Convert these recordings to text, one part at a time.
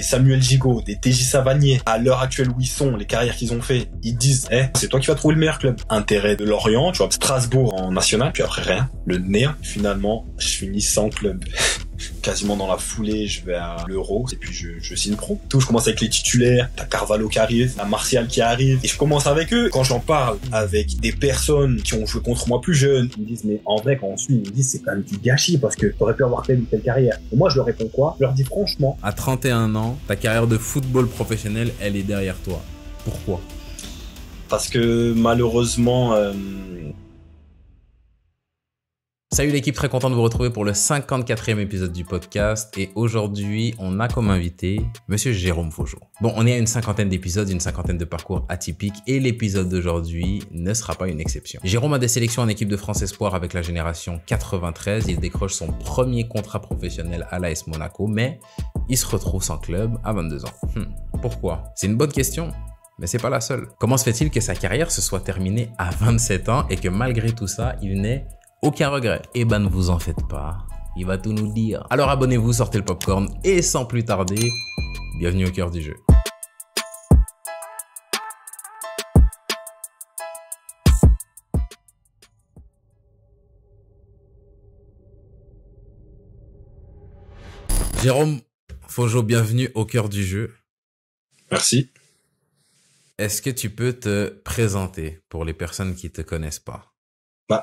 des Samuel Gigot, des TJ Savanier, à l'heure actuelle où ils sont, les carrières qu'ils ont fait, ils disent, c'est toi qui vas trouver le meilleur club. Intérêt de Lorient, tu vois, Strasbourg en national, puis après rien. Le néant. Finalement, je finis sans club. Quasiment dans la foulée, je vais à l'Euro et puis je signe pro. Tout, je commence avec les titulaires, t'as Carvalho qui arrive, t'as Martial qui arrive et je commence avec eux. Quand j'en parle avec des personnes qui ont joué contre moi plus jeunes, ils me disent mais en vrai quand on suit, ils me disent c'est quand même du gâchis parce que t'aurais pu avoir telle ou telle carrière. Et moi je leur réponds quoi? Je leur dis franchement. À 31 ans, ta carrière de football professionnel, elle est derrière toi. Pourquoi? Parce que malheureusement... Salut l'équipe, très content de vous retrouver pour le 54e épisode du podcast et aujourd'hui on a comme invité Monsieur Jérôme Faugeot. Bon, on est à une cinquantaine d'épisodes, une cinquantaine de parcours atypiques et l'épisode d'aujourd'hui ne sera pas une exception. Jérôme a des sélections en équipe de France Espoir avec la génération 93, il décroche son premier contrat professionnel à l'AS Monaco mais il se retrouve sans club à 22 ans. Pourquoi? C'est une bonne question. Mais c'est pas la seule. Comment se fait-il que sa carrière se soit terminée à 27 ans et que malgré tout ça, il n'ait aucun regret? Eh ben ne vous en faites pas, il va tout nous dire. Alors abonnez-vous, sortez le popcorn et sans plus tarder, bienvenue au cœur du jeu. Jérôme Faugeot, bienvenue au cœur du jeu. Merci. Est-ce que tu peux te présenter pour les personnes qui te connaissent pas?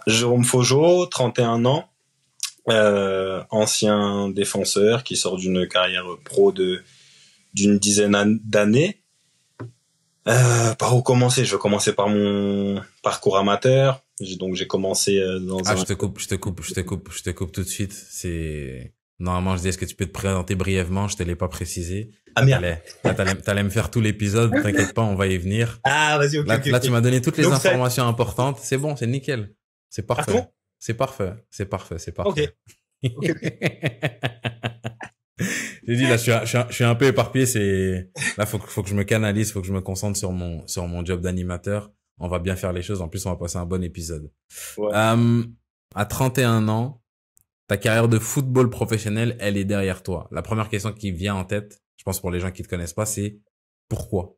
Jérôme Faugeot, 31 ans, ancien défenseur qui sort d'une carrière pro d'une dizaine d'années. Par où commencer? Je vais commencer par mon parcours amateur. Donc j'ai commencé dans je te coupe tout de suite. Normalement, je dis, est-ce que tu peux te présenter brièvement? Je te l'ai pas précisé. Ah merde. T'allais me faire tout l'épisode. T'inquiète pas, on va y venir. Ah, vas-y, ok. Là, tu m'as donné toutes les Donc, informations importantes. C'est bon, c'est nickel. C'est parfait. Ah bon? C'est parfait. Ok. J'ai dit, là, je suis un peu éparpillé. Là, faut que je me canalise, faut que je me concentre sur mon job d'animateur. On va bien faire les choses. En plus, on va passer un bon épisode. Ouais. À 31 ans, ta carrière de football professionnel, elle est derrière toi. La première question qui vient en tête, je pense pour les gens qui te connaissent pas, c'est pourquoi?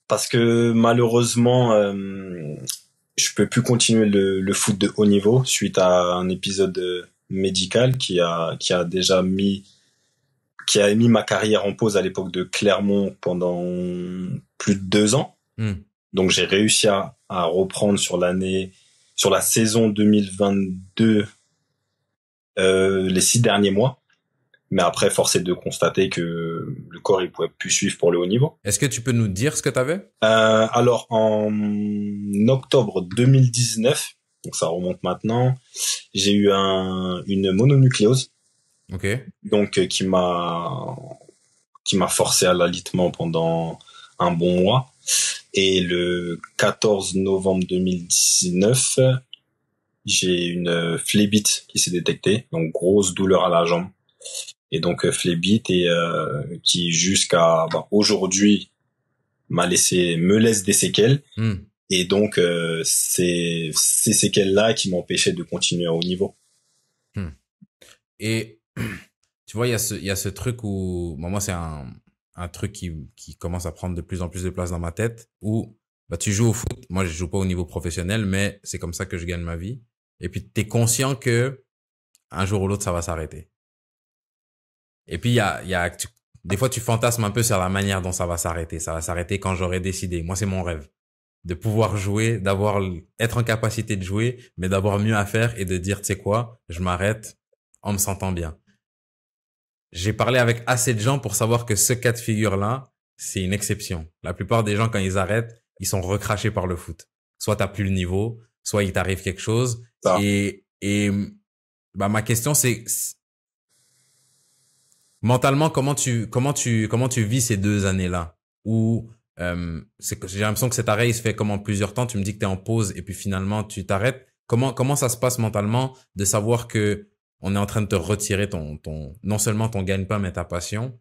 Parce que malheureusement, je peux plus continuer le foot de haut niveau suite à un épisode médical qui a mis ma carrière en pause à l'époque de Clermont pendant plus de 2 ans. Donc j'ai réussi à reprendre sur la saison 2022 les 6 derniers mois. Mais après, force est de constater que le corps, il pouvait plus suivre pour le haut niveau. Est-ce que tu peux nous dire ce que t'avais? Alors, en octobre 2019, donc ça remonte maintenant, j'ai eu une mononucléose. Ok. Donc, qui m'a forcé à l'alitement pendant un bon mois. Et le 14 novembre 2019, j'ai une phlébite qui s'est détectée. Donc, grosse douleur à la jambe. Et donc phlébite et qui jusqu'à aujourd'hui me laisse des séquelles. Et donc ces séquelles là qui m'empêchaient de continuer à haut niveau. Et tu vois, il y a ce truc où moi c'est un truc qui commence à prendre de plus en plus de place dans ma tête où tu joues au foot. Moi je joue pas au niveau professionnel, mais c'est comme ça que je gagne ma vie. Et puis t'es conscient que un jour ou l'autre ça va s'arrêter. Et puis, des fois, tu fantasmes un peu sur la manière dont ça va s'arrêter. Ça va s'arrêter quand j'aurai décidé. Moi, c'est mon rêve. De pouvoir jouer, être en capacité de jouer, mais d'avoir mieux à faire et de dire, tu sais quoi, je m'arrête en me sentant bien. J'ai parlé avec assez de gens pour savoir que ce cas de figure-là, c'est une exception. La plupart des gens, quand ils arrêtent, ils sont recrachés par le foot. Soit t'as plus le niveau, soit il t'arrive quelque chose. Et ma question, c'est, mentalement, comment tu vis ces 2 années-là où j'ai l'impression que cet arrêt il se fait comme en plusieurs temps. Tu me dis que t'es en pause et puis finalement tu t'arrêtes. Comment ça se passe mentalement de savoir que on est en train de te retirer non seulement ton gagne-pain mais ta passion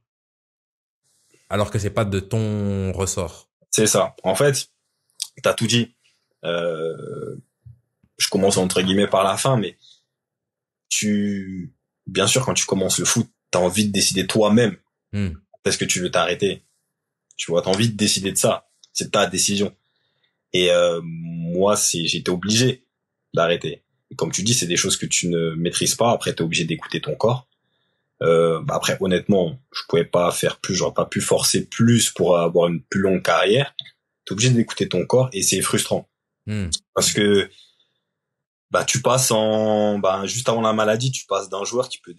alors que c'est pas de ton ressort? C'est ça. En fait, t'as tout dit. Je commence entre guillemets par la fin, mais bien sûr quand tu commences le foot, t'as envie de décider toi-même Est-ce que tu veux t'arrêter? Tu vois, t'as envie de décider de ça. C'est ta décision. Et moi, j'étais obligé d'arrêter. Et comme tu dis, c'est des choses que tu ne maîtrises pas. Après, t'es obligé d'écouter ton corps. Après, honnêtement, je pouvais pas faire plus. J'aurais pas pu forcer plus pour avoir une plus longue carrière. T'es obligé d'écouter ton corps et c'est frustrant. Parce que tu passes juste avant la maladie, tu passes d'un joueur qui peut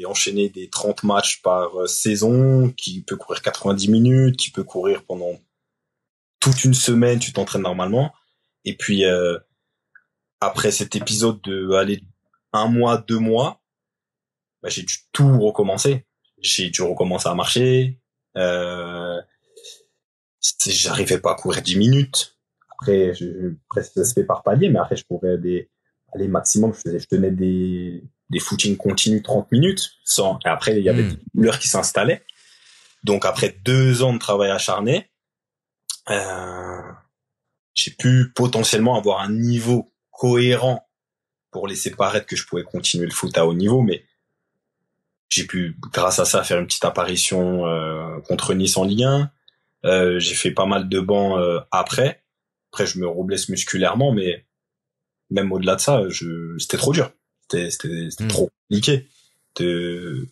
enchaîner des 30 matchs par saison, qui peut courir 90 minutes, qui peut courir pendant toute une semaine, tu t'entraînes normalement. Et puis, après cet épisode de aller 1 mois, 2 mois, j'ai dû tout recommencer. J'ai dû recommencer à marcher. J'arrivais pas à courir 10 minutes. Après, presque ça se fait par palier, mais après, je courais allez, maximum, je tenais des footings continus 30 minutes et après, il y avait des douleurs qui s'installaient. Donc, après 2 ans de travail acharné, j'ai pu potentiellement avoir un niveau cohérent pour laisser paraître que je pouvais continuer le foot à haut niveau, mais j'ai pu, grâce à ça, faire une petite apparition contre Nice en Ligue 1. J'ai fait pas mal de bancs après. Après, je me reblesse musculairement, mais même au-delà de ça, c'était trop dur. C'était trop compliqué de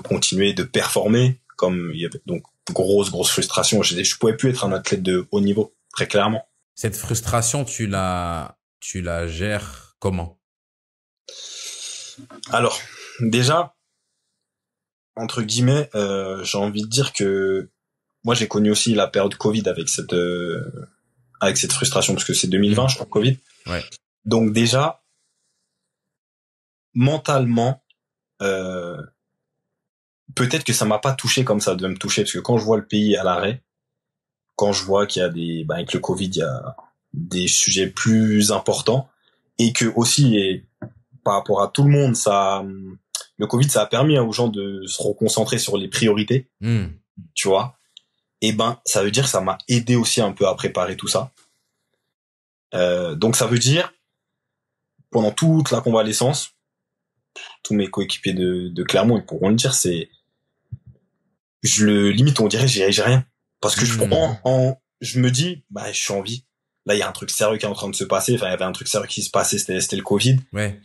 continuer, de performer, comme il y avait donc grosse frustration. Je pouvais plus être un athlète de haut niveau, très clairement. Cette frustration, tu la gères comment? Alors, déjà, entre guillemets, j'ai envie de dire que moi, j'ai connu aussi la période Covid avec cette frustration, parce que c'est 2020, je crois, Covid. Ouais. Donc déjà, mentalement, peut-être que ça m'a pas touché comme ça devait me toucher, parce que quand je vois le pays à l'arrêt, quand je vois qu'il y a avec le Covid, il y a des sujets plus importants, et que aussi, et par rapport à tout le monde, le Covid, ça a permis aux gens de se reconcentrer sur les priorités, tu vois. Et ça veut dire que ça m'a aidé aussi un peu à préparer tout ça. Donc ça veut dire, pendant toute la convalescence, tous mes coéquipiers de Clermont, ils pourront le dire, limite, on dirait, j'ai rien. Parce que je me dis, je suis en vie. Là, il y a un truc sérieux qui est en train de se passer. Enfin, il y avait un truc sérieux qui se passait, c'était le Covid. Ouais.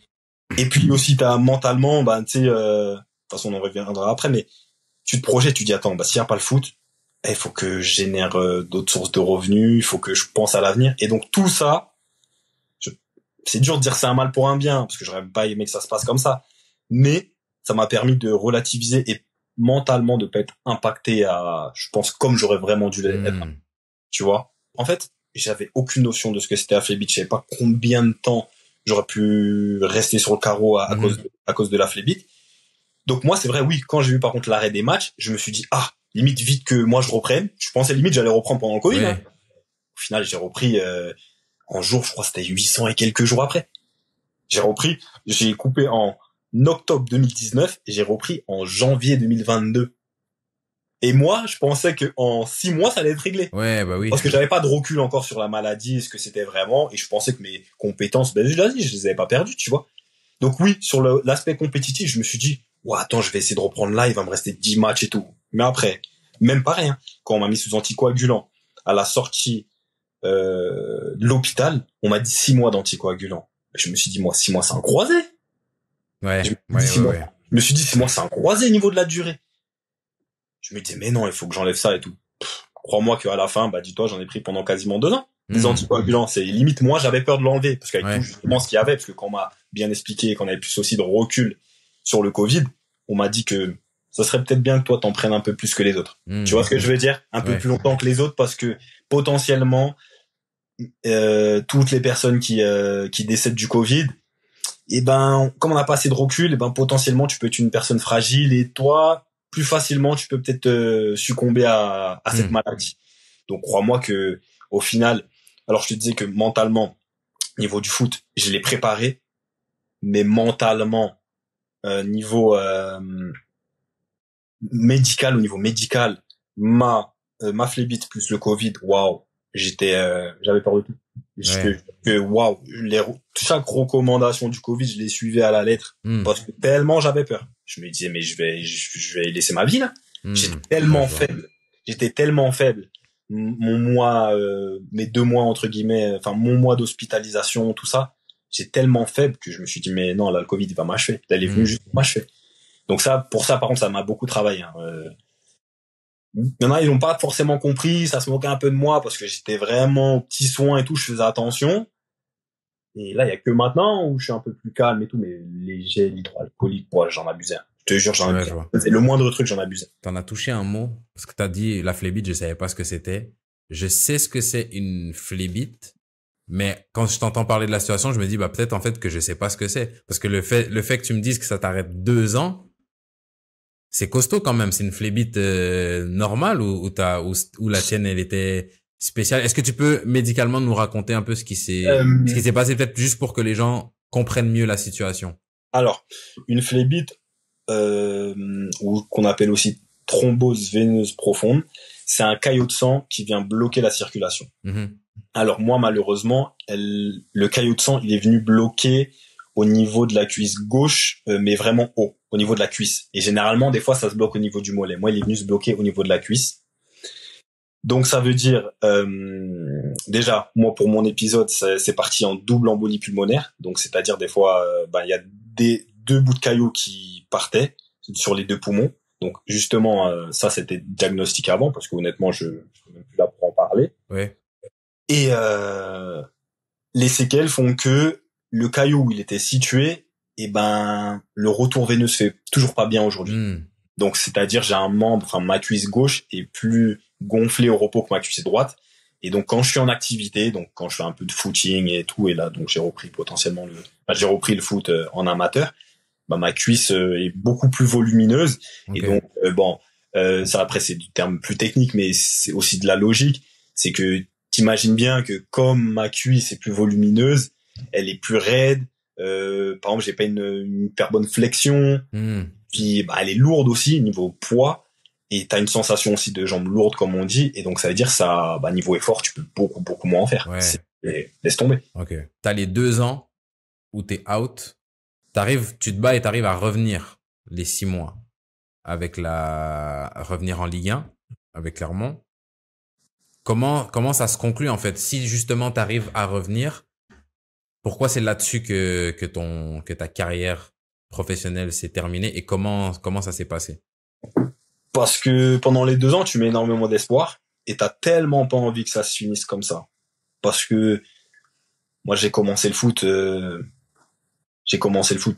Et puis aussi, t'as mentalement, tu sais, de toute façon, on en reviendra après, mais tu te projettes, tu dis, attends, s'il n'y a pas le foot, il faut que je génère d'autres sources de revenus, il faut que je pense à l'avenir. Et donc, tout ça, c'est dur de dire c'est un mal pour un bien, parce que j'aurais pas aimé que ça se passe comme ça. Mais ça m'a permis de relativiser et mentalement de pas être impacté je pense, comme j'aurais vraiment dû l'être. Tu vois? En fait, j'avais aucune notion de ce que c'était Athletic. Je savais pas combien de temps j'aurais pu rester sur le carreau à cause de l'Athletic. Donc moi, c'est vrai, oui, quand j'ai vu par contre l'arrêt des matchs, je me suis dit, limite vite que moi je reprenne. Je pensais limite j'allais reprendre pendant le Covid. Ouais. Hein. Au final, j'ai repris en jour, je crois que c'était 800 et quelques jours après. J'ai coupé en octobre 2019 et j'ai repris en janvier 2022. Et moi, je pensais que en 6 mois, ça allait être réglé. Ouais, bah oui. Parce que j'avais pas de recul encore sur la maladie, ce que c'était vraiment, et je pensais que mes compétences, je les avais pas perdues, tu vois. Donc oui, sur l'aspect compétitif, je me suis dit, attends, je vais essayer de reprendre là, il va me rester 10 matchs et tout. Mais après, même pareil, hein, quand on m'a mis sous anticoagulant, à la sortie de l'hôpital, on m'a dit 6 mois d'anticoagulant. Je me suis dit, moi, 6 mois, c'est un croisé. Ouais, Je me suis dit, 6 mois, c'est un croisé au niveau de la durée. Je me disais, mais non, il faut que j'enlève ça et tout. Crois-moi qu'à la fin, dis-toi, j'en ai pris pendant quasiment 2 ans. Des anticoagulants, c'est limite, moi, j'avais peur de l'enlever, parce qu'avec tout justement ce qu'il y avait, parce que quand on m'a bien expliqué, qu'on avait plus aussi de recul sur le Covid, on m'a dit que ça serait peut-être bien que toi, t'en prennes un peu plus que les autres. Tu vois ce que je veux dire? Un peu plus longtemps que les autres, parce que potentiellement, toutes les personnes qui décèdent du Covid, comme on n'a pas assez de recul, potentiellement, tu peux être une personne fragile, et toi, plus facilement, tu peux peut-être succomber à cette maladie. Donc, crois-moi que, au final, alors je te disais que mentalement, niveau du foot, je l'ai préparé, mais mentalement, niveau médical, au niveau médical, ma phlébite plus le Covid, waouh, j'avais peur de tout. Chaque recommandation du Covid, je les suivais à la lettre, parce que tellement j'avais peur. Je me disais, mais je vais y laisser ma vie, là. J'étais tellement faible. Mon mois, mes 2 mois, entre guillemets, enfin, mon mois d'hospitalisation, tout ça, j'étais tellement faible que je me suis dit, mais non, là, le Covid, il va m'achever. Là, il est venu juste pour m'achever. Donc ça, pour ça, par contre, ça m'a beaucoup travaillé, hein. Il y en a, ils n'ont pas forcément compris, ça se moquait un peu de moi parce que j'étais vraiment aux petits soins et tout, je faisais attention. Et là, il y a que maintenant où je suis un peu plus calme et tout, mais les gels hydroalcooliques, ouais, j'en abusais. Je te jure, j'en abusais. C'est le moindre truc, j'en abusais. T'en as touché un mot, parce que t'as dit la phlébite, je savais pas ce que c'était. Je sais ce que c'est une phlébite, mais quand je t'entends parler de la situation, je me dis, bah, peut-être en fait que je sais pas ce que c'est. Parce que le fait que tu me dises que ça t'arrête 2 ans, c'est costaud quand même. C'est une phlébite normale ou la tienne, elle était spéciale. Est-ce que tu peux médicalement nous raconter un peu ce qui s'est passé, peut-être juste pour que les gens comprennent mieux la situation? Alors, une phlébite, ou qu'on appelle aussi thrombose veineuse profonde, c'est un caillot de sang qui vient bloquer la circulation. Alors moi, malheureusement, le caillot de sang, il est venu bloquer au niveau de la cuisse gauche, mais vraiment haut, au niveau de la cuisse. Et généralement, des fois, ça se bloque au niveau du mollet. Moi, il est venu se bloquer au niveau de la cuisse. Donc ça veut dire, déjà, moi, pour mon épisode, c'est parti en double embolie pulmonaire. Donc c'est-à-dire des fois, il y a 2 bouts de caillot qui partaient sur les 2 poumons. Donc justement, ça c'était diagnostic avant, parce que honnêtement, je suis même plus là pour en parler. Ouais. Et les séquelles font que le caillot où il était situé, le retour veineux se fait toujours pas bien aujourd'hui. Donc c'est-à-dire j'ai un membre, enfin ma cuisse gauche est plus gonflée au repos que ma cuisse droite. Et donc quand je suis en activité, donc quand je fais un peu de footing et tout, et là donc j'ai repris le foot en amateur, ma cuisse est beaucoup plus volumineuse. Okay. Et donc ça après c'est du terme plus technique, mais c'est aussi de la logique. C'est que t'imagines bien que comme ma cuisse est plus volumineuse, elle est plus raide. Par exemple, j'ai pas une hyper bonne flexion. Puis elle est lourde aussi niveau poids. Et t'as une sensation aussi de jambes lourdes, comme on dit. Et donc ça veut dire ça, niveau effort, tu peux beaucoup moins en faire. Ouais. Laisse tomber. Ok. T'as les 2 ans où t'es out. Tu te bats et t'arrives à revenir les 6 mois revenir en Ligue 1 avec Clermont. Comment ça se conclut en fait? Si justement t'arrives à revenir, pourquoi c'est là-dessus que ta carrière professionnelle s'est terminée et comment ça s'est passé? Parce que pendant les 2 ans, tu mets énormément d'espoir et t'as tellement pas envie que ça se finisse comme ça. Parce que moi, j'ai commencé le foot,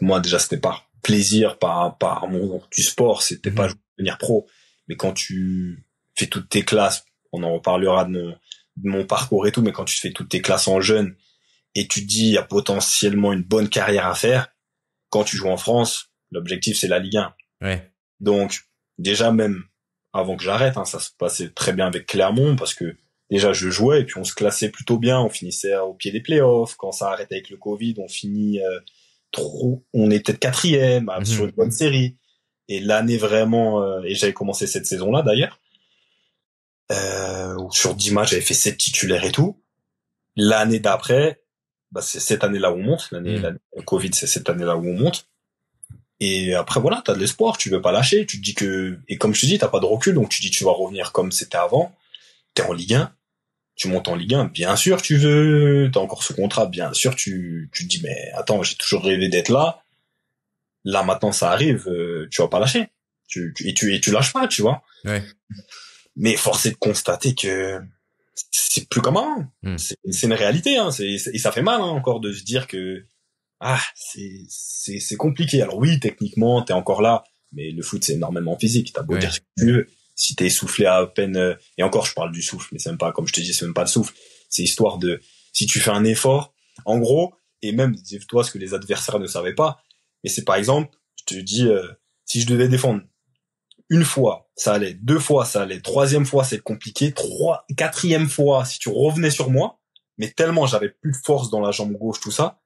moi déjà c'était par plaisir, par amour du sport, c'était pas devenir pro. Mais quand tu fais toutes tes classes, on en reparlera de mon parcours et tout, mais quand tu fais toutes tes classes en jeune et tu te dis il y a potentiellement une bonne carrière à faire, quand tu joues en France, l'objectif c'est la Ligue 1. Ouais. Donc déjà même avant que j'arrête, ça se passait très bien avec Clermont parce que déjà je jouais et puis on se classait plutôt bien, on finissait au pied des playoffs. Quand ça arrête avec le Covid, on finit on est peut-être 4e sur une bonne série. Et l'année vraiment, et j'avais commencé cette saison-là d'ailleurs, où sur 10 matchs j'avais fait 7 titulaires et tout. L'année d'après, c'est cette année-là où on monte. L'année Covid, c'est cette année-là où on monte. Et après voilà, t'as de l'espoir, tu veux pas lâcher. Tu te dis que, et comme je te dis, t'as pas de recul, donc tu dis tu vas revenir comme c'était avant. T'es en Ligue 1. Tu montes en Ligue 1, bien sûr tu veux, t'as encore ce contrat, bien sûr tu te dis mais attends, j'ai toujours rêvé d'être là. Là maintenant ça arrive, tu vas pas lâcher. Tu lâches pas, tu vois. Ouais. Mais force est de constater que c'est plus comme avant. C'est une réalité, et ça fait mal encore de se dire que c'est compliqué. Alors oui, techniquement t'es encore là, mais le foot c'est énormément physique. T'as beau dire ce que tu veux. Si t'es essoufflé à peine, et encore je parle du souffle, mais c'est même pas, comme je te dis, c'est même pas le souffle, c'est histoire de, si tu fais un effort, en gros, et même, dis-toi ce que les adversaires ne savaient pas, mais c'est par exemple, je te dis, si je devais défendre 1 fois, ça allait, 2 fois, ça allait, 3e fois, c'est compliqué, 4e fois, si tu revenais sur moi, mais tellement j'avais plus de force dans la jambe gauche, tout ça,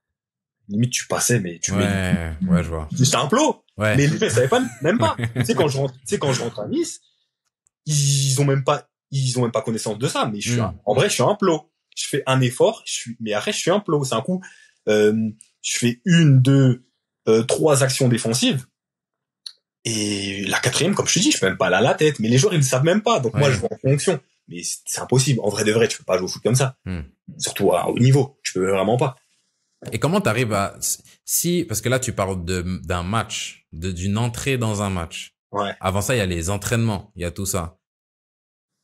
limite tu passais, mais tu ouais, je vois. J'étais un plot, mais les mecs savaient pas, même pas. Tu sais, quand je rentre à Nice, ils ont même pas connaissance de ça, mais en vrai, je suis un plot. Je fais un effort, mais après, je suis un plot. C'est un coup, je fais 1, 2, 3 actions défensives. Et la quatrième, comme je te dis, je peux même pas aller à la tête. Mais les joueurs, ils ne savent même pas. Donc moi, je vois en fonction. Mais c'est impossible. En vrai de vrai, tu peux pas jouer au foot comme ça. Surtout à haut niveau. Tu peux vraiment pas. Et comment t'arrives à, si, parce que là, tu parles d'un match, d'une entrée dans un match. Ouais. Avant ça, il y a les entraînements, il y a tout ça.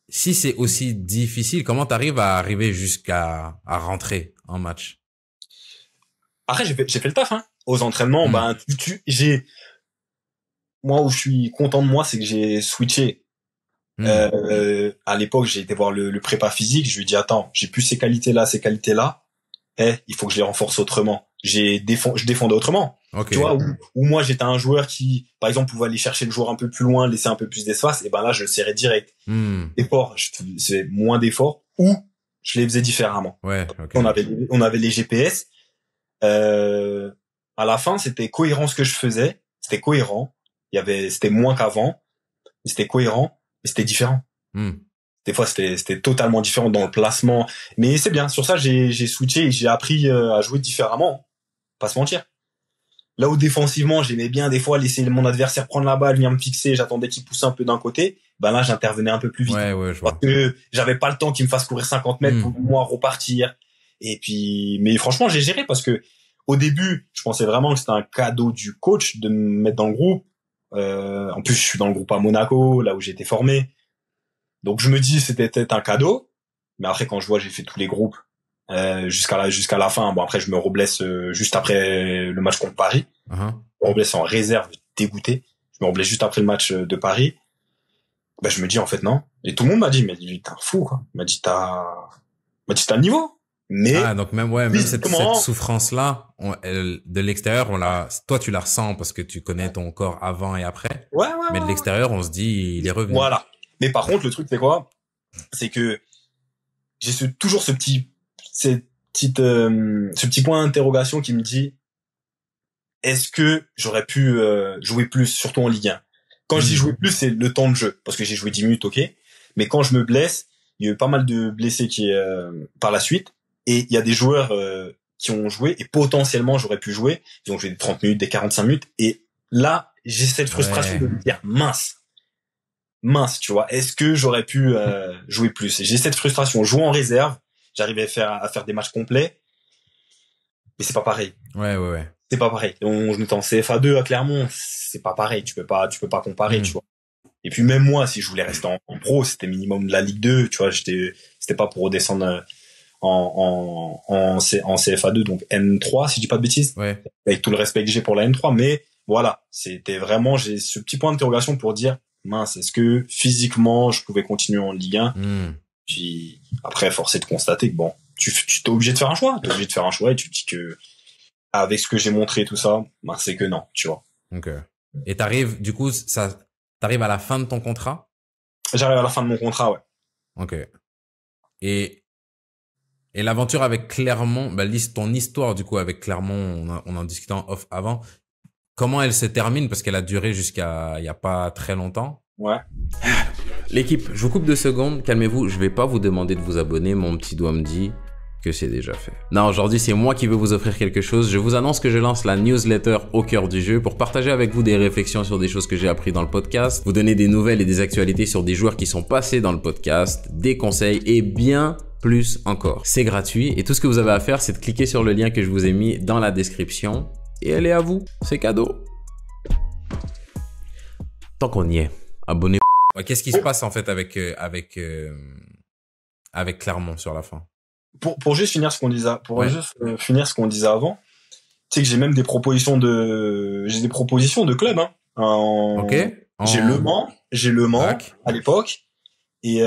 Si c'est aussi difficile, comment t'arrives à arriver à rentrer en match? Après, j'ai fait le taf, hein. Aux entraînements, moi, où je suis content de moi, c'est que j'ai switché. À l'époque, j'ai été voir le prépa physique. Je lui ai dit, attends, j'ai plus ces qualités-là. Il faut que je les renforce autrement. Je défendais autrement. Okay. Tu vois, où moi, j'étais un joueur qui, par exemple, pouvait aller chercher le joueur un peu plus loin, laisser un peu plus d'espace. Et ben là, je le serrais direct. Effort, c'est moins d'efforts. Ou je les faisais différemment. Ouais, okay. On avait les GPS. À la fin, c'était cohérent ce que je faisais. C'était cohérent. C'était moins qu'avant. C'était cohérent, mais c'était différent. Des fois, c'était totalement différent dans le placement. Mais c'est bien. Sur ça, j'ai switché et j'ai appris à jouer différemment. Pas se mentir. Là où défensivement, j'aimais bien des fois laisser mon adversaire prendre la balle, venir me fixer, j'attendais qu'il pousse un peu d'un côté. Ben là, j'intervenais un peu plus vite. Ouais, je vois. Parce que j'avais pas le temps qu'il me fasse courir 50 mètres pour moi repartir. Et puis, mais franchement, j'ai géré parce que au début, je pensais vraiment que c'était un cadeau du coach de me mettre dans le groupe. En plus, je suis dans le groupe à Monaco, là où j'ai été formé. Donc je me dis c'était peut-être un cadeau, mais après quand je vois j'ai fait tous les groupes jusqu'à la fin. Bon après je me reblesse juste après le match contre Paris. Je me reblesse en réserve, dégoûté. Je me reblesse juste après le match de Paris. Ben je me dis en fait non. Et tout le monde m'a dit t'es un fou quoi. Il m'a dit t'as le niveau. Mais donc même cette souffrance là, de l'extérieur toi tu la ressens parce que tu connais ton corps avant et après. Mais de l'extérieur on se dit il est revenu. Voilà. Mais par contre, le truc, c'est quoi? C'est que j'ai toujours ce petit point d'interrogation qui me dit, est-ce que j'aurais pu jouer plus, surtout en Ligue 1? Quand je dis jouer plus, c'est le temps de jeu. Parce que j'ai joué 10 minutes, ok. Mais quand je me blesse, il y a eu pas mal de blessés par la suite. Et il y a des joueurs qui ont joué, et potentiellement, j'aurais pu jouer. Ils ont joué des 30 minutes, des 45 minutes. Et là, j'ai cette frustration de me dire, mince, tu vois, est-ce que j'aurais pu jouer plus? J'ai cette frustration, jouer en réserve, j'arrivais à faire des matchs complets, mais c'est pas pareil. Ouais. C'est pas pareil. On était en CFA2 à Clermont, c'est pas pareil, tu peux pas comparer, tu vois. Et puis même moi, si je voulais rester en pro, c'était minimum de la Ligue 2, tu vois, c'était pas pour redescendre en CFA2, donc N3, si je dis pas de bêtises. Ouais. Avec tout le respect que j'ai pour la N3, mais voilà, c'était vraiment, j'ai ce petit point d'interrogation pour dire, mince, est-ce que physiquement je pouvais continuer en Ligue 1? Puis après, force est de constater que bon, tu t'es obligé de faire un choix. T'es obligé de faire un choix et tu te dis que avec ce que j'ai montré et tout ça, ben c'est que non, tu vois. Ok. Et t'arrives à la fin de ton contrat? J'arrive à la fin de mon contrat, ouais. Ok. Et l'aventure avec Clermont, ton histoire du coup avec Clermont, on en discutait en off avant. Comment elle se termine? Parce qu'elle a duré jusqu'à il y a pas très longtemps. Ouais. L'équipe, je vous coupe 2 secondes. Calmez-vous. Je vais pas vous demander de vous abonner. Mon petit doigt me dit que c'est déjà fait. Non, aujourd'hui, c'est moi qui veux vous offrir quelque chose. Je vous annonce que je lance la newsletter au cœur du jeu pour partager avec vous des réflexions sur des choses que j'ai appris dans le podcast, vous donner des nouvelles et des actualités sur des joueurs qui sont passés dans le podcast, des conseils et bien plus encore. C'est gratuit et tout ce que vous avez à faire, c'est de cliquer sur le lien que je vous ai mis dans la description. Et elle est à vous, c'est cadeau. Tant qu'on y est, abonnez-vous. Ouais, qu'est-ce qui se passe en fait avec Clermont sur la fin? Pour juste finir ce qu'on disait, finir ce qu'on disait avant, tu sais que j'ai même des propositions de clubs, hein. J'ai Le Mans à l'époque et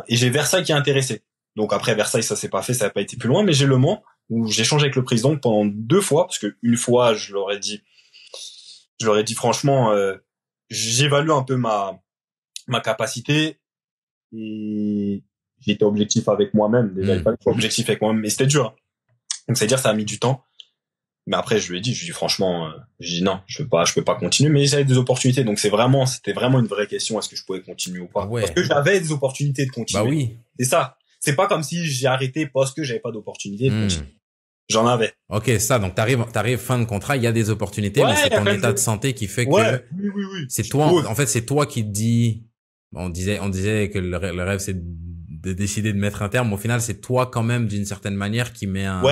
j'ai Versailles qui est intéressé. Donc après Versailles, ça s'est pas fait, ça n'a pas été plus loin, mais j'ai Le Mans où j'ai échangé avec le président pendant 2 fois, parce que une fois, je leur ai dit franchement, j'évalue un peu ma capacité et j'étais objectif avec moi-même. Déjà, pas objectif avec moi-même, mais c'était dur. Donc, c'est-à-dire, ça a mis du temps. Mais après, je lui ai dit franchement, non, je peux pas continuer, mais j'avais des opportunités. Donc, c'était vraiment une vraie question, est-ce que je pouvais continuer ou pas? Ouais. Parce que j'avais des opportunités de continuer. Bah oui. C'est ça. C'est pas comme si j'ai arrêté parce que j'avais pas d'opportunité de continuer. J'en avais. Ok, ça, donc t'arrives fin de contrat, il y a des opportunités, mais c'est ton état de santé qui fait que oui. c'est toi, en fait, c'est toi qui te dis, on disait que le rêve, c'est de décider de mettre un terme. Au final, c'est toi quand même, d'une certaine manière, qui met un,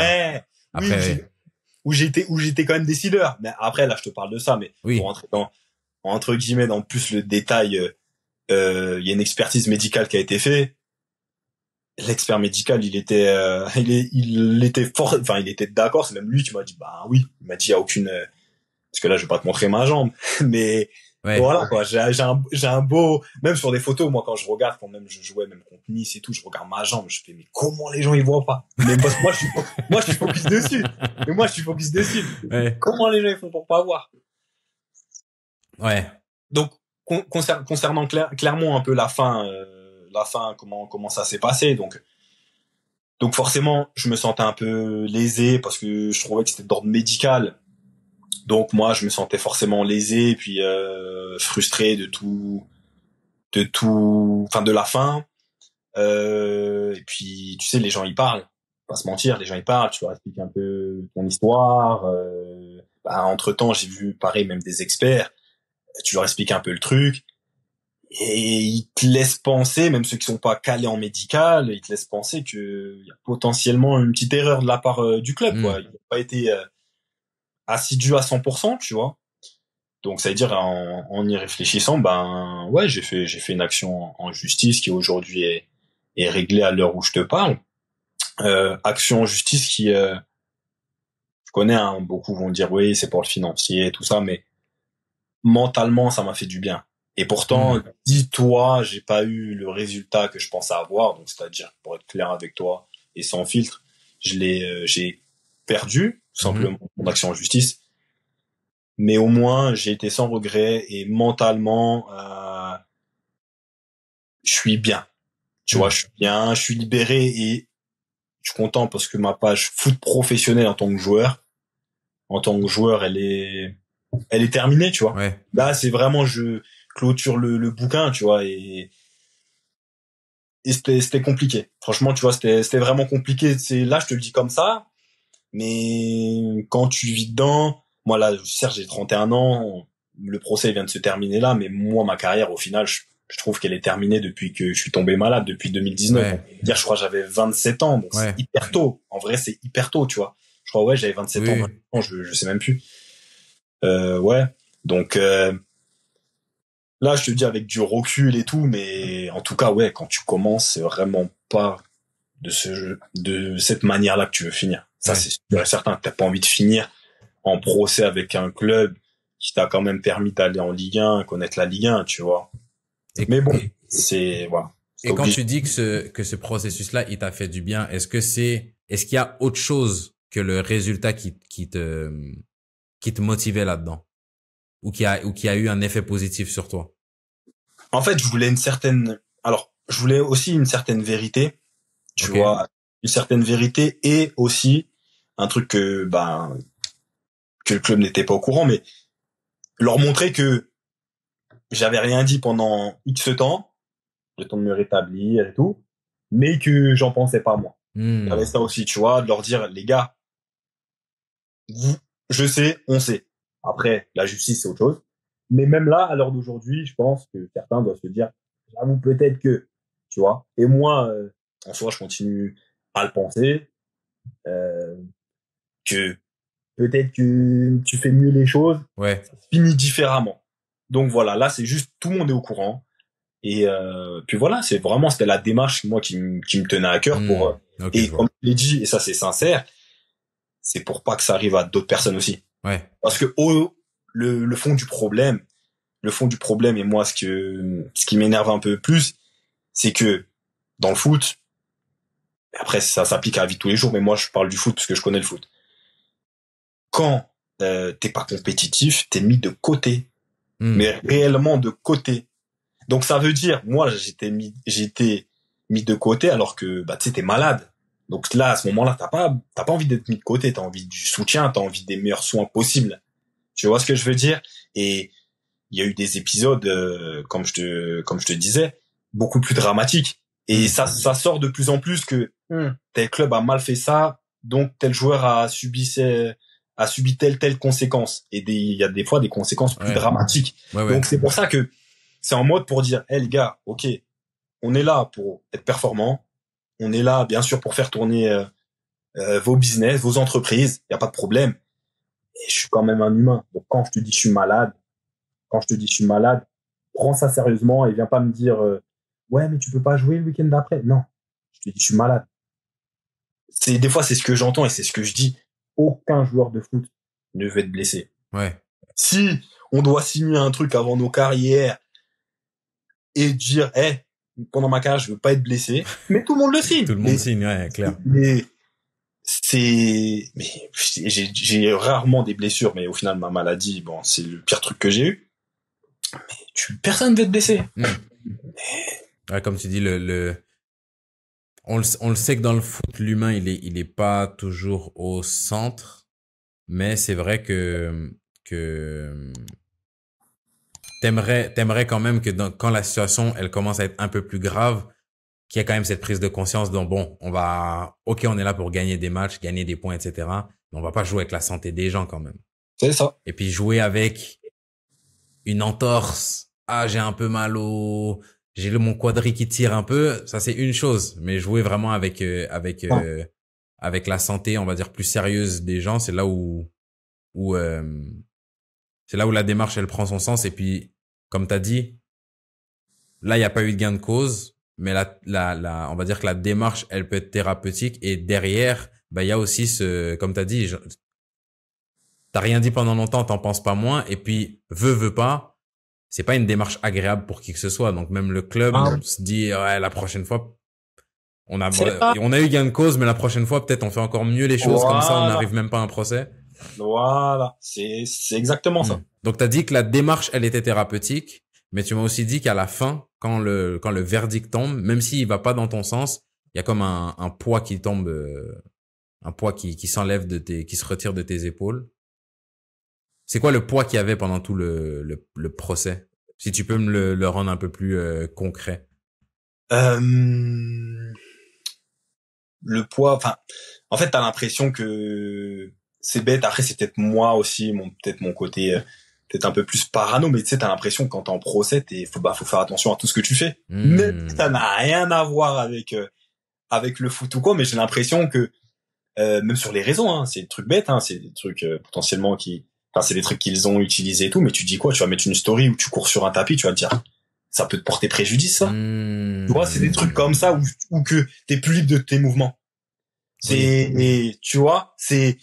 après, où j'étais quand même décideur. Mais après, là, je te parle de ça, mais pour rentrer entre guillemets, dans plus le détail, il y a une expertise médicale qui a été faite. L'expert médical, il était fort, enfin, il était d'accord. C'est même lui qui m'a dit, bah oui, il m'a dit, il y a aucune, parce que là, je vais pas te montrer ma jambe, mais voilà, quoi. J'ai un beau, même sur des photos, moi, quand je regarde, quand même je jouais, même contre Nice et tout, je regarde ma jambe, je fais, mais comment les gens, ils voient pas? Mais parce que moi, je suis focus dessus. Mais moi, je suis focus dessus. Ouais. Comment les gens, ils font pour pas voir? Ouais. Donc, concernant clairement un peu la fin, comment ça s'est passé. Donc forcément, je me sentais un peu lésé parce que je trouvais que c'était d'ordre médical. Donc moi, je me sentais forcément lésé et puis frustré de la fin. Et puis tu sais, les gens ils parlent, pas se mentir, les gens ils parlent. Tu leur expliques un peu ton histoire. Entre temps, j'ai vu pareil même des experts. Tu leur expliques un peu le truc. Et ils te laissent penser, même ceux qui sont pas calés en médical, ils te laissent penser que il y a potentiellement une petite erreur de la part du club, quoi. Il n'a pas été assidu à 100%, tu vois. Donc ça veut dire en y réfléchissant, ben ouais, j'ai fait une action en justice qui aujourd'hui est réglée à l'heure où je te parle. Action en justice qui je connais, hein, beaucoup vont dire oui, c'est pour le financier, tout ça, mais mentalement ça m'a fait du bien. Et pourtant, dis-toi, j'ai pas eu le résultat que je pensais avoir. Donc, c'est-à-dire, pour être clair avec toi et sans filtre, j'ai perdu, tout simplement, mon action en justice. Mais au moins, j'ai été sans regret et mentalement, je suis bien. Tu vois, je suis bien, je suis libéré et je suis content parce que ma page foot professionnel en tant que joueur, elle est terminée, tu vois. Ouais. Là, c'est vraiment, je clôture le bouquin, tu vois, et c'était compliqué. Franchement, tu vois, c'était vraiment compliqué. Là, je te le dis comme ça, mais quand tu vis dedans, moi là, certes, j'ai 31 ans, le procès vient de se terminer là, mais moi, ma carrière, au final, je trouve qu'elle est terminée depuis que je suis tombé malade, depuis 2019. Ouais. Dire, je crois que j'avais 27 ans, donc c'est hyper tôt. En vrai, c'est hyper tôt, tu vois. Je crois, ouais, j'avais 27 ans, je sais même plus. Ouais. Donc, là, je te dis avec du recul et tout, mais en tout cas, ouais, quand tu commences, c'est vraiment pas de cette manière-là que tu veux finir. Ça, c'est sûr et certain. T'as pas envie de finir en procès avec un club qui t'a quand même permis d'aller en Ligue 1, connaître la Ligue 1, tu vois. Mais bon, c'est, voilà. Et quand tu dis que ce processus-là, il t'a fait du bien, est-ce qu'il y a autre chose que le résultat qui te motivait là-dedans? Ou qui a eu un effet positif sur toi? En fait, je voulais aussi une certaine vérité, tu vois, une certaine vérité et aussi un truc que le club n'était pas au courant, mais leur montrer que j'avais rien dit pendant X temps, le temps de me rétablir et tout, mais que j'en pensais pas moi. Il y avait ça aussi, tu vois, de leur dire, les gars, je sais, on sait. Après, la justice, c'est autre chose. Mais même là, à l'heure d'aujourd'hui, je pense que certains doivent se dire, j'avoue peut-être que, tu vois. Et moi, en soi, je continue à le penser, que peut-être que tu fais mieux les choses, ça se finit différemment. Donc voilà, là, c'est juste, tout le monde est au courant. Et puis voilà, c'était la démarche, moi, qui me tenait à cœur pour, et comme je l'ai dit, et ça, c'est sincère, c'est pour pas que ça arrive à d'autres personnes aussi. Ouais. Parce que le fond du problème, et moi, ce qui m'énerve un peu plus, c'est que dans le foot, après ça s'applique à la vie de tous les jours, mais moi je parle du foot parce que je connais le foot. Quand t'es pas compétitif, t'es mis de côté, mais réellement de côté. Donc ça veut dire, moi j'étais mis de côté alors que tu sais t'es malade. Donc là à ce moment-là t'as pas envie d'être mis de côté, t'as envie du soutien, t'as envie des meilleurs soins possibles. Tu vois ce que je veux dire? Et il y a eu des épisodes, comme je te disais, beaucoup plus dramatiques. Et ça sort de plus en plus que tel club a mal fait ça, donc tel joueur a subi telle conséquence. Et il y a des fois des conséquences plus dramatiques. Ouais. Donc c'est pour ça que c'est en mode pour dire, les gars, ok, on est là pour être performant, on est là bien sûr pour faire tourner vos business, vos entreprises, il y a pas de problème. Et je suis quand même un humain. Donc quand je te dis je suis malade, prends ça sérieusement et viens pas me dire ouais mais tu peux pas jouer le week-end d'après. Non, je te dis je suis malade. Des fois c'est ce que j'entends et c'est ce que je dis. Aucun joueur de foot ne veut être blessé. Ouais. Si on doit signer un truc avant nos carrières et dire pendant ma carrière je veux pas être blessé, mais tout le monde le signe. Tout le monde signe, ouais, clair. Mais j'ai rarement des blessures, mais au final ma maladie, bon, c'est le pire truc que j'ai eu. Mais personne ne veut te blesser. Ouais, comme tu dis, on le sait que dans le foot, l'humain, il est pas toujours au centre, mais c'est vrai que t'aimerais quand même que quand la situation, elle commence à être un peu plus grave, qu'il y a quand même cette prise de conscience dont bon, on est là pour gagner des matchs, gagner des points, etc. Mais on va pas jouer avec la santé des gens quand même. C'est ça. Et puis jouer avec une entorse. J'ai un peu mal j'ai mon quadri qui tire un peu. Ça, c'est une chose. Mais jouer vraiment avec la santé, on va dire, plus sérieuse des gens, c'est là où la démarche, elle prend son sens. Et puis, comme t'as dit, là, il n'y a pas eu de gain de cause. Mais on va dire que la démarche, elle peut être thérapeutique. Et derrière, il y a aussi comme t'as dit, t'as rien dit pendant longtemps, t'en penses pas moins. Et puis, veut pas, c'est pas une démarche agréable pour qui que ce soit. Donc, même le club, on se dit, la prochaine fois, on a eu gain de cause, mais la prochaine fois, peut-être on fait encore mieux les choses. Comme ça, on n'arrive même pas à un procès. Voilà. C'est exactement ça. Donc, t'as dit que la démarche, elle était thérapeutique. Mais tu m'as aussi dit qu'à la fin, quand le verdict tombe, même s'il va pas dans ton sens, il y a comme un poids qui tombe, un poids qui s'enlève qui se retire de tes épaules. C'est quoi le poids qu'il y avait pendant tout le procès? Si tu peux me le rendre un peu plus concret. Le poids, enfin, en fait, t'as l'impression que c'est bête. Après, c'est peut-être moi aussi, peut-être mon côté peut-être un peu plus parano, mais tu sais, t'as l'impression que quand t'es en procès, faut faire attention à tout ce que tu fais. Mais ça n'a rien à voir avec le foot ou quoi, mais j'ai l'impression que même sur les réseaux, hein, c'est des trucs bêtes, hein, c'est des trucs potentiellement c'est des trucs qu'ils ont utilisés et tout, mais tu dis quoi? Tu vas mettre une story où tu cours sur un tapis, tu vas te dire, ça peut te porter préjudice, ça. Tu vois, c'est des trucs comme ça où que t'es plus libre de tes mouvements. Et tu vois, c'est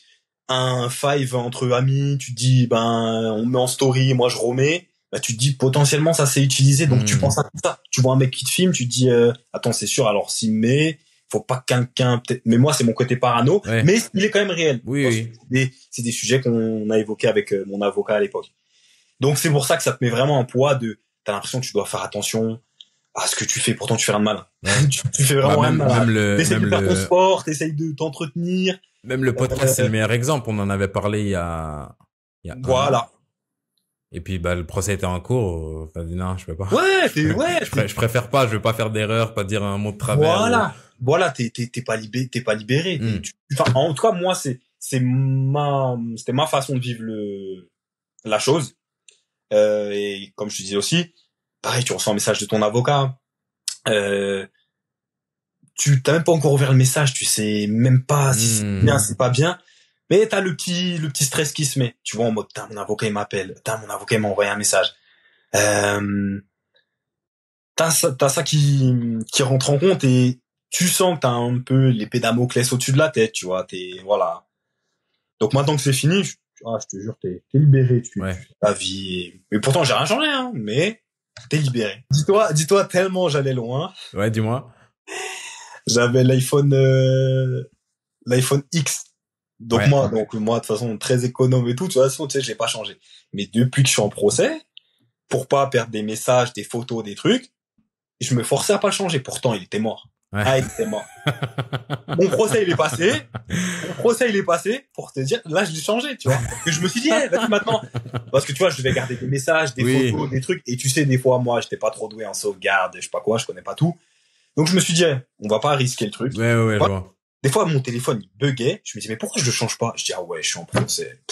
un five entre amis, tu te dis, on met en story, moi je remets, tu te dis, potentiellement, ça s'est utilisé, donc tu penses à tout ça. Tu vois un mec qui te filme, tu te dis, attends, c'est sûr, alors s'il met, faut pas que quelqu'un, peut-être, mais moi, c'est mon côté parano, mais il est quand même réel. Oui. C'est des sujets qu'on a évoqués avec mon avocat à l'époque. Donc, c'est pour ça que ça te met vraiment un poids t'as l'impression que tu dois faire attention à ce que tu fais, pourtant tu fais rien de mal. tu fais vraiment rien de mal. T'essayes de faire ton sport, t'essayes de t'entretenir. Même le podcast, c'est le meilleur exemple. On en avait parlé il y a voilà. Et puis, le procès était en cours. T'as dit non, je peux pas. Je préfère pas, je veux pas faire d'erreur, pas dire un mot de travers. Voilà, t'es pas libéré. En tout cas, moi, c'était ma façon de vivre la chose. Et comme je te disais aussi, pareil, tu reçois un message de ton avocat. Tu t'as même pas encore ouvert le message, tu sais même pas si c'est bien, c'est pas bien. Mais t'as le petit stress qui se met. Tu vois, en mode, mon avocat, il m'appelle. Mon avocat, il m'a envoyé un message. T'as ça qui rentre en compte et tu sens que t'as un peu l'épée Damoclès au-dessus de la tête, tu vois, voilà. Donc maintenant que c'est fini, je te jure, t'es libéré, tu fais ta vie. Mais pourtant, j'ai rien changé, hein, mais t'es libéré. Dis-toi, tellement j'allais loin. Ouais, dis-moi. J'avais l'iPhone X. Donc moi, de toute façon, très économe et tout, de toute façon, tu sais, j'ai pas changé. Mais depuis que je suis en procès, pour pas perdre des messages, des photos, des trucs, je me forçais à pas le changer. Pourtant, il était mort. Ouais. Il était mort. Mon procès, il est passé. Pour te dire, là, je l'ai changé, tu vois. Parce que je me suis dit, vas-y maintenant. Parce que tu vois, je devais garder des messages, des photos, des trucs. Et tu sais, des fois, moi, j'étais pas trop doué en sauvegarde, je sais pas quoi, je connais pas tout. Donc, je me suis dit, on va pas risquer le truc. Ouais, je vois. Des fois, mon téléphone, il buguait. Je me dis, mais pourquoi je le change pas? Je dis, ah ouais, je suis en pro, c'est,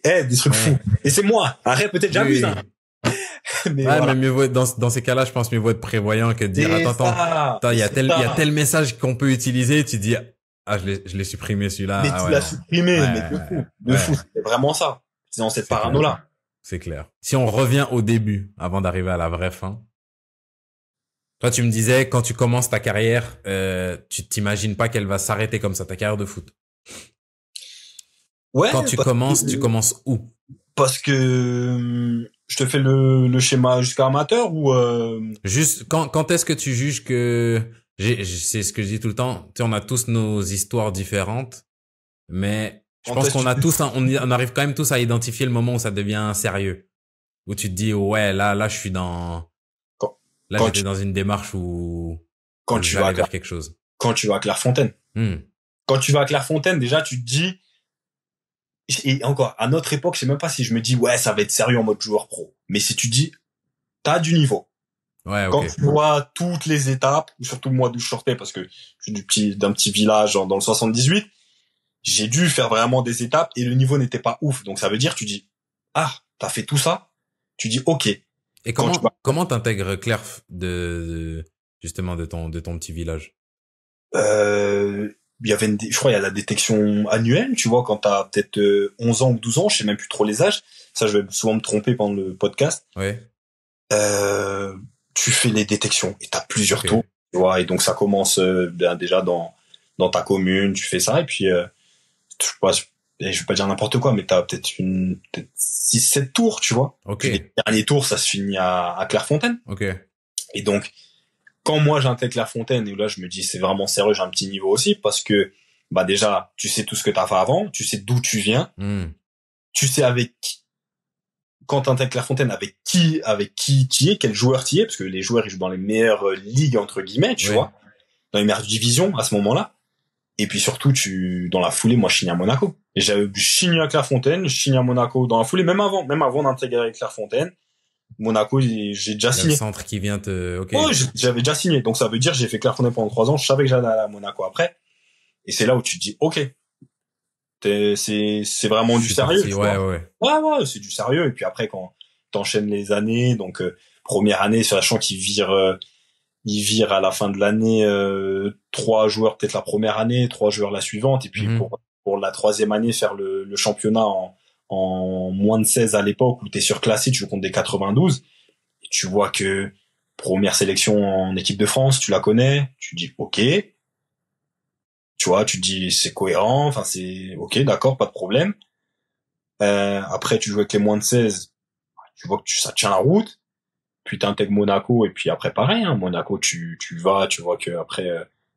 des trucs fous. Et c'est moi. Arrête, peut-être, j'abuse, hein. Mais ouais, voilà. mais mieux vaut être dans ces cas-là, je pense mieux vaut être prévoyant que de dire, attends, il y a tel message qu'on peut utiliser, tu dis, ah, je l'ai supprimé celui-là. Mais ah, tu ouais, l'as non. supprimé, Ouais, mais de fou. C'est vraiment ça. C'est dans cette parano-là. C'est clair. Si on revient au début, avant d'arriver à la vraie fin. Toi, tu me disais, quand tu commences ta carrière, tu t'imagines pas qu'elle va s'arrêter comme ça, ta carrière de foot. Ouais. Quand tu commences où? Parce que je te fais le schéma jusqu'à amateur ou juste quand est-ce que tu juges que c'est ce que je dis tout le temps, tu sais, on a tous nos histoires différentes, mais je pense qu'on a tous on arrive quand même tous à identifier le moment où ça devient sérieux, où tu te dis ouais là je suis dans j'étais dans une démarche où tu vas vers quelque chose. Quand tu vas à Clairefontaine. Quand tu vas à Clairefontaine, déjà tu te dis. Et encore, à notre époque, je sais même pas si je me dis, ouais, ça va être sérieux en mode joueur pro. Mais si tu dis, t'as du niveau. Ouais, Quand tu vois toutes les étapes, surtout moi d'où je sortais, parce que je suis d'un petit village dans le 78, j'ai dû faire vraiment des étapes et le niveau n'était pas ouf. Donc ça veut dire, tu dis, ah, t'as fait tout ça? Tu dis, ok. Et comment t'intègres Clerf justement de ton petit village? Il y avait je crois il y a la détection annuelle, tu vois, quand t'as peut-être 11 ans ou 12 ans, je sais même plus trop les âges. Ça, je vais souvent me tromper pendant le podcast. Ouais. Tu fais les détections et t'as plusieurs tours, tu vois, et donc ça commence déjà dans ta commune, tu fais ça et puis je vais pas dire n'importe quoi, mais t'as peut-être 6-7 tours, tu vois. Okay. Puis les derniers tours, ça se finit à Clairefontaine. Okay. Et donc quand moi j'intègre Clairefontaine, et là je me dis c'est vraiment sérieux, j'ai un petit niveau aussi, parce que bah déjà tu sais tout ce que t'as fait avant, tu sais d'où tu viens, tu sais quand t'intègres Clairefontaine avec qui t'y es, quel joueur t'y es, parce que les joueurs ils jouent dans les meilleures ligues entre guillemets, tu vois, dans les meilleures divisions à ce moment-là. Et puis surtout dans la foulée, moi je signe à Monaco. Et j'avais signé à Clairefontaine, je signe à Monaco dans la foulée, même avant d'intégrer Clairefontaine. Monaco, j'ai déjà signé. Le centre qui vient Ouais, j'avais déjà signé. Donc ça veut dire j'ai fait Clairefontaine pendant 3 ans. Je savais que j'allais à Monaco après. Et c'est là où tu te dis, ok, c'est vraiment du sérieux. Ouais, c'est du sérieux. Et puis après quand t'enchaînes les années, donc première année, sachant qu'il vire à la fin de l'année 3 joueurs peut-être la première année, 3 joueurs la suivante. Et puis pour la 3e année faire le championnat en moins de 16 à l'époque où t'es surclassé, tu joues contre des 92, et tu vois que première sélection en équipe de France, tu la connais, tu dis ok, tu vois, tu dis c'est cohérent, enfin c'est ok, d'accord, pas de problème. Après tu joues avec les moins de 16, tu vois que ça tient la route, puis t'intègres Monaco, et puis après pareil, hein, Monaco tu vois que après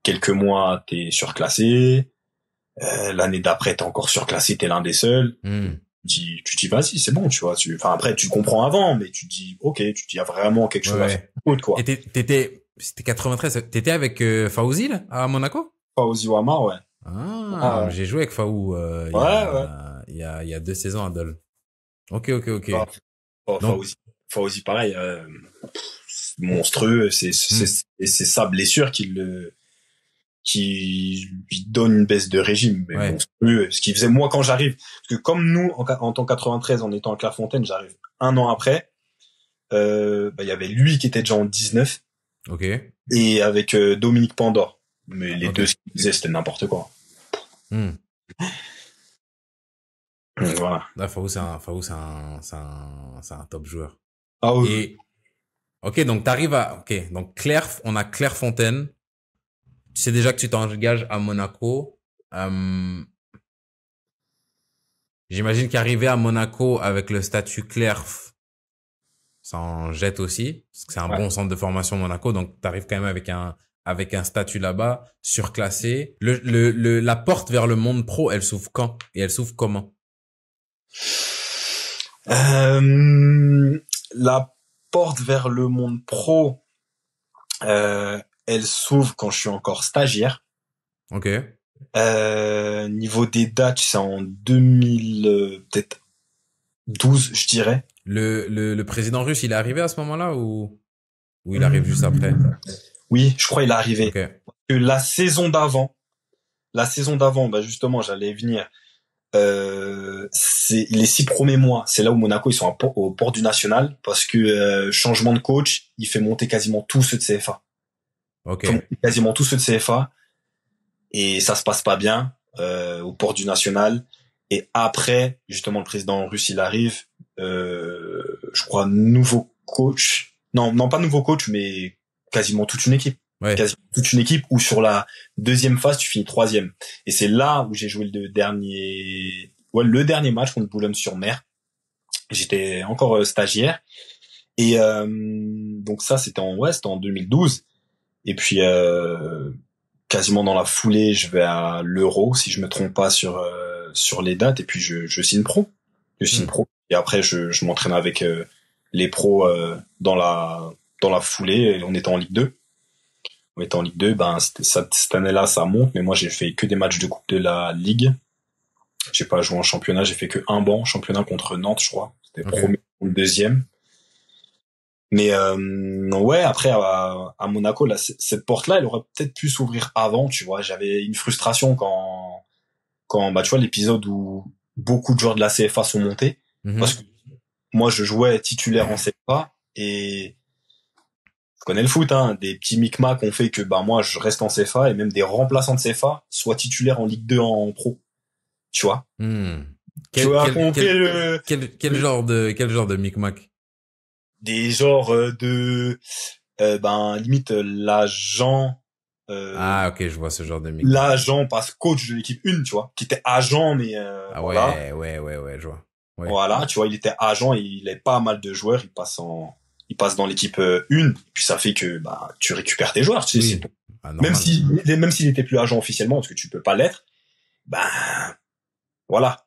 quelques mois t'es surclassé, l'année d'après t'es encore surclassé, t'es l'un des seuls. Tu dis vas-y, c'est bon, tu vois, après tu comprends avant, mais tu dis ok, tu dis il y a vraiment quelque chose à faire, quoi. Et c'était 93, t'étais avec Fawzi là, à Monaco? Fawzi Ouamar, ouais. Ah, j'ai joué avec Faou il y a 2 saisons à Dole. Ok. Donc, Fawzi pareil, monstrueux, c'est sa blessure qui lui donne une baisse de régime, mais monstrueux. Ce qui faisait moi quand j'arrive, parce que comme nous en tant que 93 en étant à Clairefontaine, j'arrive 1 an après, il y avait lui qui était déjà en 19. Ok. Et avec Dominique Pandore. Mais les deux, ce qu'ils faisaient, c'était n'importe quoi. Voilà. Là, Faou, c'est un top joueur. Ah oui. Et, ok, donc donc on a Clairefontaine. Tu sais déjà que tu t'engages à Monaco. J'imagine qu'arriver à Monaco avec le statut Clerf, ça en jette aussi, parce que c'est un bon centre de formation Monaco, donc t'arrives quand même avec un statut là-bas, surclassé. La porte vers le monde pro, elle s'ouvre quand? Et elle s'ouvre comment? La porte vers le monde pro, elle s'ouvre quand je suis encore stagiaire. Ok. Niveau des dates, c'est en 2000, peut-être 12, je dirais. Le président russe, il est arrivé à ce moment-là ou il arrive juste après? Oui, je crois il est arrivé. Okay. Que la saison d'avant, la saison d'avant, bah justement, j'allais y venir. C'est les 6 premiers mois, c'est là où Monaco ils sont au port du national parce que changement de coach, il fait monter quasiment tous ceux de CFA. Ok. Quasiment tous ceux de CFA et ça se passe pas bien au port du national. Et après, justement, le président russe il arrive, je crois nouveau coach. Non, pas nouveau coach, mais quasiment toute une équipe. Ouais. Quasiment toute une équipe où sur la deuxième phase tu finis troisième. Et c'est là où j'ai joué le dernier match contre Boulogne-sur-Mer. J'étais encore stagiaire et donc ça c'était en 2012. Et puis quasiment dans la foulée je vais à l'Euro si je me trompe pas sur les dates et puis je signe pro. Je signe pro et après je m'entraîne avec les pros dans la foulée et on était en Ligue 2. On était en Ligue 2, ben cette année-là ça monte, mais moi j'ai fait que des matchs de coupe de la Ligue. J'ai pas joué en championnat, j'ai fait que un banc championnat contre Nantes, je crois. C'était premier ou le deuxième. Mais ouais, après à Monaco, là, cette porte-là, elle aurait peut-être pu s'ouvrir avant, tu vois. J'avais une frustration quand bah tu vois l'épisode où beaucoup de joueurs de la CFA sont montés, parce que moi je jouais titulaire en CFA et je connais le foot, hein, des petits micmacs ont fait que bah moi je reste en CFA et même des remplaçants de CFA soient titulaires en Ligue 2 en pro. Tu vois. Quel genre de micmac? Des genres de limite l'agent ah OK, je vois ce genre de micmac. L'agent passe coach de l'équipe 1, tu vois, qui était agent mais ah voilà. Ouais, je vois. Ouais. Voilà, tu vois, il était agent et il avait pas mal de joueurs, il passe dans l'équipe 1, puis ça fait que bah tu récupères tes joueurs, tu sais, même s'il était plus agent officiellement parce que tu peux pas l'être. Ben voilà.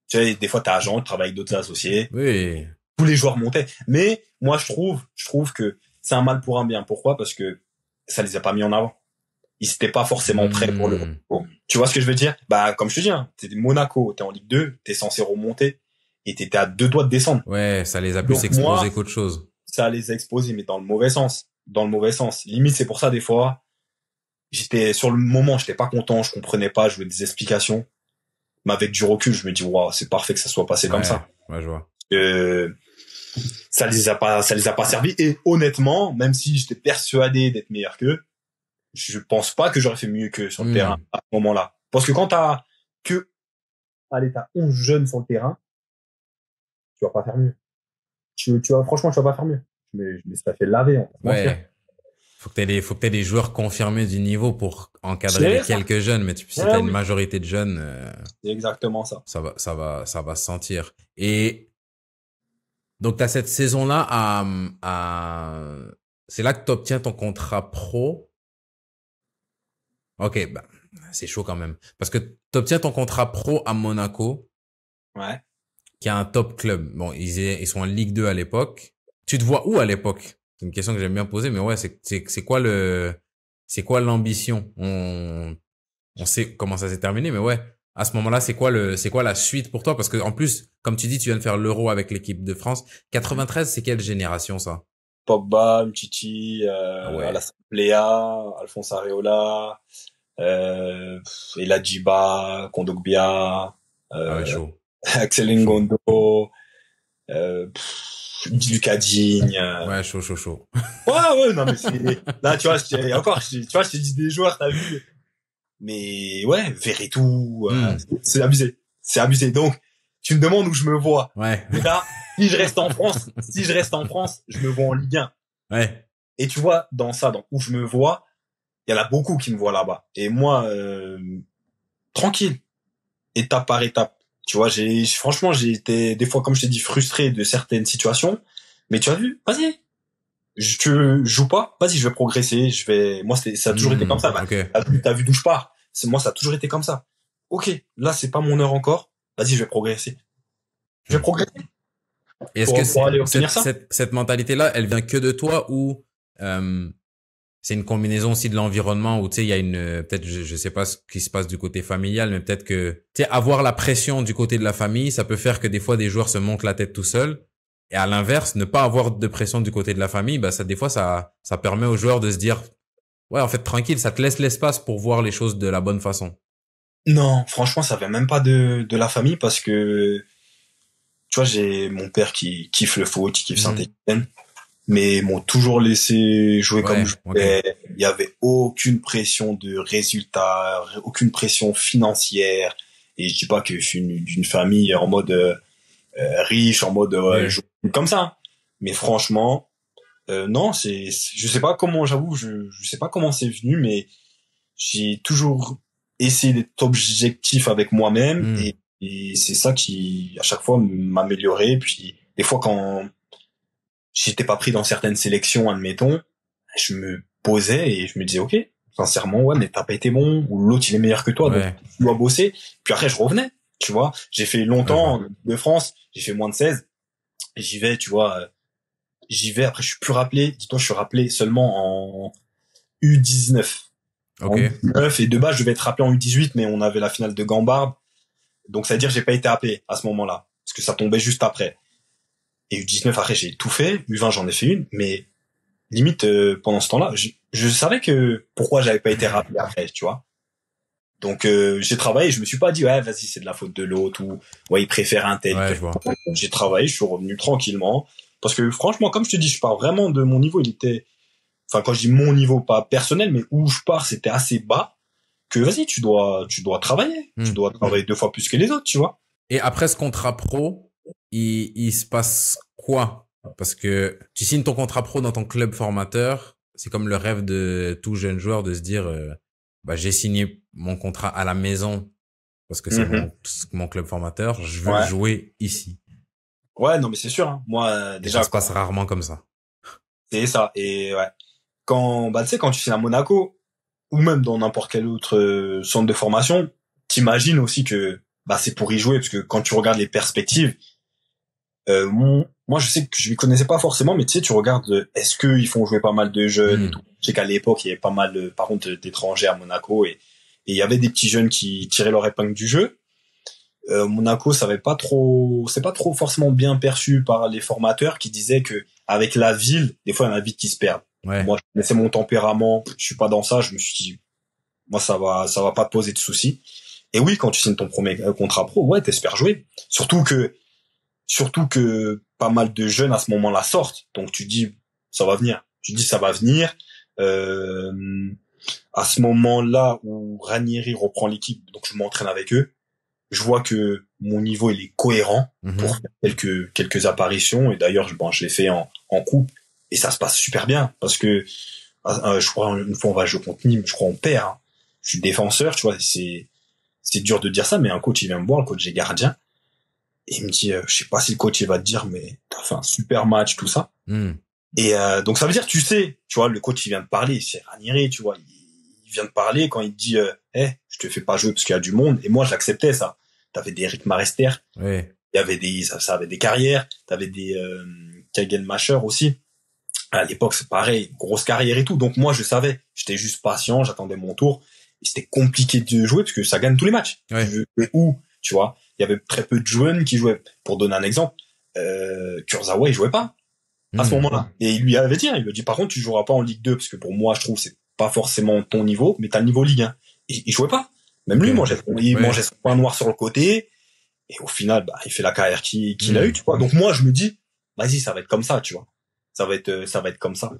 Tu sais, des fois t'es agent, tu travailles avec d'autres associés. Oui. Tous les joueurs montaient, mais moi je trouve que c'est un mal pour un bien. Pourquoi? Parce que ça les a pas mis en avant. Ils étaient pas forcément prêts pour le Tu vois ce que je veux dire? Bah comme je te dis, hein, t'es Monaco, t'es en Ligue 2, t'es censé remonter et t'étais à 2 doigts de descendre. Ouais, ça les a plus exposés qu'autre chose. Ça les a exposés, mais dans le mauvais sens. Limite, c'est pour ça, des fois, sur le moment, j'étais pas content, je comprenais pas, je voulais des explications. Mais avec du recul, je me dis, waouh, c'est parfait que ça soit passé comme ça. Ouais, je vois. Ça les a pas servis. Et honnêtement, même si j'étais persuadé d'être meilleur qu'eux, je pense pas que j'aurais fait mieux qu'eux sur le terrain à ce moment-là. Parce que quand t'as 11 jeunes sur le terrain, tu vas pas faire mieux. Franchement, tu vas pas faire mieux. Je me serais fait laver. Ouais. Faut que t'aies des joueurs confirmés du niveau pour encadrer les quelques jeunes, mais si t'as une majorité de jeunes, c'est exactement ça. Ça va se sentir. Et donc t'as cette saison-là c'est là que t'obtiens ton contrat pro. Ok, bah c'est chaud quand même, parce que t'obtiens ton contrat pro à Monaco. Ouais. Qui est un top club. Bon, ils sont en Ligue 2 à l'époque. Tu te vois où à l'époque? C'est une question que j'aime bien poser, mais ouais, c'est quoi l'ambition? On sait comment ça s'est terminé, mais ouais, à ce moment-là, c'est quoi la suite pour toi? Parce que, en plus, comme tu dis, tu viens de faire l'Euro avec l'équipe de France. 93, c'est quelle génération, ça? Pogba, Mtiti, Alassane Plea, Alphonse Areola, Eladjiba, Kondogbia, chaud. Axel Ngondo, Lucas Digne. Ouais, chaud. Ouais, non, mais là, tu vois, je t'ai dit des joueurs, t'as vu. Mais, ouais, Veretout, c'est abusé. Donc, tu me demandes où je me vois. Ouais. Et là, si je reste en France, je me vois en Ligue 1. Ouais. Et tu vois, dans où je me vois, il y en a beaucoup qui me voient là-bas. Et moi, tranquille. Étape par étape. Tu vois, franchement, j'ai été, des fois, comme je t'ai dit, frustré de certaines situations. Mais tu as vu, vas-y. Tu joues pas, vas-y, je vais progresser, moi, ça a toujours été comme ça. Okay. T'as vu d'où je pars. Moi, ça a toujours été comme ça. Ok, là, c'est pas mon heure encore. Vas-y, je vais progresser. Est-ce que cette mentalité-là, elle vient que de toi ou c'est une combinaison aussi de l'environnement où tu sais il y a peut-être je sais pas ce qui se passe du côté familial, mais peut-être que tu sais avoir la pression du côté de la famille, ça peut faire que des fois des joueurs se montent la tête tout seuls, et à l'inverse, ne pas avoir de pression du côté de la famille, bah ça des fois ça permet aux joueurs de se dire ouais, en fait tranquille, ça te laisse l'espace pour voir les choses de la bonne façon. Non, franchement, ça vient même pas de la famille parce que, tu vois, j'ai mon père qui kiffe le foot, qui kiffe Mhm. Saint-Étienne, mais ils m'ont toujours laissé jouer comme je Ouais, ok. voulais. Il y avait aucune pression de résultat, aucune pression financière. Et je dis pas que je suis d'une famille en mode riche, en mode Ouais. je joue comme ça. Mais franchement, non, je sais pas comment, j'avoue, je sais pas comment c'est venu, mais j'ai toujours essayé d'être objectif avec moi-même Hmm. et c'est ça qui, à chaque fois, m'améliorait. Puis, des fois, quand j'étais pas pris dans certaines sélections, admettons, je me posais et je me disais, OK, sincèrement, ouais, mais t'as pas été bon, ou l'autre, il est meilleur que toi, donc Ouais. tu dois bosser. Puis après, je revenais, tu vois. J'ai fait Ouais, je longtemps vois. en équipe de France, j'ai fait moins de 16, et j'y vais, tu vois, j'y vais, après, je suis plus rappelé. Dis-toi, je suis rappelé seulement en U19. En Ok. U19, et de base, je devais être rappelé en U18, mais on avait la finale de Gambard. Donc, ça veut dire que j'ai pas été appelé à ce moment-là. Parce que ça tombait juste après. Et U19, après, j'ai tout fait. U20, j'en ai fait une. Mais, limite, pendant ce temps-là, je savais que, pourquoi j'avais pas été rappelé après, tu vois. Donc, j'ai travaillé, je me suis pas dit, ouais, vas-y, c'est de la faute de l'autre, ou, ouais, il préfère un tel, il Ouais, je préfère vois. un tel. J'ai travaillé, je suis revenu tranquillement. Parce que, franchement, comme je te dis, je pars vraiment de mon niveau, il était, enfin, quand je dis mon niveau, pas personnel, mais où je pars, c'était assez bas que vas-y, tu dois travailler. Tu Hmm. dois travailler 2 fois plus que les autres, tu vois. Et après ce contrat pro, il se passe quoi? Parce que tu signes ton contrat pro dans ton club formateur. C'est comme le rêve de tout jeune joueur de se dire, bah, j'ai signé mon contrat à la maison parce que c'est Mhm. mon club formateur. Je veux Ouais. jouer ici. Ouais, non, mais c'est sûr, hein. Moi, Et ça déjà, se passe quand, rarement comme ça. c'est ça. Et ouais. Quand, bah, tu sais, quand tu signes à Monaco, ou même dans n'importe quel autre centre de formation, t'imagines aussi que, bah, c'est pour y jouer, parce que quand tu regardes les perspectives, moi, je sais que je ne connaissais pas forcément, mais tu sais, tu regardes, est-ce qu'ils font jouer pas mal de jeunes et Hmm. tout. Je sais qu'à l'époque, il y avait pas mal, par contre, d'étrangers à Monaco et il y avait des petits jeunes qui tiraient leur épingle du jeu. Monaco, ça avait pas trop, c'est pas trop forcément bien perçu par les formateurs qui disaient que avec la ville, des fois, il y en a vite qui se perdent. Ouais. Moi, je connaissais mon tempérament, je suis pas dans ça, je me suis dit, moi, ça va pas te poser de soucis. Et oui, quand tu signes ton premier contrat pro, ouais, t'espères jouer. Surtout que pas mal de jeunes à ce moment-là sortent. Donc tu dis, ça va venir. Tu dis, ça va venir. Euh, à ce moment-là où Ranieri reprend l'équipe, donc je m'entraîne avec eux, je vois que mon niveau il est cohérent pour Mhm. faire quelques apparitions et d'ailleurs bon, je l'ai fait en coupe et ça se passe super bien parce que je crois une fois on va jouer contre Nîmes, je crois on perd, hein. Je suis défenseur, tu vois, c'est dur de dire ça mais un coach il vient me voir, le coach est gardien et il me dit je sais pas si le coach il va te dire mais t'as fait un super match tout ça Hmm. et donc ça veut dire tu sais, tu vois, le coach il vient de parler, c'est Ranieri, tu vois, il vient de parler quand il te dit je te fais pas jouer parce qu'il y a du monde et moi je l'acceptais ça. T'avais des Eric Marester, Ouais. il y avait ça avait des carrières, t'avais des Kagelmacher aussi. À l'époque c'est pareil, grosse carrière et tout. Donc moi je savais, j'étais juste patient, j'attendais mon tour. Et c'était compliqué de jouer parce que ça gagne tous les matchs. Tu Ouais. veux jouer où, tu vois. Il y avait très peu de jeunes qui jouaient. Pour donner un exemple, Kurzawa il jouait pas à ce Hmm. moment-là. Et il lui avait dit, hein, il lui a dit par contre tu joueras pas en Ligue 2 parce que pour moi je trouve que c'est pas forcément ton niveau, mais t'as le niveau Ligue 1. Et il jouait pas. Même Ok. lui il mangeait Ouais. son pain noir sur le côté. Et au final, bah, il fait la carrière qu'il a eu, Hmm. tu vois. Donc moi, je me dis, vas-y, ça va être comme ça, tu vois. Ça va être comme ça.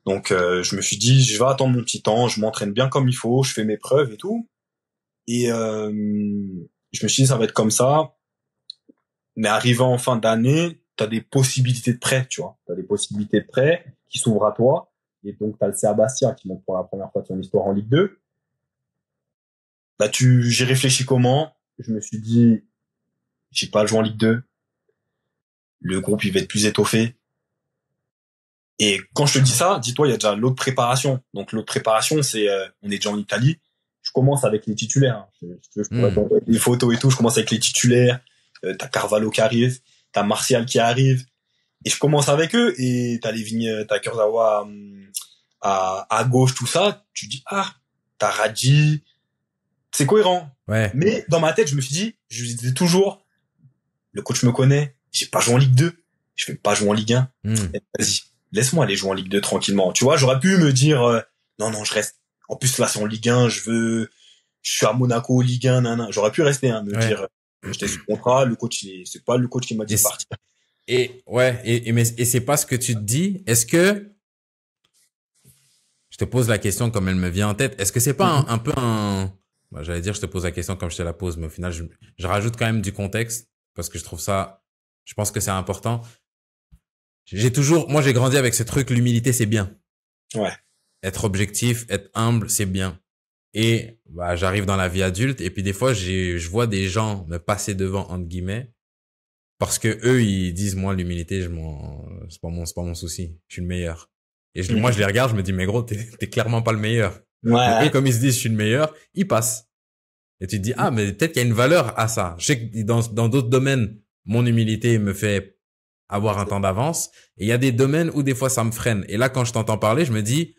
Donc je me suis dit, je vais attendre mon petit temps, je m'entraîne bien comme il faut, je fais mes preuves et tout. Et je me suis dit, ça va être comme ça. Mais arrivant en fin d'année, t'as des possibilités de prêt, tu vois. T'as des possibilités de prêt qui s'ouvrent à toi. Et donc t'as le CA Bastia qui monte pour la première fois de son histoire en Ligue 2. Bah j'ai réfléchi comment. Je me suis dit, j'ai pas joué en Ligue 2. Le groupe il va être plus étoffé. Et quand je te dis ça, dis-toi, il y a déjà l'autre préparation. Donc l'autre préparation, c'est on est déjà en Italie. Je commence avec les titulaires, hein. Je pourrais Hmm. t'envoyer des photos et tout. Je commence avec les titulaires. T'as Carvalho qui arrive, t'as Martial qui arrive. Et je commence avec eux. Et t'as les vignes, t'as Kurzawa à gauche, tout ça. Tu dis t'as Radji. C'est cohérent. Ouais. Mais dans ma tête, je me suis dit, je me disais toujours, le coach me connaît. J'ai pas joué en Ligue 2. Je vais pas jouer en Ligue 1. Hmm. Vas-y, laisse-moi aller jouer en Ligue 2 tranquillement. Tu vois, j'aurais pu me dire non, non, je reste. En plus, là, c'est en Ligue 1, je suis à Monaco, Ligue 1, nan. J'aurais pu rester, me dire, j'étais sous contrat, le coach, c'est pas le coach qui m'a dit de partir. Et c'est pas ce que tu te dis. Est-ce que, je te pose la question comme elle me vient en tête. Est-ce que c'est pas un peu un, bah, j'allais dire, je te pose la question comme je te la pose, mais au final, je rajoute quand même du contexte parce que je trouve ça, je pense que c'est important. Moi, j'ai grandi avec ce truc, l'humilité, c'est bien. Ouais. Être objectif, être humble, c'est bien. Et, bah, j'arrive dans la vie adulte et puis des fois, je vois des gens me passer devant, entre guillemets, parce que eux, ils disent, moi, l'humilité, c'est pas mon souci. Je suis le meilleur. Et moi, je les regarde, je me dis, mais gros, t'es clairement pas le meilleur. Ouais. Et comme ils se disent, je suis le meilleur, ils passent. Et tu te dis, ah, mais peut-être qu'il y a une valeur à ça. Je sais que dans d'autres domaines, mon humilité me fait avoir un temps d'avance. Et il y a des domaines où des fois ça me freine. Et là, quand je t'entends parler, je me dis,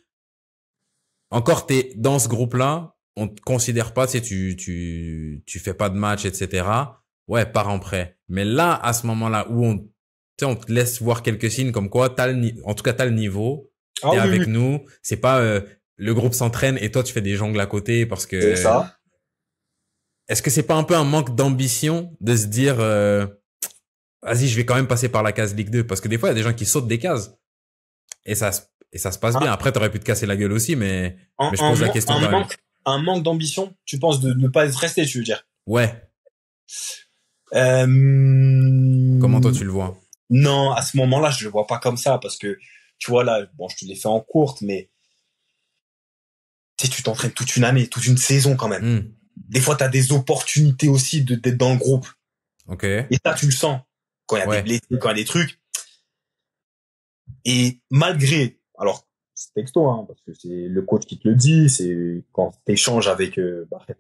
encore t'es dans ce groupe-là, on te considère pas, tu fais pas de match, etc. Ouais, pars en prêt. Mais là, à ce moment-là où on te laisse voir quelques signes comme quoi en tout cas, t'as le niveau, t'es avec nous. C'est pas, le groupe s'entraîne et toi, tu fais des jongles à côté parce que... C'est ça. Est-ce que c'est pas un peu un manque d'ambition de se dire, vas-y, je vais quand même passer par la case Ligue 2? Parce que des fois, il y a des gens qui sautent des cases. Et ça se passe bien. Après, t'aurais pu te casser la gueule aussi, mais je pose la question quand même. Un manque d'ambition, tu penses de ne pas être resté, tu veux dire? Ouais. Comment toi tu le vois? Non, à ce moment-là, je le vois pas comme ça parce que, tu vois, là, bon, je te l'ai fait en courte, mais tu t'entraînes toute une année, toute une saison quand même. Des fois, t'as des opportunités aussi d'être dans le groupe. Ok. Et ça, tu le sens. Quand il y a des blessés, quand il y a des trucs. Et malgré, alors, c'est texto, parce que c'est le coach qui te le dit, c'est quand t'échanges avec,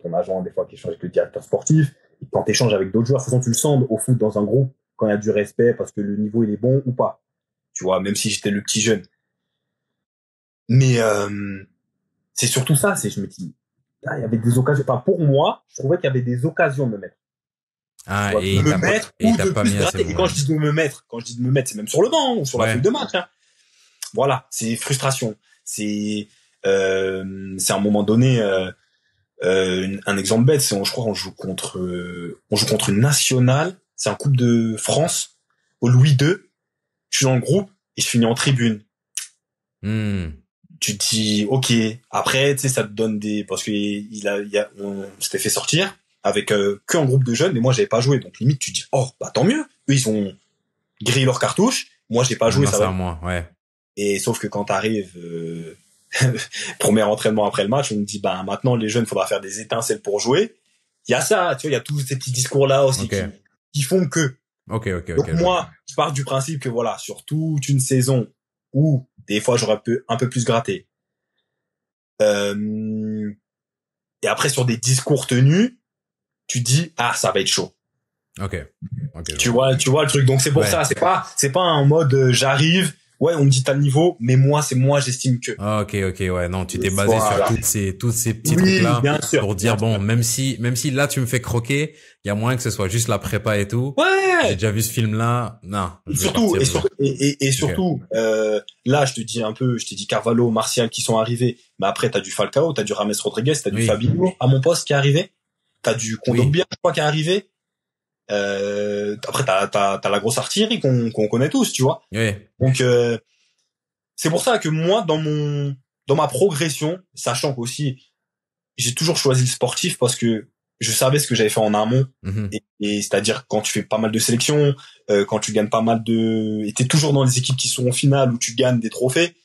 ton agent, des fois, qui échange avec le directeur sportif, et quand t'échanges avec d'autres joueurs, de toute façon, tu le sens au foot dans un groupe, quand il y a du respect, parce que le niveau, il est bon ou pas. Tu vois, même si j'étais le petit jeune. Mais, c'est surtout ça, je me dis, il y avait des occasions, enfin, pour moi, je trouvais qu'il y avait des occasions de me mettre. Ah, et de me mettre ou de plus gratter. Et quand je dis de me mettre, c'est même sur le banc ou sur la feuille de match. Voilà, c'est frustration. C'est à un moment donné un exemple bête. Je crois qu'on joue contre une nationale. C'est un Coupe de France au Louis II. Je suis dans le groupe et je finis en tribune. Tu te dis ok. Après, tu sais, ça te donne parce que on s'était fait sortir avec que un groupe de jeunes, mais moi j'avais pas joué, donc limite tu te dis oh bah tant mieux, eux ils ont grillé leur cartouche, moi j'ai pas joué, ça va. Moi, ouais. Et sauf que quand t'arrives premier entraînement après le match, on me dit bah maintenant les jeunes faudra faire des étincelles pour jouer. Il y a ça, tu vois, il y a tous ces petits discours là aussi qui font que. Donc moi je pars du principe que voilà, sur toute une saison où des fois j'aurais un peu plus gratté. Et après sur des discours tenus, tu dis ah ça va être chaud. Ok. Tu vois le truc. Donc c'est pour ça, c'est pas un mode j'arrive, ouais, on me dit t'as le niveau, mais moi j'estime que. Ok, ouais, non, tu t'es basé sur tous ces petits trucs là pour dire bon, même si là tu me fais croquer, il y a moyen que ce soit juste la prépa et tout. Ouais. J'ai déjà vu ce film là. Non. Surtout là je t'ai dit Carvalho, Martial qui sont arrivés, mais après t'as du Falcao, t'as du James Rodriguez, t'as du Fabinho à mon poste qui est arrivé. T'as du Kondogbia, je crois, qui est arrivé. Après, t'as la grosse artillerie qu'on connaît tous, tu vois. Oui. Donc, c'est pour ça que moi, dans ma progression, sachant qu'aussi, j'ai toujours choisi le sportif parce que je savais ce que j'avais fait en amont. Et c'est-à-dire, quand tu fais pas mal de sélections, quand tu gagnes pas mal et t'es toujours dans les équipes qui sont en finale où tu gagnes des trophées,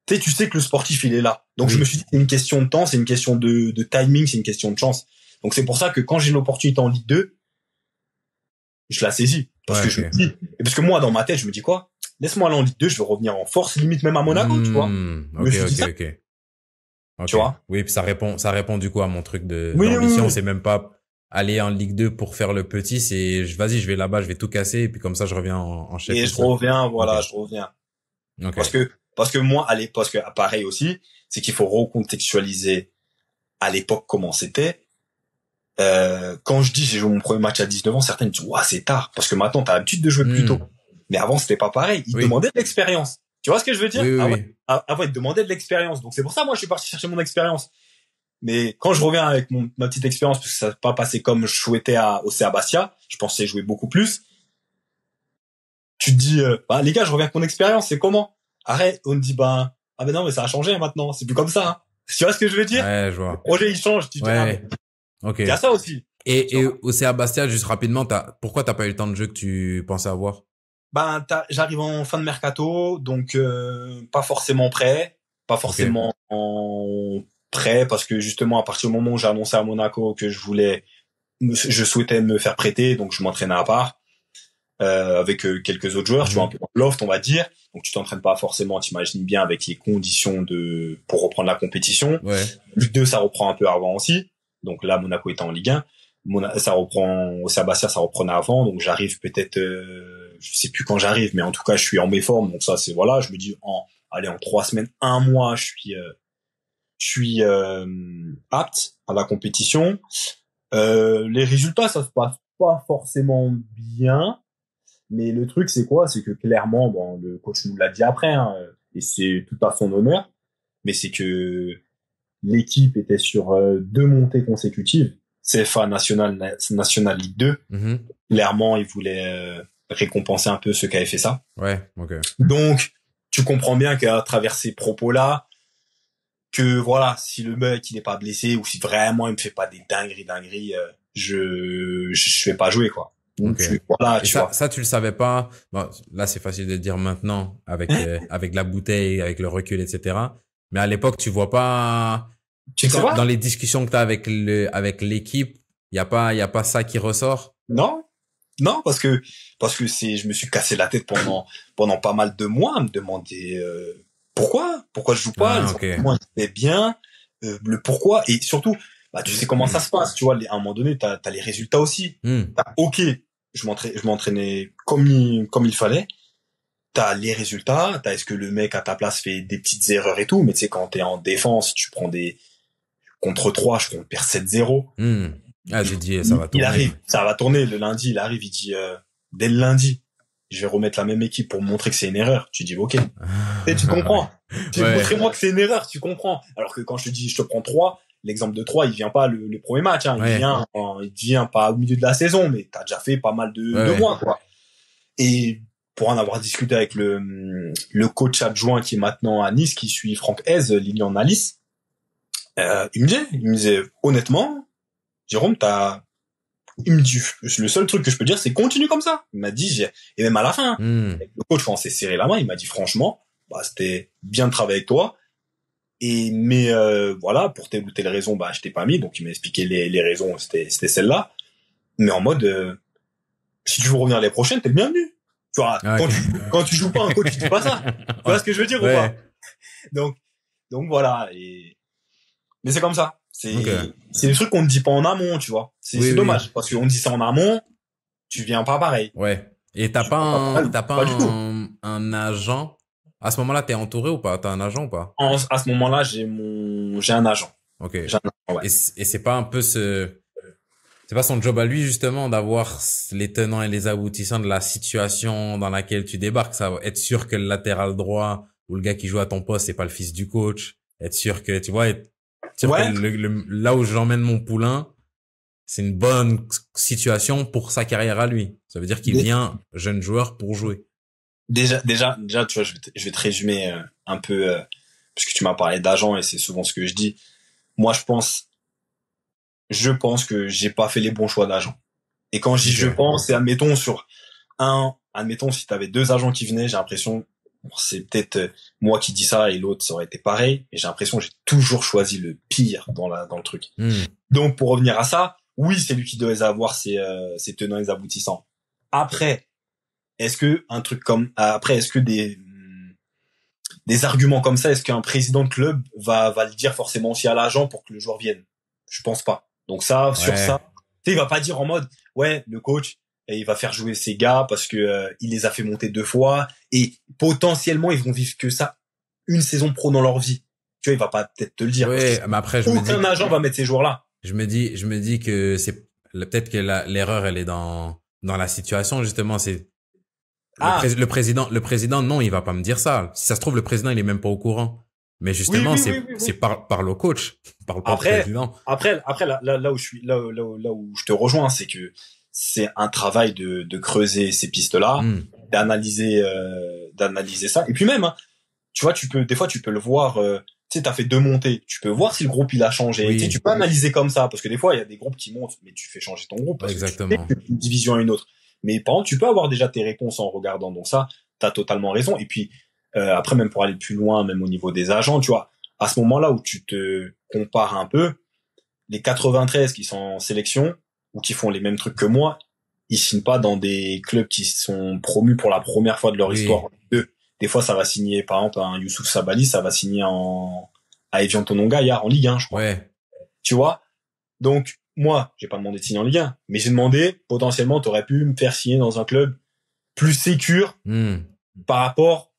tu sais que le sportif, il est là. Donc, je me suis dit, c'est une question de temps, c'est une question de timing, c'est une question de chance. Donc c'est pour ça que quand j'ai l'opportunité en Ligue 2, je la saisis. Parce que je me dis, et parce que moi, dans ma tête, je me dis quoi? Laisse-moi aller en Ligue 2, je vais revenir en force, limite même à Monaco, tu vois. Ok. Tu vois? Oui, puis ça répond du coup à mon truc d'ambition. C'est même pas aller en Ligue 2 pour faire le petit, c'est, vas-y, je vais là-bas, je vais tout casser, et puis comme ça, je reviens en chef. Et je reviens. Parce que moi, parce que pareil aussi, c'est qu'il faut recontextualiser à l'époque comment c'était. Quand je dis j'ai joué mon premier match à 19 ans, certains me disent c'est tard parce que maintenant t'as l'habitude de jouer plus tôt. Mais avant c'était pas pareil, ils demandaient de l'expérience. Tu vois ce que je veux dire? Avant ils te demandaient de l'expérience. Donc c'est pour ça moi je suis parti chercher mon expérience. Mais quand je reviens avec ma petite expérience, parce que ça n'a pas passé comme je souhaitais au CA Bastia, je pensais jouer beaucoup plus. Tu te dis, les gars, je reviens avec mon expérience, c'est comment? Arrête, on te dit, ah ben non, mais ça a changé maintenant, c'est plus comme ça. Hein. Tu vois ce que je veux dire? Ouais, je vois. Le projet, il change, tu te dis, ouais. Ok. Il y a ça aussi. Et au CA Bastia, juste rapidement, pourquoi t'as pas eu le temps de jeu que tu pensais avoir? J'arrive en fin de mercato, donc pas forcément prêt, pas forcément prêt, parce que justement, à partir du moment où j'ai annoncé à Monaco que je souhaitais me faire prêter, donc je m'entraînais à part. Avec quelques autres joueurs, tu vois, un peu dans loft, on va dire. Donc tu t'entraînes pas forcément, t'imagines bien, avec les conditions pour reprendre la compétition. Ouais. Ligue 2, ça reprend un peu avant aussi. Donc là, Monaco était en Ligue 1. Ça reprend, au Sébastien, ça reprenait avant. Donc j'arrive peut-être, je sais plus quand j'arrive, mais en tout cas, je suis en méforme. Donc ça, c'est voilà, je me dis, en 3 semaines, 1 mois, je suis apte à la compétition. Les résultats, ça se passe pas forcément bien. Mais le truc, c'est quoi? C'est que clairement, le coach nous l'a dit après, hein, et c'est tout à son honneur, mais c'est que l'équipe était sur 2 montées consécutives, CFA National Ligue 2. Mm-hmm. Clairement, il voulait récompenser un peu ceux qui avaient fait ça. Ouais, ok. Donc, tu comprends bien qu'à travers ces propos-là, que voilà, si le mec il n'est pas blessé ou si vraiment il me fait pas des dingueries, je vais pas jouer quoi. Donc okay. Voilà, tu vois. Ça tu le savais pas. Bon, là c'est facile de le dire maintenant avec avec la bouteille, avec le recul, etc. Mais à l'époque tu vois pas. Tu sais dans les discussions que t'as avec l'équipe, y a pas ça qui ressort. Non, parce que je me suis cassé la tête pendant pas mal de mois à me demander pourquoi je joue pas. Okay. Moi j'étais bien, le pourquoi et surtout. Tu sais comment ça se passe, tu vois, à un moment donné, t'as les résultats aussi. Ok, je m'entraînais comme il fallait. T'as les résultats, est-ce que le mec à ta place fait des petites erreurs et tout, mais tu sais, quand t'es en défense, tu prends contre 3, je perds 7-0. Ah, j'ai dit, ça va tourner. Ça va tourner, le lundi, il arrive, il dit, dès le lundi, je vais remettre la même équipe pour montrer que c'est une erreur. Tu dis, ok. Et tu comprends. Montrez-moi que c'est une erreur, tu comprends. Alors que quand je te dis, je te prends 3, l'exemple de 3, il vient pas le premier match, hein. Il vient pas au milieu de la saison, mais t'as déjà fait pas mal de mois, quoi. Et pour en avoir discuté avec le coach adjoint qui est maintenant à Nice, qui suit Franck Hez, Lilian Alice, il me disait, honnêtement, Jérôme, il me dit, le seul truc que je peux dire, c'est continue comme ça. Il m'a dit, et même à la fin, le coach, quand on s'est serré la main, il m'a dit, franchement, c'était bien de travailler avec toi. Mais voilà, pour telle ou telle raison, je t'ai pas mis, donc il m'a expliqué les raisons, c'était celle-là. Mais en mode, si tu veux revenir les prochaines, t'es le bienvenu. Tu vois, quand tu joues pas un coach, tu dis pas ça. Tu vois ce que je veux dire ou pas? Donc voilà. Mais c'est comme ça. C'est des trucs qu'on ne dit pas en amont, tu vois. C'est dommage parce qu'on dit ça en amont, tu viens pas pareil. Ouais. Et t'as pas un agent. À ce moment-là, t'es entouré ou pas? T'as un agent ou pas? À ce moment-là, j'ai un agent. Ok. Ouais. Et c'est pas un peu c'est pas son job à lui, justement, d'avoir les tenants et les aboutissants de la situation dans laquelle tu débarques. Ça va être sûr que le latéral droit ou le gars qui joue à ton poste, c'est pas le fils du coach. Être sûr que, tu vois, que là où j'emmène mon poulain, c'est une bonne situation pour sa carrière à lui. Ça veut dire qu'il vient jeune joueur pour jouer. Déjà, tu vois, je vais te résumer un peu, parce que tu m'as parlé d'agent et c'est souvent ce que je dis. Moi, je pense que j'ai pas fait les bons choix d'agent. Et quand je dis je pense, c'est admettons si t'avais 2 agents qui venaient, j'ai l'impression, c'est peut-être moi qui dis ça et l'autre, ça aurait été pareil, et j'ai l'impression que j'ai toujours choisi le pire dans le truc. Donc, pour revenir à ça, oui, c'est lui qui devait avoir ses tenants et ses aboutissants. Après, est-ce que des arguments comme ça, est-ce qu'un président de club va le dire forcément aussi à l'agent pour que le joueur vienne? Je pense pas. Donc ça, sur ça, tu sais, il va pas dire en mode, le coach, il va faire jouer ses gars parce que il les a fait monter 2 fois et potentiellement ils vont vivre que ça une saison pro dans leur vie. Tu vois, il va pas peut-être te le dire. Ouais, mais après aucun agent va mettre ces joueurs-là. Je me dis que c'est peut-être que l'erreur elle est dans la situation justement, c'est le président non, il va pas me dire ça. Si ça se trouve le président il est même pas au courant. Mais justement, Oui. c'est par le coach, par le Après, président. après, là où je suis, là où je te rejoins, c'est que c'est un travail de creuser ces pistes-là, Hmm. d'analyser ça. Et puis même, hein, tu vois, des fois, tu peux le voir, tu sais, t'as fait deux montées. Tu peux voir si le groupe, il a changé. Tu sais, tu Oui, peux analyser comme ça, parce que des fois, il y a des groupes qui montent, mais tu fais changer ton groupe, parce que tu sais exactement. d'une division à une autre. Mais par contre, tu peux avoir déjà tes réponses en regardant. Donc ça, t'as totalement raison. Et puis, après, même pour aller plus loin, même au niveau des agents, tu vois, à ce moment-là où tu te compares un peu, les 93 qui sont en sélection, ou qui font les mêmes trucs que moi, ils signent pas dans des clubs qui sont promus pour la première fois de leur Oui, histoire. Des fois, ça va signer, par exemple, un Youssouf Sabaly, ça va signer à Evian Tononga hier en Ligue 1, je crois. ouais. Tu vois? Donc, moi, j'ai pas demandé de signer en Ligue 1, mais j'ai demandé, potentiellement, t'aurais pu me faire signer dans un club plus sécure Hmm. par rapport,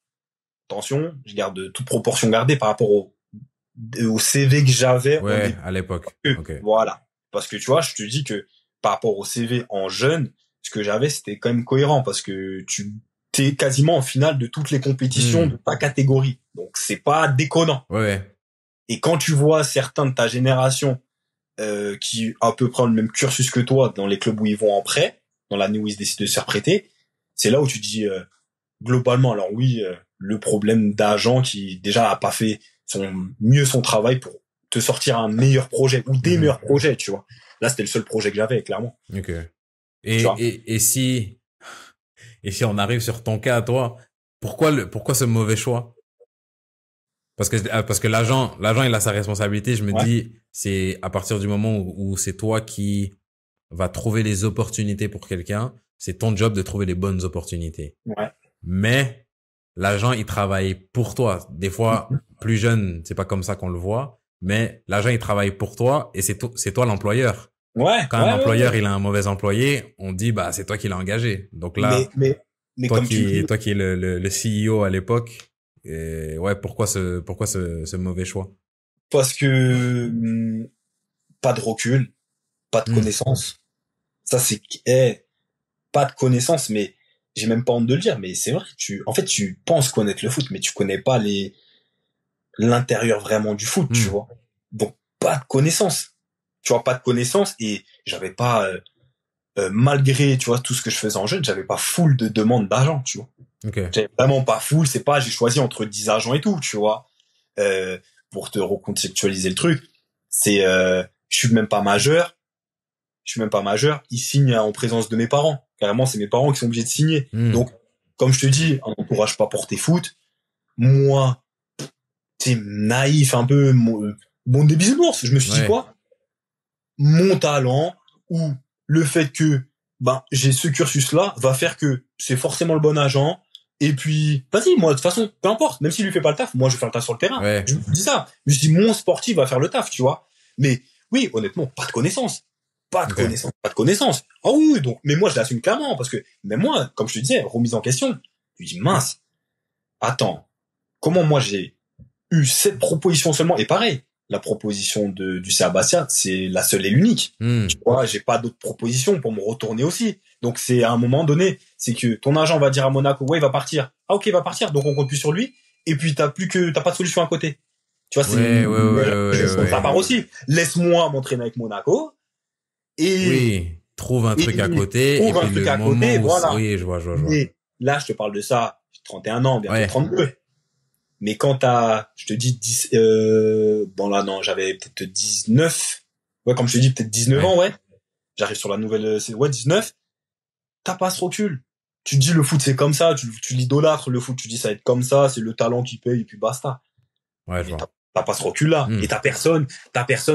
attention, je garde toute proportion gardée par rapport au CV que j'avais en Ouais, début. à l'époque. Ok. Voilà. Parce que tu vois, je te dis que par rapport au CV en jeune, ce que j'avais, c'était quand même cohérent parce que tu t'es quasiment en finale de toutes les compétitions de Hmm. ta catégorie. Donc c'est pas déconnant. Ouais, ouais. Et quand tu vois certains de ta génération qui à peu près ont le même cursus que toi dans les clubs où ils vont en prêt, dans l'année où ils décident de se faire prêter, c'est là où tu dis globalement, alors oui, le problème d'agent qui déjà a pas fait son travail pour te sortir un meilleur projet ou des Mhm. meilleurs projets, tu vois. Là, c'était le seul projet que j'avais, clairement. Ok. Tu vois. Et si on arrive sur ton cas à toi, pourquoi ce mauvais choix? Parce que l'agent, il a sa responsabilité. Je me Ouais. dis, c'est à partir du moment où c'est toi qui va trouver les opportunités pour quelqu'un, c'est ton job de trouver les bonnes opportunités. Ouais. Mais l'agent, il travaille pour toi. Des fois, plus jeune, c'est pas comme ça qu'on le voit, mais l'agent, il travaille pour toi et c'est toi l'employeur. Ouais, Quand un ouais, ouais, employeur, ouais. il a un mauvais employé, on dit, bah, c'est toi qui l'as engagé. Donc Mais, là, mais, mais comme tu dis, toi qui es le CEO à l'époque, ouais, pourquoi ce mauvais choix? parce que pas de recul, pas de Hmm, connaissance. Ça, c'est pas de connaissance, mais j'ai même pas honte de le dire, mais c'est vrai que en fait, tu penses connaître le foot, mais tu connais pas l'intérieur vraiment du foot, tu hmm, vois. Donc, pas de connaissance. Tu vois, pas de connaissance et j'avais pas, malgré, tu vois, tout ce que je faisais en jeune, j'avais pas full de demandes d'argent, tu vois. ok. J'avais vraiment pas full, c'est pas, j'ai choisi entre 10 agents et tout, tu vois. Euh, pour te recontextualiser le truc, c'est, je suis même pas majeur, il signe en présence de mes parents. Carrément, c'est mes parents qui sont obligés de signer. Hmm, Donc, comme je te dis, un entourage pas porté foot, moi, t'es naïf un peu, bon des bisounours. Je me suis dit ouais, quoi? Mon talent ou le fait que ben j'ai ce cursus-là va faire que c'est forcément le bon agent. Et puis, vas-y, moi, de toute façon, peu importe, même s'il lui fait pas le taf, moi, je vais faire le taf sur le terrain. Je ouais, me dis ça. Je me dis, mon sportif va faire le taf, tu vois. Mais, oui, honnêtement, pas de connaissances. Pas de ok. connaissances, pas de connaissances. Ah oui, oui, donc, mais moi, je l'assume clairement, parce que, même moi, comme je te disais, remise en question, je me dis, mince, attends, comment moi j'ai eu cette proposition seulement, et pareil, la proposition du Sébastien, c'est la seule et l'unique. Tu Hmm, vois, j'ai pas d'autres propositions pour me retourner aussi. Donc c'est à un moment donné, c'est que ton agent va dire à Monaco, ouais, il va partir. Ah ok, il va partir, donc on compte plus sur lui. Et puis t'as pas de solution à côté. Tu vois, c'est ouais, ouais, ouais, une erreur que ouais, je ouais, fais de ta ouais. part aussi. Laisse-moi m'entraîner avec Monaco et, Oui, trouve un truc à et côté, et trouve un puis truc le à côté, moment où, voilà. oui, je vois. Mais là, je te parle de ça, j'ai 31 ans, bientôt Ouais, 32. Mais quand je te dis 10, bon là non, j'avais peut-être 19. Ouais, comme je te dis, peut-être 19 ouais, ans, ouais. J'arrive sur la nouvelle, ouais, 19. T'as pas ce recul. Tu te dis le foot c'est comme ça, tu l'idolâtres le foot, tu dis ça va être comme ça, c'est le talent qui paye et puis basta. ouais, je Mais vois. t'as pas ce recul là. Hmm, Et t'as personne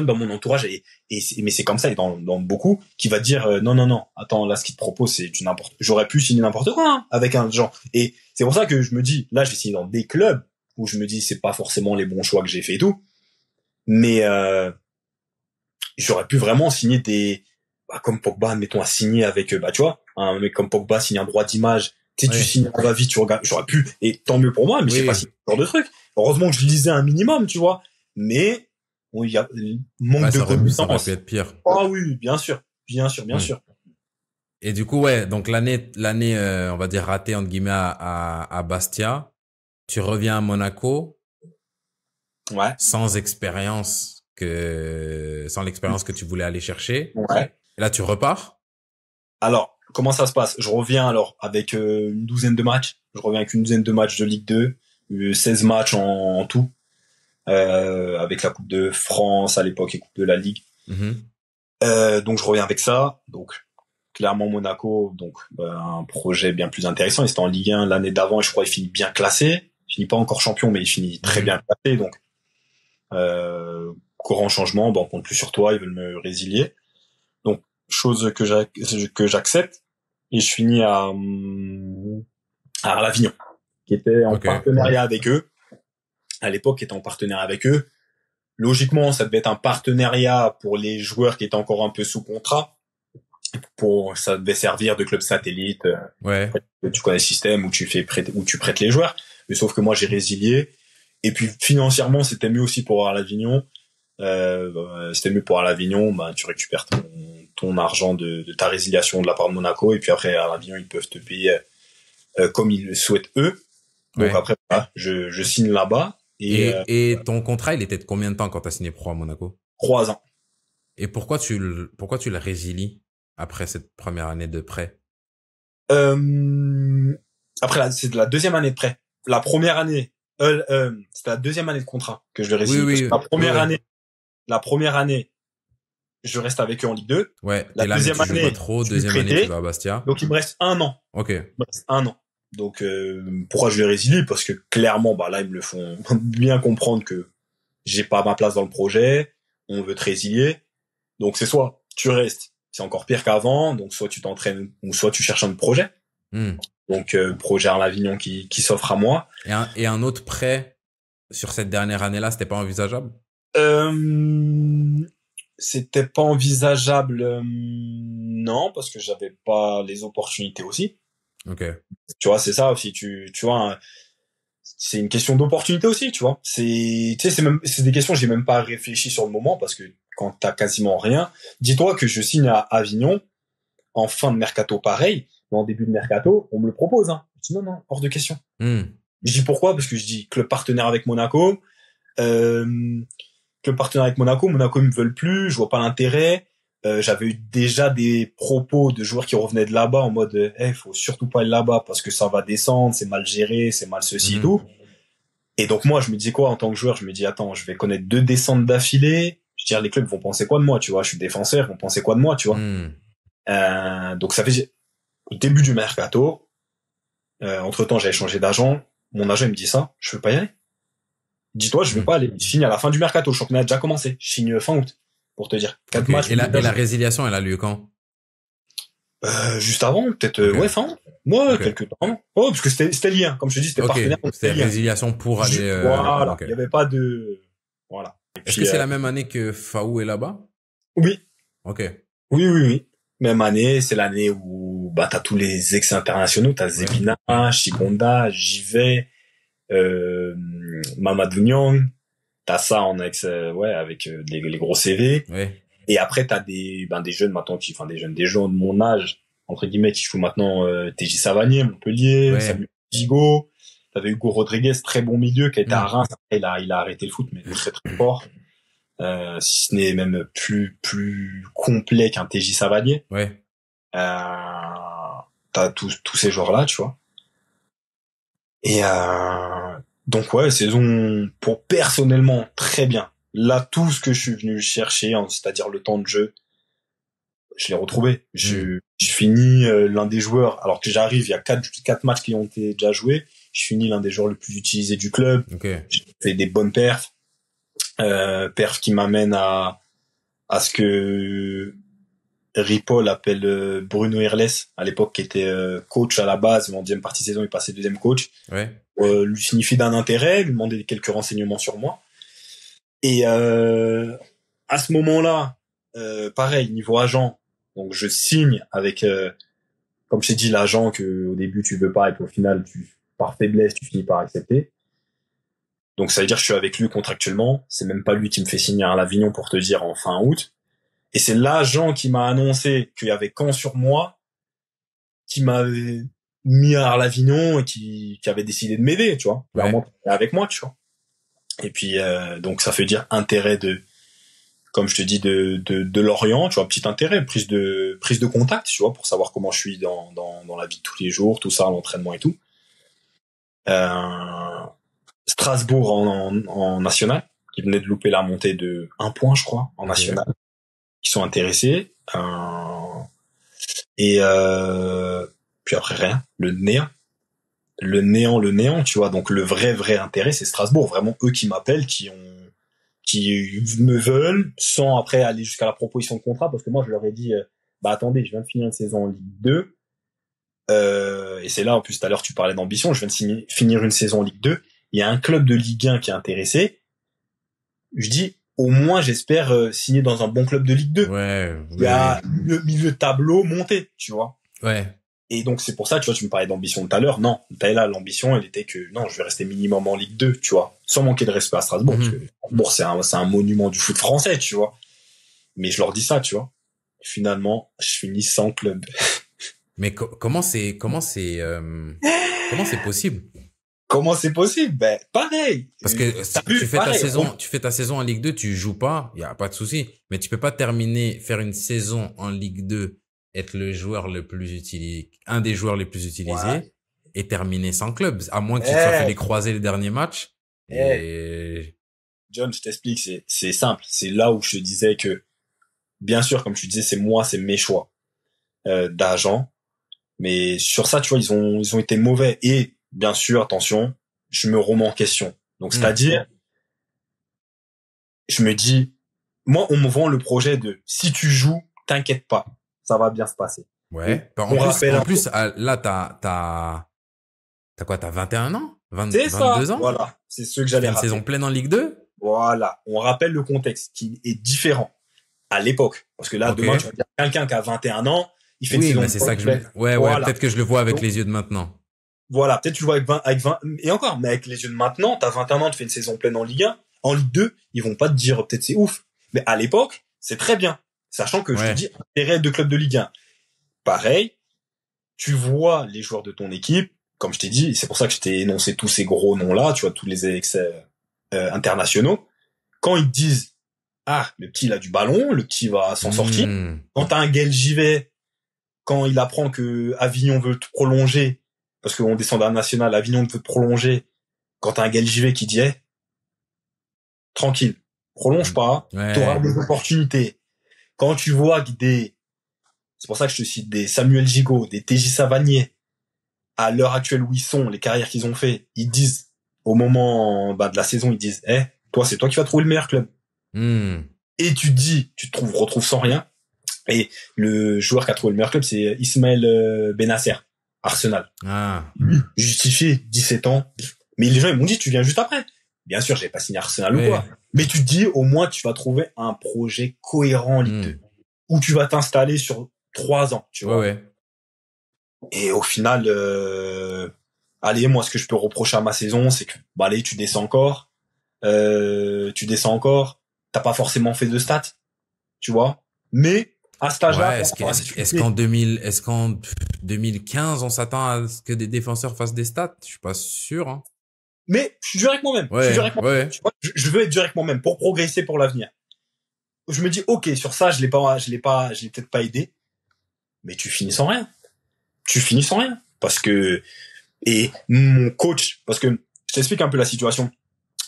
dans mon entourage mais c'est comme ça et dans beaucoup qui va dire non non non, attends là ce qu'il te propose c'est du n'importe. J'aurais pu signer n'importe quoi hein, avec un genre. Et c'est pour ça que je me dis là j'ai signé dans des clubs où je me dis c'est pas forcément les bons choix que j'ai fait et tout, mais j'aurais pu vraiment signer comme Pogba, mettons, à signer avec, bah, tu vois, un mec comme Pogba signe un droit d'image, tu sais, tu ouais, signes à la vie, tu regardes, j'aurais pu, et tant mieux pour moi, mais j'ai pas oui, signé ce genre de truc. Heureusement que je lisais un minimum, tu vois, mais, bon, il y a manque ouais, de ça aurait pu connaissances. être pire. Ah oui, bien sûr, bien sûr, bien Hmm. sûr. Et du coup, ouais, donc l'année, on va dire ratée entre guillemets à Bastia, tu reviens à Monaco. Ouais. sans l'expérience que tu voulais aller chercher. Ouais. Et là, tu repars. Alors, comment ça se passe? Je reviens alors avec une douzaine de matchs. Je reviens avec une douzaine de matchs de Ligue 2, 16 matchs en tout, avec la Coupe de France à l'époque et Coupe de la Ligue. Donc je reviens avec ça. Donc clairement Monaco, donc un projet bien plus intéressant. Il était en Ligue 1 l'année d'avant et je crois il finit bien classé. Il finit pas encore champion, mais il finit très bien classé. Donc courant changement, bon on compte plus sur toi, ils veulent me résilier. Donc chose que j'accepte et je finis à l'Avignon, qui était en partenariat avec eux. À l'époque, qui était en partenariat avec eux. Logiquement, ça devait être un partenariat pour les joueurs qui étaient encore un peu sous contrat. Ça devait servir de club satellite. Ouais. Tu connais le système où tu prêtes les joueurs. Mais sauf que moi, j'ai résilié. Et puis, financièrement, c'était mieux aussi pour avoir l'Avignon. C'était mieux pour avoir l'Avignon. Ben, tu récupères ton argent de ta résiliation de la part de Monaco. Et puis après, à l'Avignon, ils peuvent te payer comme ils le souhaitent eux. Donc après, voilà, je signe là-bas. Et ton contrat, il était de combien de temps quand tu as signé pro à Monaco? 3 ans. Et pourquoi tu le résilies après cette première année de prêt? Après, c'est de la deuxième année de prêt. La première année, c'est la deuxième année de contrat que je vais résilie. Oui. La première année, je reste avec eux en Ligue 2. Ouais. La deuxième année, tu joues pas trop. Deuxième année, tu vas à Bastia. Donc, il me reste 1 an. Ok. Il me reste 1 an. Donc, pourquoi je vais résilier? Parce que clairement, bah là, ils me le font bien comprendre que j'ai pas ma place dans le projet. On veut te résilier. Donc, c'est soit tu restes, c'est encore pire qu'avant. Donc, soit tu t'entraînes ou soit tu cherches un projet. Donc, projet à l'Avignon qui s'offre à moi. Et un autre prêt sur cette dernière année-là, c'était pas envisageable? C'était pas envisageable, non, parce que j'avais pas les opportunités aussi. Ok. Tu vois, c'est ça aussi. Tu vois, c'est une question d'opportunité aussi, tu vois. C'est des questions que j'ai même pas réfléchi sur le moment parce que quand t'as quasiment rien, dis-toi que je signe à Avignon en fin de mercato pareil, mais en début de mercato, on me le propose, hein. Je dis non, hors de question. Je dis pourquoi? Parce que je dis club partenaire avec Monaco, club partenaire avec Monaco, ils me veulent plus, je vois pas l'intérêt. J'avais eu déjà des propos de joueurs qui revenaient de là-bas en mode faut surtout pas aller là-bas parce que ça va descendre, c'est mal géré, c'est mal ceci et tout. Et donc moi je me dis quoi en tant que joueur, je me dis attends, je vais connaître 2 descentes d'affilée. Je veux dire les clubs vont penser quoi de moi, tu vois, je suis défenseur, ils vont penser quoi de moi, tu vois. Donc ça fait au début du mercato, entre-temps j'avais changé d'agent, mon agent il me dit ça, je veux pas y aller. Dis-toi, je veux pas aller. Je signe à la fin du mercato, le championnat a déjà commencé. Je signe fin août. Pour te dire. 4 matchs. Et la résiliation, elle a lieu quand? Juste avant, peut-être, fin août. Ouais, quelques temps. Oh, parce que c'était lié, hein. Comme je te dis, c'était partenaire. C'était résiliation pour aller, voilà. Il y avait pas de, voilà. Est-ce que c'est la même année que Faou est là-bas? Oui. Ok. Oui. Même année, c'est l'année où, t'as tous les ex-internationaux, t'as Zebina, Chigonda, Jivet, Mamadou Niang. T'as ça en ex, avec les gros CV. Ouais. Et après, t'as des jeunes maintenant des gens de mon âge, entre guillemets, qui jouent maintenant, TJ Savanier, Montpellier, Samuel Gigot. T'avais Hugo Rodriguez, très bon milieu, qui était à Reims. Il a arrêté le foot, mais très, très fort. Si ce n'est même plus complet qu'un TJ Savanier. Ouais. T'as tous ces joueurs-là, tu vois. Et, donc saison pour personnellement très bien. Là, tout ce que je suis venu chercher, c'est-à-dire le temps de jeu, je l'ai retrouvé. Je finis l'un des joueurs, alors que j'arrive, il y a 4 matchs qui ont été déjà joués, je finis l'un des joueurs le plus utilisés du club. J'ai fait des bonnes perfs, qui m'amènent à ce que Ripoll appelle Bruno Irles, à l'époque, qui était coach à la base, mais en deuxième partie de saison, il passait deuxième coach. Lui signifie d'un intérêt, lui demander quelques renseignements sur moi. Et à ce moment-là, pareil, niveau agent, donc je signe avec, comme je t'ai dit, l'agent que au début tu veux pas et puis au final, par faiblesse, tu finis par accepter. Donc ça veut dire que je suis avec lui contractuellement. C'est même pas lui qui me fait signer à l'Avignon pour te dire en fin août. Et c'est l'agent qui m'a annoncé qu'il y avait Caen sur moi, qui m'avait mis à l'Avignon et qui avait décidé de m'aider, tu vois. Vraiment avec moi, tu vois. Et puis donc ça veut dire intérêt de, comme je te dis, de Lorient, tu vois, petit intérêt, prise de contact, tu vois, pour savoir comment je suis dans la vie de tous les jours, tout ça, l'entraînement et tout. Strasbourg en national, qui venait de louper la montée de 1 point, je crois, en national, qui sont intéressés. Et puis après rien, le néant, tu vois. Donc le vrai intérêt, c'est Strasbourg, vraiment eux qui m'appellent, qui me veulent, sans après aller jusqu'à la proposition de contrat, parce que moi je leur ai dit, bah attendez, je viens de finir une saison en Ligue 2, et c'est là en plus tout à l'heure tu parlais d'ambition, je viens de finir une saison en Ligue 2, il y a un club de Ligue 1 qui est intéressé, je dis au moins j'espère signer dans un bon club de Ligue 2. Ouais. Il y a le milieu de tableau monté, tu vois. Ouais. Et donc c'est pour ça, tu vois, tu me parlais d'ambition tout à l'heure. Non, là l'ambition, elle était que non, je vais rester minimum en Ligue 2, tu vois, sans manquer de respect à Strasbourg, parce que Strasbourg c'est un monument du foot français, tu vois. Mais je leur dis ça, tu vois. Finalement, je finis sans club. Mais comment c'est possible? Comment c'est possible? Ben pareil. Parce que si tu fais ta saison en Ligue 2, tu joues pas, il y a pas de souci, mais tu peux pas faire une saison en Ligue 2, être le joueur le plus utilisé, un des joueurs les plus utilisés, et terminer sans club, à moins que tu te sois fait les croiser les derniers matchs. John, je t'explique, c'est simple. C'est là où je te disais que, bien sûr, comme tu disais, c'est mes choix d'agent, mais sur ça, tu vois, ils ont été mauvais. Et bien sûr, attention, je me remets en question. Donc, c'est-à-dire, je me dis, moi, on me vend le projet de si tu joues, t'inquiète pas, ça va bien se passer. Ouais. En plus, là, t'as quoi, t'as 21 ans? 22 ans? Voilà. C'est ce que j'allais rappeler. Une saison pleine en Ligue 2? Voilà. On rappelle le contexte qui est différent à l'époque. Parce que là, demain, tu vas dire quelqu'un qui a 21 ans, il fait une saison. Oui, mais c'est ça que voilà. Peut-être que je le vois avec les yeux de maintenant. Voilà. Peut-être tu le vois avec 20, et encore, mais avec les yeux de maintenant, t'as 21 ans, tu fais une saison pleine en Ligue 1. En Ligue 2, ils vont pas te dire, peut-être c'est ouf. Mais à l'époque, c'est très bien. Sachant que je te dis, intérêt de club de Ligue 1. Pareil, tu vois les joueurs de ton équipe, comme je t'ai dit, c'est pour ça que je t'ai énoncé tous ces gros noms-là, tu vois, tous les excès internationaux. Quand ils te disent, ah, le petit il a du ballon, le petit va s'en sortir. Quand t'as un Gaël Givet, quand il apprend que Avignon veut te prolonger, parce qu'on descend d'un national, Avignon veut te prolonger, quand t'as un Gaël Givet qui dit, tranquille, prolonge pas, t'auras des opportunités. Quand tu vois que c'est pour ça que je te cite des Samuel Gigot, des TJ Savanier, à l'heure actuelle où ils sont, les carrières qu'ils ont fait, ils disent, au moment de la saison, ils disent, toi, c'est toi qui vas trouver le meilleur club. Et tu retrouves sans rien. Et le joueur qui a trouvé le meilleur club, c'est Ismaël Benasser, Arsenal. Lui, justifié, 17 ans. Mais les gens, ils m'ont dit, tu viens juste après. Bien sûr, j'ai pas signé Arsenal ou quoi. Mais tu te dis, au moins, tu vas trouver un projet cohérent en Ligue 2. Où tu vas t'installer sur 3 ans, tu vois. Et au final, allez, moi, ce que je peux reprocher à ma saison, c'est que, allez, tu descends encore. T'as pas forcément fait de stats, tu vois. Mais, à cet âge-là, est-ce qu'en 2015, on s'attend à ce que des défenseurs fassent des stats? Je suis pas sûr, hein. Mais, je suis dur avec moi-même. Tu vois, je veux être dur avec moi-même pour progresser pour l'avenir. Je me dis, ok, sur ça, je l'ai peut-être pas aidé. Mais tu finis sans rien. Parce que, et mon coach, parce que, je t'explique un peu la situation.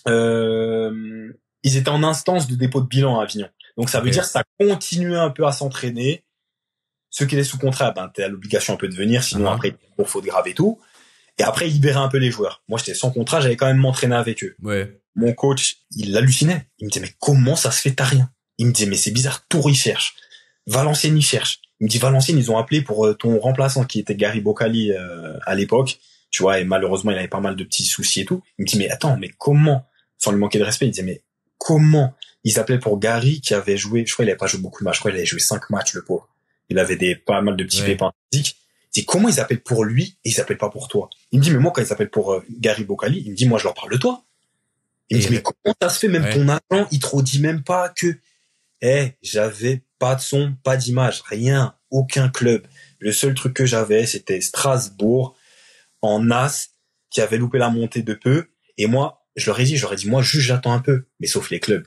Ils étaient en instance de dépôt de bilan à Avignon. Donc ça veut dire que ça continuait un peu à s'entraîner. Ceux qui étaient sous contrat, t'es à l'obligation un peu de venir, sinon après, pour faute grave et tout. Et après, ils libéraient un peu les joueurs. Moi, j'étais sans contrat, j'avais quand même m'entraîner avec eux. Mon coach, il hallucinait. Il me disait, mais comment ça se fait, t'as rien? Il me disait, mais c'est bizarre, Tours, il cherche. Valenciennes, il cherche. Il me dit, Valenciennes, ils ont appelé pour ton remplaçant, qui était Gary Boccali, à l'époque. Tu vois, et malheureusement, il avait pas mal de petits soucis et tout. Il me dit, mais attends, mais comment? Sans lui manquer de respect, il disait, mais comment? Ils appelaient pour Gary, qui avait joué, je crois, il avait pas joué beaucoup de matchs. Je crois, il avait joué 5 matchs, le pauvre. Il avait pas mal de petits pépins physiques. Il dit, comment ils appellent pour lui et ils appellent pas pour toi? Il me dit, mais moi, quand ils appellent pour Gary Boccali, il me dit, moi, je leur parle de toi. Il me dit, mais comment ça se fait? Même ton agent, il te redit même pas que, j'avais pas de son, pas d'image, rien, aucun club. Le seul truc que j'avais, c'était Strasbourg, en As, qui avait loupé la montée de peu. Et moi, j'aurais dit, moi, juste j'attends un peu. Mais sauf les clubs.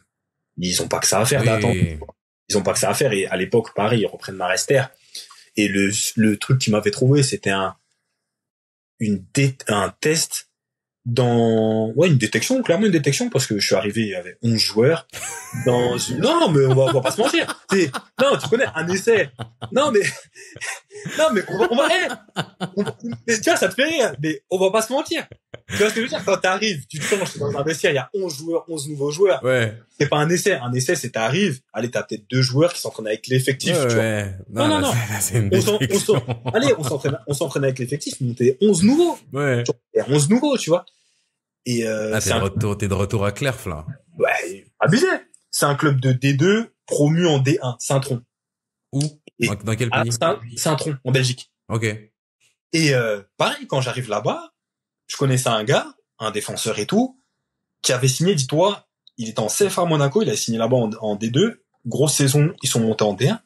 Ils ont pas que ça à faire d'attendre. Oui. Ils ont pas que ça à faire. Et à l'époque, pareil, ils reprennent Marester. Et le truc qui m'avait trouvé, c'était un test une détection, clairement une détection, parce que je suis arrivé, il y avait 11 joueurs non, mais on va pas se mentir. Non, tu connais, un essai. Non, mais, mais tu vois, ça te fait rire, mais on va pas se mentir. Tu vois ce que je veux dire? Quand t'arrives, tu te changes dans un vestiaire, il y a 11 joueurs, 11 nouveaux joueurs. Ouais. C'est pas un essai. Un essai, c'est t'arrives, allez, t'as peut-être 2 joueurs qui s'entraînent avec l'effectif, tu vois. Ouais. Non. Là, c'est une détection. On s'entraîne avec l'effectif, mais t'es 11 nouveaux. Ouais. Et 11 nouveaux, tu vois. Et t'es de retour à Clerf, là. Ouais, abusé. C'est un club de D2 promu en D1, Saint-Tron. Où? Dans quel pays? Saint-Tron, en Belgique. Ok. Et pareil, quand j'arrive là-bas, je connaissais un gars, un défenseur et tout, qui avait signé, dis-toi, il était en CFA Monaco, il a signé là-bas en D2, grosse saison, ils sont montés en D1.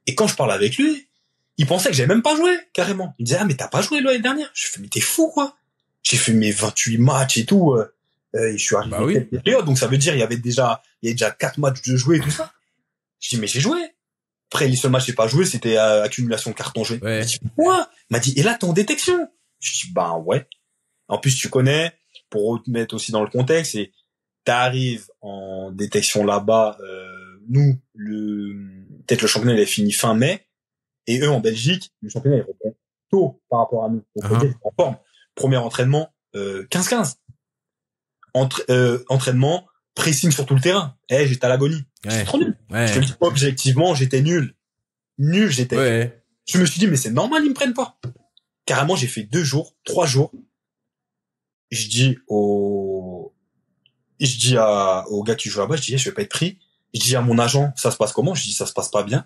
Et quand je parle avec lui, il pensait que j'avais même pas joué, carrément. Il me disait, ah mais t'as pas joué l'année dernière? Je fais, mais t'es fou, quoi. J'ai fait mes 28 matchs et tout. Et je suis arrivé Bah oui. période, donc ça veut dire il y avait déjà 4 matchs de jouer et tout ça. Je dis mais j'ai joué. Après les seuls matchs que j'ai pas joué, c'était accumulation carton joué. Ouais. Il dit quoi? Il m'a dit et là t'es en détection. Je dis bah ouais. En plus tu connais, pour te mettre aussi dans le contexte, et t'arrives en détection là-bas. Nous peut-être le championnat il a fini fin mai, et eux en Belgique le championnat il reprend tôt par rapport à nous. Donc en forme. Premier entraînement, 15-15. Entraînement, pressing sur tout le terrain. J'étais à l'agonie. Ouais. J'étais trop nul. Ouais. Je te le dis objectivement, j'étais nul. J'étais. Ouais. Je me suis dit, mais c'est normal, ils me prennent pas. Carrément, j'ai fait 2 jours, 3 jours. Je dis au gars qui joue là-bas, je dis, je vais pas être pris. Je dis à mon agent, ça se passe comment? Je dis, ça se passe pas bien.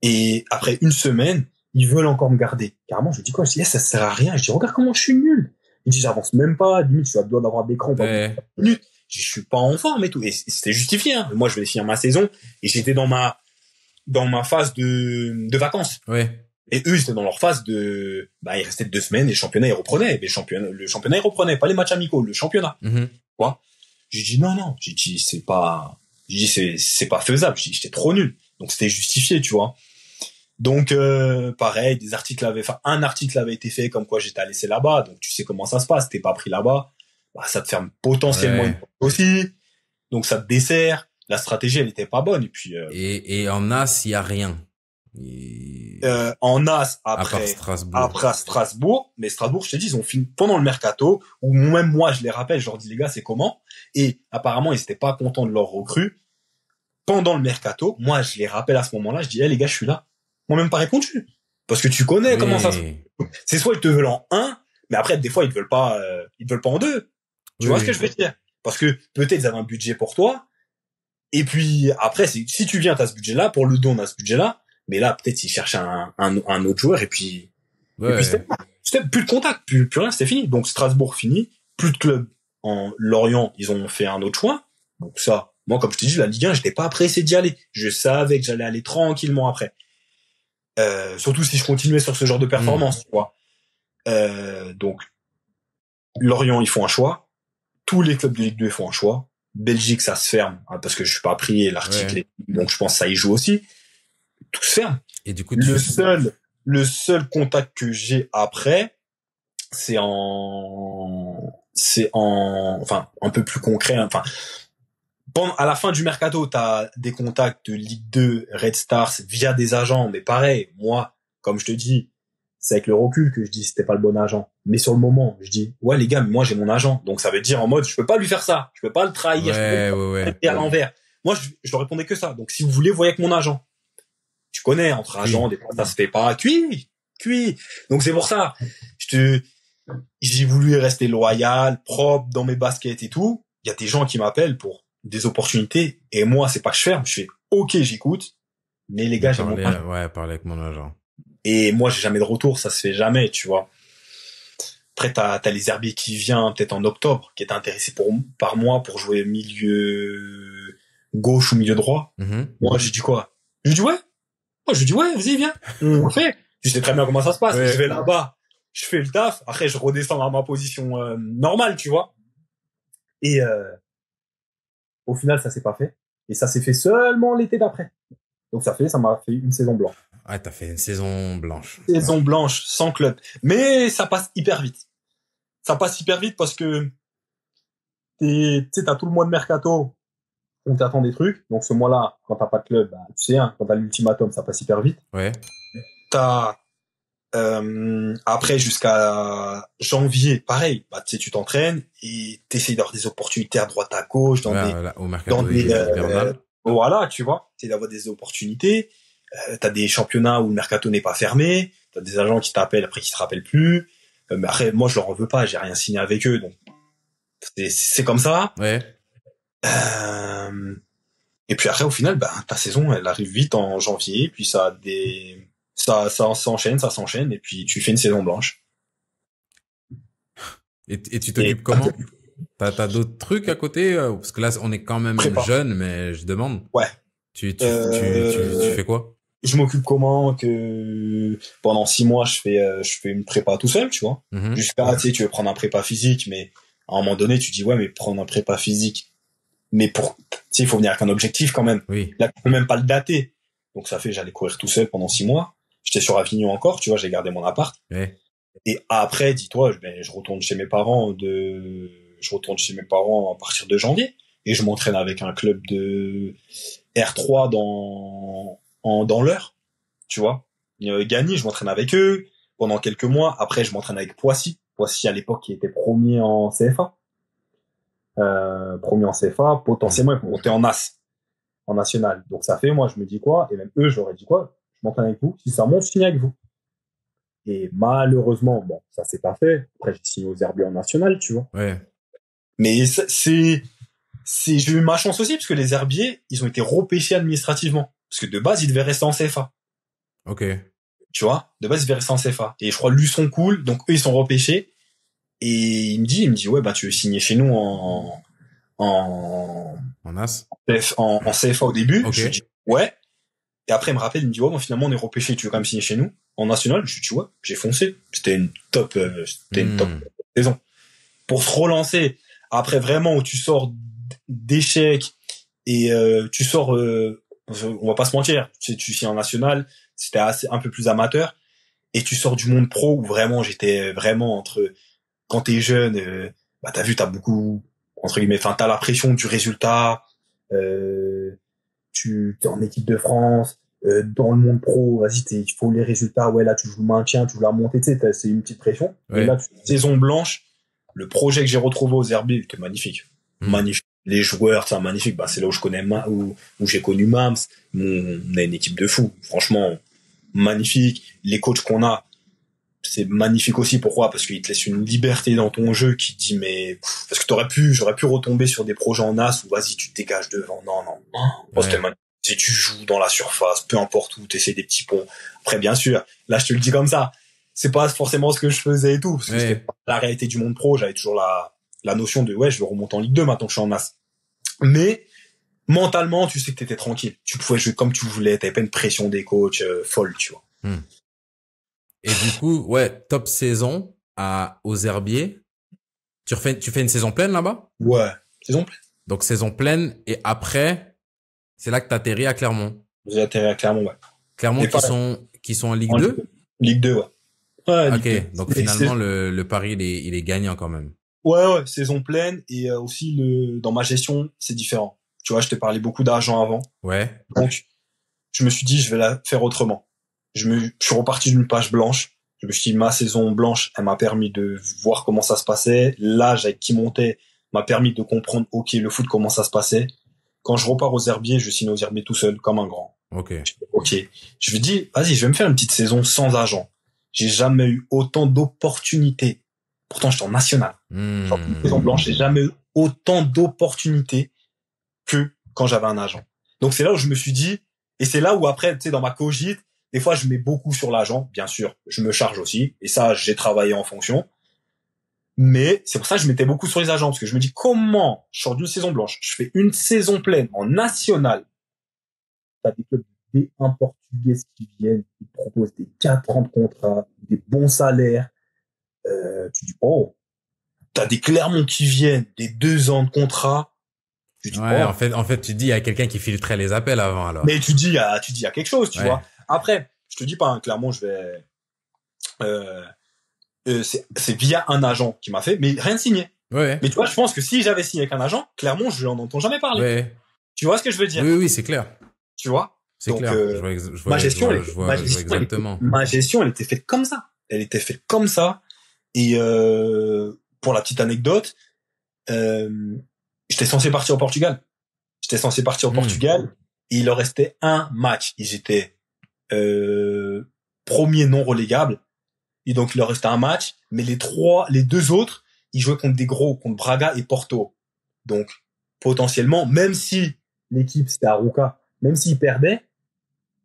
Et après 1 semaine, ils veulent encore me garder. Carrément, je dis quoi? Je dis, ça sert à rien. Je dis, regarde comment je suis nul. Il dit, j'avance même pas. Limite, je suis à deux d'avoir des crampes. Ouais. Je suis pas en forme et tout. Et c'était justifié, hein. Moi, je vais finir ma saison. Et j'étais dans ma phase de vacances. Ouais. Et eux, ils étaient dans leur phase il restait 2 semaines et le championnat, ils reprenaient. Mais le championnat, ils reprenaient. Pas les matchs amicaux, le championnat. Quoi? J'ai dit, non. J'ai dit, c'est pas faisable. J'ai dit, j'étais trop nul. Donc, c'était justifié, tu vois. Donc pareil, un article avait été fait comme quoi j'étais à laisser là-bas, donc tu sais comment ça se passe, t'es pas pris là-bas, bah ça te ferme potentiellement une porte aussi, donc ça te dessert, la stratégie elle était pas bonne et puis et en As il y a rien. En As après Strasbourg, mais Strasbourg je te dis ils ont fini pendant le mercato, ou même moi je les rappelle, je leur dis les gars c'est comment, et apparemment ils étaient pas contents de leur recrue pendant le mercato. Moi je les rappelle à ce moment-là, je dis les gars je suis là. Moi même pas répondu. Parce que tu connais comment ça se fait. C'est soit ils te veulent en 1, mais après, des fois, ils te veulent pas en 2. Tu vois ce que je veux dire? Parce que peut-être ils avaient un budget pour toi. Et puis, après, si tu viens, t'as ce budget-là. Pour le don, on a ce budget-là. Mais là, peut-être ils cherchent un autre joueur et puis c'était plus de contact, plus rien, c'était fini. Donc, Strasbourg fini. Plus de club en Lorient, ils ont fait un autre choix. Donc ça, moi, comme je t'ai dit, la Ligue 1, j'étais pas pressé d'y aller. Je savais que j'allais aller tranquillement après. Surtout si je continuais sur ce genre de performance, tu vois. Donc, Lorient, ils font un choix. Tous les clubs de Ligue 2 font un choix. Belgique, ça se ferme, hein, parce que je suis pas pris et l'article, donc je pense que ça y joue aussi. Tout se ferme. Et du coup, le seul contact que j'ai après, c'est enfin, un peu plus concret, hein, enfin, à la fin du mercato, t'as des contacts de Ligue 2, Red Stars via des agents, mais pareil, moi, comme je te dis, c'est avec le recul que je dis c'était pas le bon agent. Mais sur le moment, je dis ouais les gars, mais moi j'ai mon agent, donc ça veut dire en mode je peux pas lui faire ça, je peux pas le trahir, je peux pas à l'envers. Moi je leur répondais que ça. Donc si vous voulez, voyez avec mon agent. Tu connais entre agents, des fois ça se fait pas, cuit. Donc c'est pour ça, j'ai voulu rester loyal, propre dans mes baskets et tout. Il y a des gens qui m'appellent pour des opportunités et moi c'est pas que je ferme, je fais OK, j'écoute, mais les gars j'ai mon agent. Ouais, parler avec mon agent. Et moi j'ai jamais de retour, ça se fait jamais, tu vois. Après t'as les Herbiers qui vient peut-être en octobre, qui est intéressé par moi pour jouer milieu gauche ou milieu droit. Moi j'ai dit quoi? Je dis ouais. Moi je dis ouais, vas-y viens. On fait. Tu sais très bien comment ça se passe. Je vais là-bas, je fais le taf, après je redescends à ma position normale, tu vois. Et au final, ça s'est pas fait. Et ça s'est fait seulement l'été d'après. Donc ça m'a fait une saison blanche. Ouais, t'as fait une saison blanche. Saison blanche, sans club. Mais ça passe hyper vite. Ça passe hyper vite parce que tu sais, t'as tout le mois de mercato, on t'attend des trucs. Donc ce mois-là, quand t'as pas de club, bah, tu sais, hein, quand t'as l'ultimatum, ça passe hyper vite. Ouais. T'as après jusqu'à janvier, pareil, bah tu sais, tu t'entraînes et t'essayes d'avoir des opportunités à droite à gauche dans Ouais, des là, au mercato dans des hivernal. voilà, tu vois, t'essayes d'avoir des opportunités. T'as des championnats où le mercato n'est pas fermé, t'as des agents qui t'appellent après qui te rappellent plus. Mais après, moi je leur en veux pas, j'ai rien signé avec eux, donc c'est comme ça. Ouais. Et puis après, au final, bah, ta saison, elle arrive vite en janvier, puis ça s'enchaîne, et puis tu fais une saison blanche. Et tu t'occupes comment? T'as d'autres trucs à côté? Parce que là, on est quand même Prépa. jeune, mais je demande. Ouais. Tu fais quoi? Je m'occupe comment que pendant 6 mois, je fais une prépa tout seul, tu vois. Mhm. Jusqu'à, tu sais, tu veux prendre un prépa physique, mais à un moment donné, tu dis, ouais, mais prendre un prépa physique. Mais tu sais, il faut venir avec un objectif quand même. Oui. Là, tu peux même pas le dater. Donc ça fait, j'allais courir tout seul pendant 6 mois. J'étais sur Avignon encore, tu vois, j'ai gardé mon appart. Ouais. Et après, dis-toi, ben, je retourne chez mes parents à partir de janvier. Et je m'entraîne avec un club de R3 dans l'heure, tu vois. Gagny, je m'entraîne avec eux pendant quelques mois. Après, je m'entraîne avec Poissy. Poissy, à l'époque, qui était premier en CFA. Premier en CFA. Potentiellement, ils vont monter en NAS, en national. Donc, ça fait, moi, je me dis quoi? Et même eux, je leur ai dit quoi? Je m'entraîne avec vous. Si ça monte, je signe avec vous. Et malheureusement, bon, ça s'est pas fait. Après, j'ai signé aux Herbiers en national, tu vois. Ouais. Mais j'ai eu ma chance aussi, parce que les Herbiers, ils ont été repêchés administrativement. Parce que de base, ils devaient rester en CFA. Ok. Tu vois, de base, ils devaient rester en CFA. Et je crois, Luçon cool, donc eux, ils sont repêchés. Et il me dit, ouais, bah, tu veux signer chez nous en En as? en CFA au début. Ok. Je lui dis, ouais. Et après, il me rappelle, il me dit, ouais, bon, finalement, on est repêché, tu veux quand même signer chez nous? En national? Je lui dis, ouais, j'ai foncé. C'était une top saison. Pour se relancer, après vraiment où tu sors d'échecs et tu sors, on va pas se mentir, tu sais en national, c'était un peu plus amateur, et tu sors du monde pro où vraiment j'étais vraiment entre, quand t'es jeune, bah t'as vu, t'as beaucoup, entre guillemets, enfin t'as la pression du résultat, tu t'es en équipe de France, dans le monde pro, vas-y, il faut les résultats, ouais, là, tu joues le maintien, tu joues la montée, tu sais, c'est une petite pression. Ouais. Et là, saison blanche, le projet que j'ai retrouvé aux Herbiers était magnifique. Magnifique. Les joueurs, c'est magnifique. Bah, c'est là où je connais, où j'ai connu Mams. On a une équipe de fous. Franchement, magnifique. Les coachs qu'on a, c'est magnifique aussi. Pourquoi? Parce qu'ils te laissent une liberté dans ton jeu qui dit, mais, parce que j'aurais pu retomber sur des projets en as où vas-y, tu te dégages devant. Non. Parce que si tu joues dans la surface, peu importe où, t'essaies des petits ponts. Après, bien sûr, là, je te le dis comme ça. C'est pas forcément ce que je faisais et tout. Parce que c'était pas la réalité du monde pro. J'avais toujours la notion de, ouais, je veux remonter en Ligue 2 maintenant que je suis en as. Mais, mentalement, tu sais que t'étais tranquille. Tu pouvais jouer comme tu voulais. T'avais pas une pression des coachs folle, tu vois. Et du coup, ouais, top saison aux Herbiers. Tu fais une saison pleine là-bas? Ouais, saison pleine. Donc saison pleine, et après, c'est là que t'atterris à Clermont. J'ai atterri à Clermont, ouais. Clermont qui sont en Ligue 2? Ligue 2, ouais. Ouais, ok, Ligue 2. Donc finalement le pari il est gagnant quand même. Ouais, saison pleine, et aussi dans ma gestion, c'est différent. Tu vois, je t'ai parlé beaucoup d'argent avant. Ouais. Donc, je me suis dit, je vais la faire autrement. Je suis reparti d'une page blanche. Je me suis dit, ma saison blanche, elle m'a permis de voir comment ça se passait. L'âge avec qui montait m'a permis de comprendre, ok, le foot, comment ça se passait. Quand je repars aux Herbiers, je signe aux Herbiers tout seul, comme un grand. Ok. Je me dis, vas-y, je vais me faire une petite saison sans agent. J'ai jamais eu autant d'opportunités. Pourtant, j'étais en national. Genre, une saison blanche, j'ai jamais eu autant d'opportunités que quand j'avais un agent. Donc, c'est là où je me suis dit, et c'est là où après, tu sais, dans ma cogite, des fois, je mets beaucoup sur l'agent. Bien sûr, je me charge aussi. Et ça, j'ai travaillé en fonction. Mais c'est pour ça que je mettais beaucoup sur les agents. Parce que je me dis, comment je sors d'une saison blanche, je fais une saison pleine en national. T'as des clubs D1 portugaises qui viennent, qui proposent des 4 ans de contrat, des bons salaires. Tu dis, oh, t'as des Clermont qui viennent, des 2 ans de contrat. Tu dis, ouais, en fait, tu dis, il y a quelqu'un qui filtrait les appels avant, alors. Mais tu dis, il y a quelque chose, tu vois. Après, je te dis pas, hein, Clermont, je vais, c'est via un agent qui m'a fait, mais rien de signé. Ouais. Mais tu vois, je pense que si j'avais signé avec un agent, Clermont, je n'en entends jamais parler. Ouais. Tu vois ce que je veux dire? Oui, c'est clair. Tu vois? C'est donc, clair. Ma gestion, elle était faite comme ça. Elle était faite comme ça. Et pour la petite anecdote, j'étais censé partir au Portugal. Au Portugal. Et il leur restait un match. Ils étaient premier non relégable. Et donc il leur restait un match. Mais les 2 autres, ils jouaient contre des gros, contre Braga et Porto. Donc potentiellement, même si l'équipe c'était Arouca, même s'ils perdaient,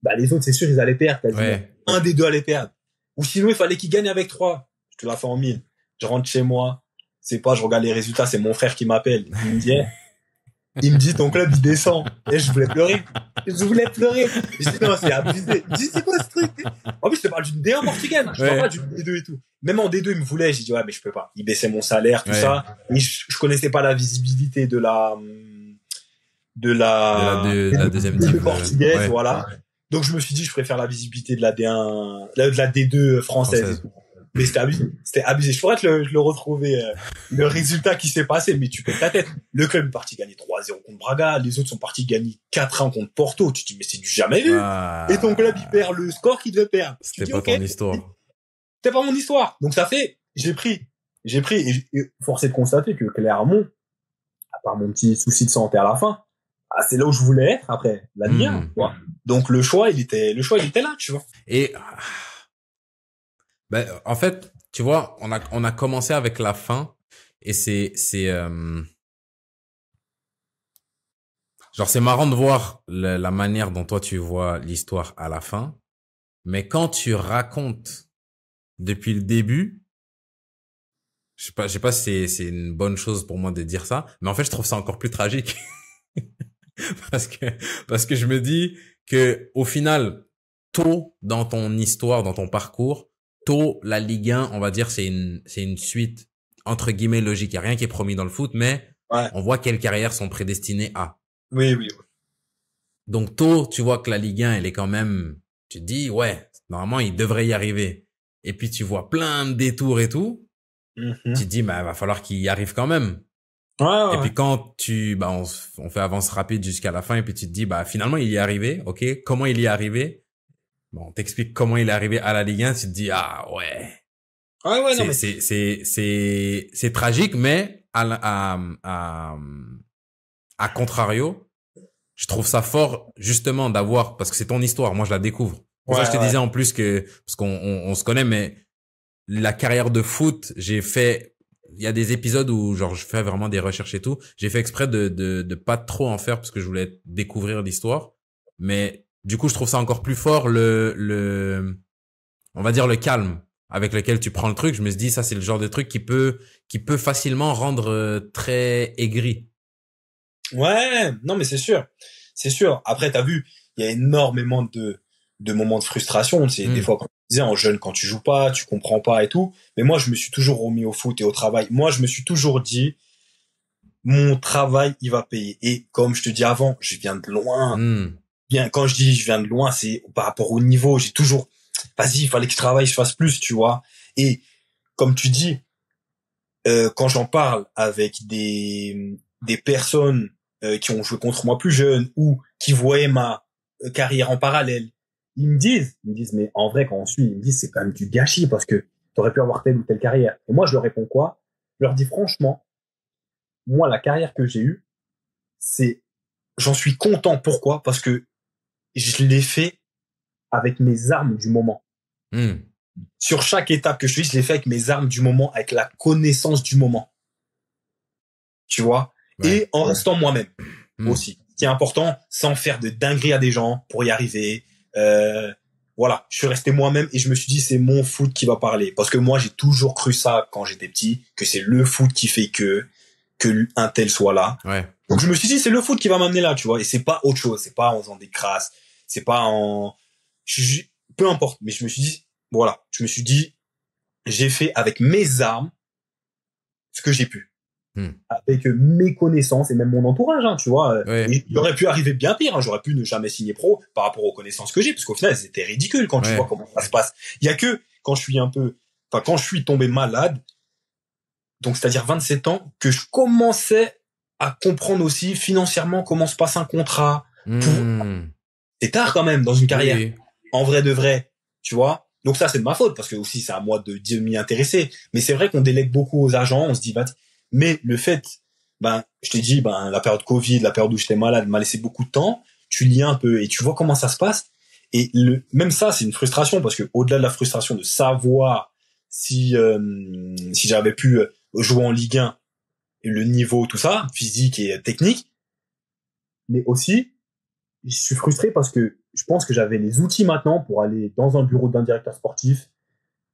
bah les autres c'est sûr ils allaient perdre quasiment. Ouais. Un des 2 allait perdre. Ou sinon il fallait qu'ils gagnent avec 3. Je te la fais en 1000. Je rentre chez moi, c'est pas je regarde les résultats, c'est mon frère qui m'appelle. Il me dit ton club il descend. Et je voulais pleurer. Je dis non, c'est abusé. Je dis c'est quoi ce truc? En plus je te parle d'une D1 portugaise, je te parle pas d'une D2 et tout. Même en D2 il me voulait, j'ai dit ouais mais je peux pas. Il baissait mon salaire, tout ça. Et je connaissais pas la visibilité de la deuxième div portugaise, voilà. Donc je me suis dit je préfère la visibilité de la D1, de la D2 française. Mais c'était abusé. Je pourrais te le retrouver, le résultat qui s'est passé, mais tu pètes ta tête. Le club est parti gagner 3-0 contre Braga, les autres sont partis gagner 4-1 contre Porto. Tu te dis, mais c'est du jamais vu. Et ton club, il perd le score qu'il devait perdre. C'était pas ton histoire. C'était pas mon histoire. Donc ça fait, j'ai pris, et force est de constater que Clermont, à part mon petit souci de santé à la fin, c'est là où je voulais être après, la Ligue, quoi. Donc le choix, il était là, tu vois. Et, ben, en fait, tu vois, on a commencé avec la fin et genre, c'est marrant de voir la manière dont toi tu vois l'histoire à la fin. Mais quand tu racontes depuis le début, je sais pas si c'est une bonne chose pour moi de dire ça, mais en fait, je trouve ça encore plus tragique. parce que je me dis que au final, tôt dans ton histoire, dans ton parcours, la Ligue 1, on va dire, c'est une suite, entre guillemets, logique. Il n'y a rien qui est promis dans le foot, mais on voit quelles carrières sont prédestinées à. Oui. Donc, tu vois que la Ligue 1, elle est quand même, tu te dis, ouais, normalement, il devrait y arriver. Et puis, tu vois plein de détours et tout. Tu te dis, bah, va falloir qu'il y arrive quand même. Ouais. Et puis, quand on fait avance rapide jusqu'à la fin, et puis tu te dis, bah, finalement, il y est arrivé. OK. Comment il y est arrivé? Bon, on t'explique comment il est arrivé à la Ligue 1, tu te dis, ah ouais. Ouais, non, mais c'est tragique, mais à contrario, je trouve ça fort, justement, d'avoir, parce que c'est ton histoire, moi je la découvre. Pour ça, je te disais en plus parce qu'on se connaît, mais la carrière de foot, il y a des épisodes où, genre, je fais vraiment des recherches et tout. J'ai fait exprès de pas trop en faire parce que je voulais découvrir l'histoire. Mais, du coup, je trouve ça encore plus fort on va dire le calme avec lequel tu prends le truc. Je me suis dit, ça, c'est le genre de truc qui peut facilement rendre très aigri. Ouais, non, mais c'est sûr. Après, t'as vu, il y a énormément de moments de frustration. C'est des fois, comme tu disais, en jeune, quand tu joues pas, tu comprends pas et tout. Mais moi, je me suis toujours remis au foot et au travail. Moi, je me suis toujours dit, mon travail, il va payer. Et comme je te dis avant, je viens de loin. Bien, quand je dis je viens de loin, c'est par rapport au niveau. J'ai toujours, vas-y, il fallait que je travaille, je fasse plus, tu vois. Et comme tu dis, quand j'en parle avec des personnes qui ont joué contre moi plus jeune ou qui voyaient ma carrière en parallèle, ils me disent, mais en vrai, quand on suit, ils me disent c'est quand même du gâchis parce que t'aurais pu avoir telle ou telle carrière. Et moi, je leur réponds quoi? Je leur dis franchement, moi, la carrière que j'ai eue, j'en suis content. Pourquoi? Parce que je l'ai fait avec mes armes du moment. Sur chaque étape que je je l'ai fait avec mes armes du moment, avec la connaissance du moment. Tu vois? Et en restant moi-même aussi. Ce qui est important, sans faire de dinguerie à des gens pour y arriver. Voilà, je suis resté moi-même et je me suis dit c'est mon foot qui va parler. Parce que moi, j'ai toujours cru ça quand j'étais petit, que c'est le foot qui fait que un tel soit là. Donc je me suis dit c'est le foot qui va m'amener là, tu vois. Et c'est pas autre chose. C'est pas en faisant des crasses. C'est pas peu importe. Mais je me suis dit, voilà, j'ai fait avec mes armes ce que j'ai pu. Hmm. Avec mes connaissances et même mon entourage, hein, tu vois. Ouais. Et il aurait pu arriver bien pire, hein, j'aurais pu ne jamais signer pro par rapport aux connaissances que j'ai, parce qu'au final, elles étaient ridicules quand tu Ouais. vois comment ça se passe. Il y a que quand quand je suis tombé malade, donc c'est-à-dire 27 ans, que je commençais à comprendre aussi financièrement comment se passe un contrat. C'est tard quand même dans une carrière. Oui. En vrai de vrai, tu vois. Donc ça, c'est de ma faute, parce que aussi, c'est à moi de m'y intéresser. Mais c'est vrai qu'on délègue beaucoup aux agents, on se dit, mais le fait, je t'ai dit, la période Covid, la période où j'étais malade, m'a laissé beaucoup de temps. Tu lis un peu et tu vois comment ça se passe. Et même ça, c'est une frustration, parce que au-delà de la frustration de savoir si j'avais pu jouer en Ligue 1, et le niveau, tout ça, physique et technique, mais aussi, je suis frustré parce que je pense que j'avais les outils maintenant pour aller dans un bureau d'un directeur sportif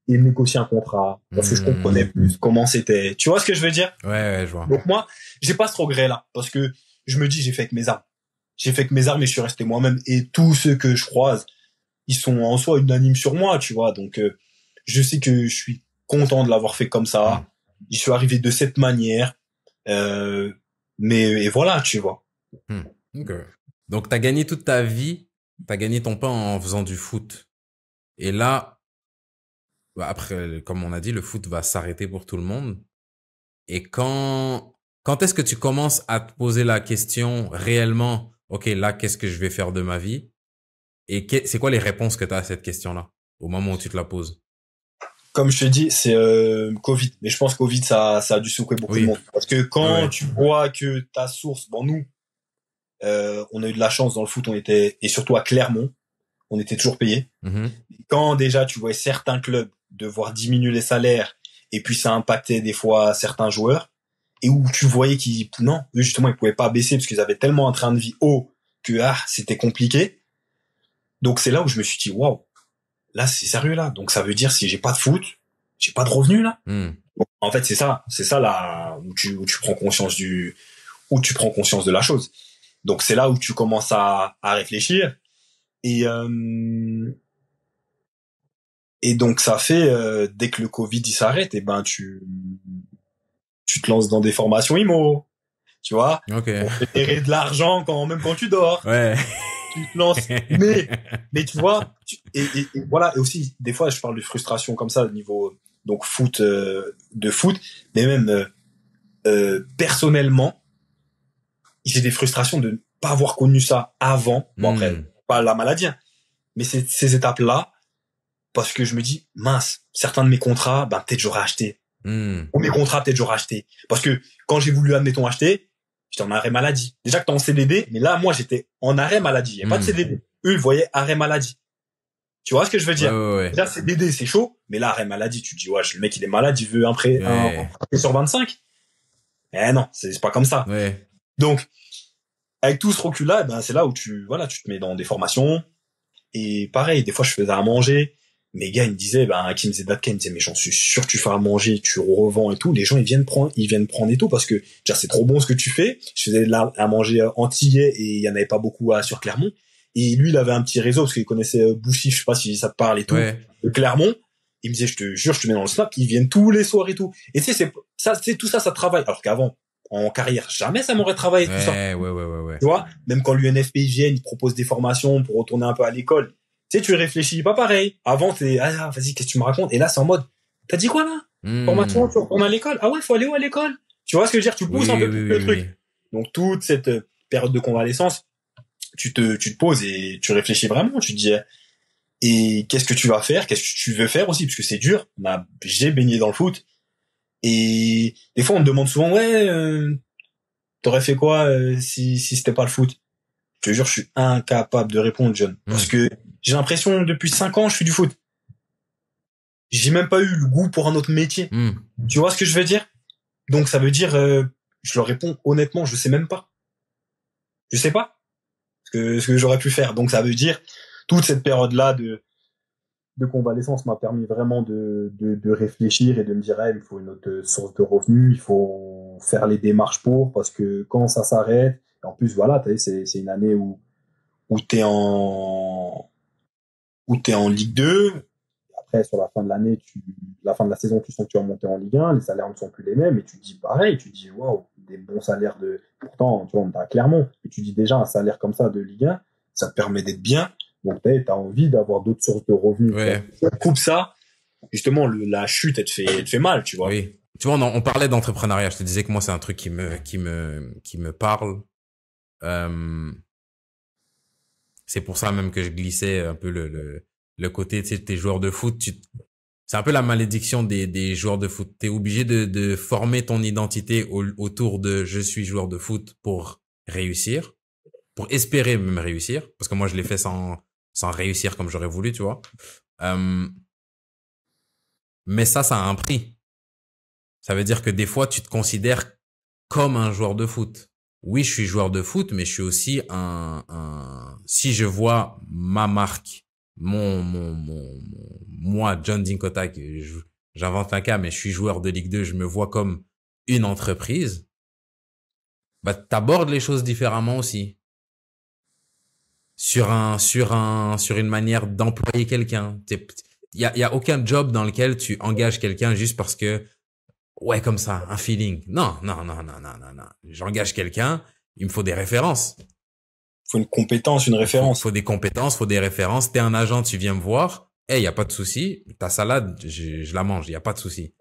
et négocier un contrat, parce que je comprenais plus comment c'était. Tu vois ce que je veux dire? Ouais, je vois. Donc moi, j'ai pas ce regret-là, parce que je me dis, j'ai fait avec mes armes. J'ai fait avec mes armes et je suis resté moi-même. Et tous ceux que je croise, ils sont en soi unanimes sur moi, tu vois. Donc je sais que je suis content de l'avoir fait comme ça. Je suis arrivé de cette manière. Mais et voilà, tu vois. Okay. Donc, t'as gagné toute ta vie, t'as gagné ton pain en faisant du foot. Et là, après, comme on a dit, le foot va s'arrêter pour tout le monde. Et quand est-ce que tu commences à te poser la question réellement, OK, là, qu'est-ce que je vais faire de ma vie? Et c'est quoi les réponses que tu as à cette question-là, au moment où tu te la poses? Comme je te dis, c'est Covid. Mais je pense que Covid, ça a dû secouer beaucoup de monde. Parce que quand tu vois que ta source, nous, on a eu de la chance dans le foot, et surtout à Clermont, on était toujours payés. Quand déjà tu voyais certains clubs devoir diminuer les salaires, et puis ça impactait des fois certains joueurs, et où tu voyais eux justement ils pouvaient pas baisser parce qu'ils avaient tellement un train de vie haut que c'était compliqué. Donc c'est là où je me suis dit waouh, là c'est sérieux là. Donc ça veut dire si j'ai pas de foot, j'ai pas de revenus là. Donc, en fait c'est ça là où tu prends conscience où tu prends conscience de la chose. Donc c'est là où tu commences à réfléchir et donc ça fait dès que le Covid il s'arrête, tu te lances dans des formations IMO, tu vois, pour fédérer de l'argent même quand tu dors. Ouais. Tu te lances, mais tu vois, et voilà, et aussi des fois je parle de frustration comme ça au niveau donc foot, de foot, mais même personnellement, j'ai des frustrations de ne pas avoir connu ça avant. Bon après, pas la maladie, hein, mais ces étapes-là, parce que je me dis, mince, certains de mes contrats, peut-être j'aurais acheté. Ou mes contrats, peut-être j'aurais acheté. Parce que quand j'ai voulu, admettons, acheter, j'étais en arrêt maladie. Déjà que t'es en CDD, mais là, moi, j'étais en arrêt maladie. Il n'y a pas de CDD. Eux, ils voyaient arrêt maladie. Tu vois ce que je veux dire? Ouais. Déjà, CDD, c'est chaud, mais là, arrêt maladie, tu te dis, le mec, il est malade, il veut un prêt sur 25. Eh non, c'est pas comme ça. Ouais. Donc, avec tout ce recul-là, c'est là où tu te mets dans des formations. Et pareil, des fois, je faisais à manger. Mes gars, ils me disaient, Hakim Zedatka, il me disait, mais j'en suis sûr, tu fais à manger, tu revends et tout. Les gens, ils viennent prendre et tout parce que, déjà, c'est trop bon ce que tu fais. Je faisais à manger antillais et il y en avait pas beaucoup sur Clermont. Et lui, il avait un petit réseau parce qu'il connaissait Boussy, je sais pas si ça te parle et tout, de Clermont. Il me disait, je te jure, je te mets dans le snap, ils viennent tous les soirs et tout. Et tu sais, tout ça travaille. Alors qu'avant, en carrière, jamais ça m'aurait travaillé tout ça. Ouais. Tu vois, même quand l'UNFP viennent, ils proposent des formations pour retourner un peu à l'école. Tu sais, tu réfléchis pas pareil. Avant, vas-y, qu'est-ce que tu me racontes? Et là, c'est en mode, t'as dit quoi, là? Formation, tu retournes à l'école? Ah ouais, faut aller où à l'école? Tu vois ce que je veux dire? Tu pousses un peu le truc. Donc, toute cette période de convalescence, tu te poses et tu réfléchis vraiment. Tu te dis, et qu'est-ce que tu vas faire? Qu'est-ce que tu veux faire aussi? Parce que c'est dur. J'ai baigné dans le foot. Et des fois, on me demande souvent, t'aurais fait quoi si c'était pas le foot? Je te jure, je suis incapable de répondre, John. Parce que j'ai l'impression, depuis 5 ans, je fais du foot. J'ai même pas eu le goût pour un autre métier. Tu vois ce que je veux dire? Donc, ça veut dire, je leur réponds honnêtement, je sais même pas. Je sais pas ce que j'aurais pu faire. Donc, ça veut dire, toute cette période-là de convalescence m'a permis vraiment de réfléchir et de me dire, il me faut une autre source de revenus, il faut faire les démarches parce que quand ça s'arrête, en plus, voilà, c'est une année où t'es en Ligue 2. après, sur la fin de l'année, la fin de la saison, tu sens que tu vas monter en Ligue 1, les salaires ne sont plus les mêmes, et tu te dis pareil, tu te dis, waouh, des bons salaires pourtant, tu vois, on est à Clermont, et tu dis déjà un salaire comme ça de Ligue 1, ça te permet d'être bien, donc t'as envie d'avoir d'autres sources de revenus. Ouais. Coupe ça, justement, la chute, elle te fait mal, tu vois. Oui. Tu vois, on parlait d'entrepreneuriat. Je te disais que moi, c'est un truc qui me parle. C'est pour ça même que je glissais un peu le côté, tu sais, tes joueurs de foot. C'est un peu la malédiction des joueurs de foot. T'es obligé de former ton identité autour de je suis joueur de foot pour réussir, pour espérer même réussir. Parce que moi, je l'ai fait sans réussir comme j'aurais voulu, tu vois. Mais ça a un prix. Ça veut dire que des fois, tu te considères comme un joueur de foot. Oui, je suis joueur de foot, mais je suis aussi si je vois ma marque, moi, John Dinkota, j'invente un cas, mais je suis joueur de Ligue 2, je me vois comme une entreprise, bah, t'abordes les choses différemment aussi. Sur une manière d'employer quelqu'un. Il y a aucun job dans lequel tu engages quelqu'un juste parce que ouais, comme ça, un feeling. Non. J'engage quelqu'un, il me faut des références. Faut une compétence, une référence. Faut des compétences, faut des références. T'es un agent, tu viens me voir. Y a pas de souci. Ta salade, je la mange. Y a pas de souci.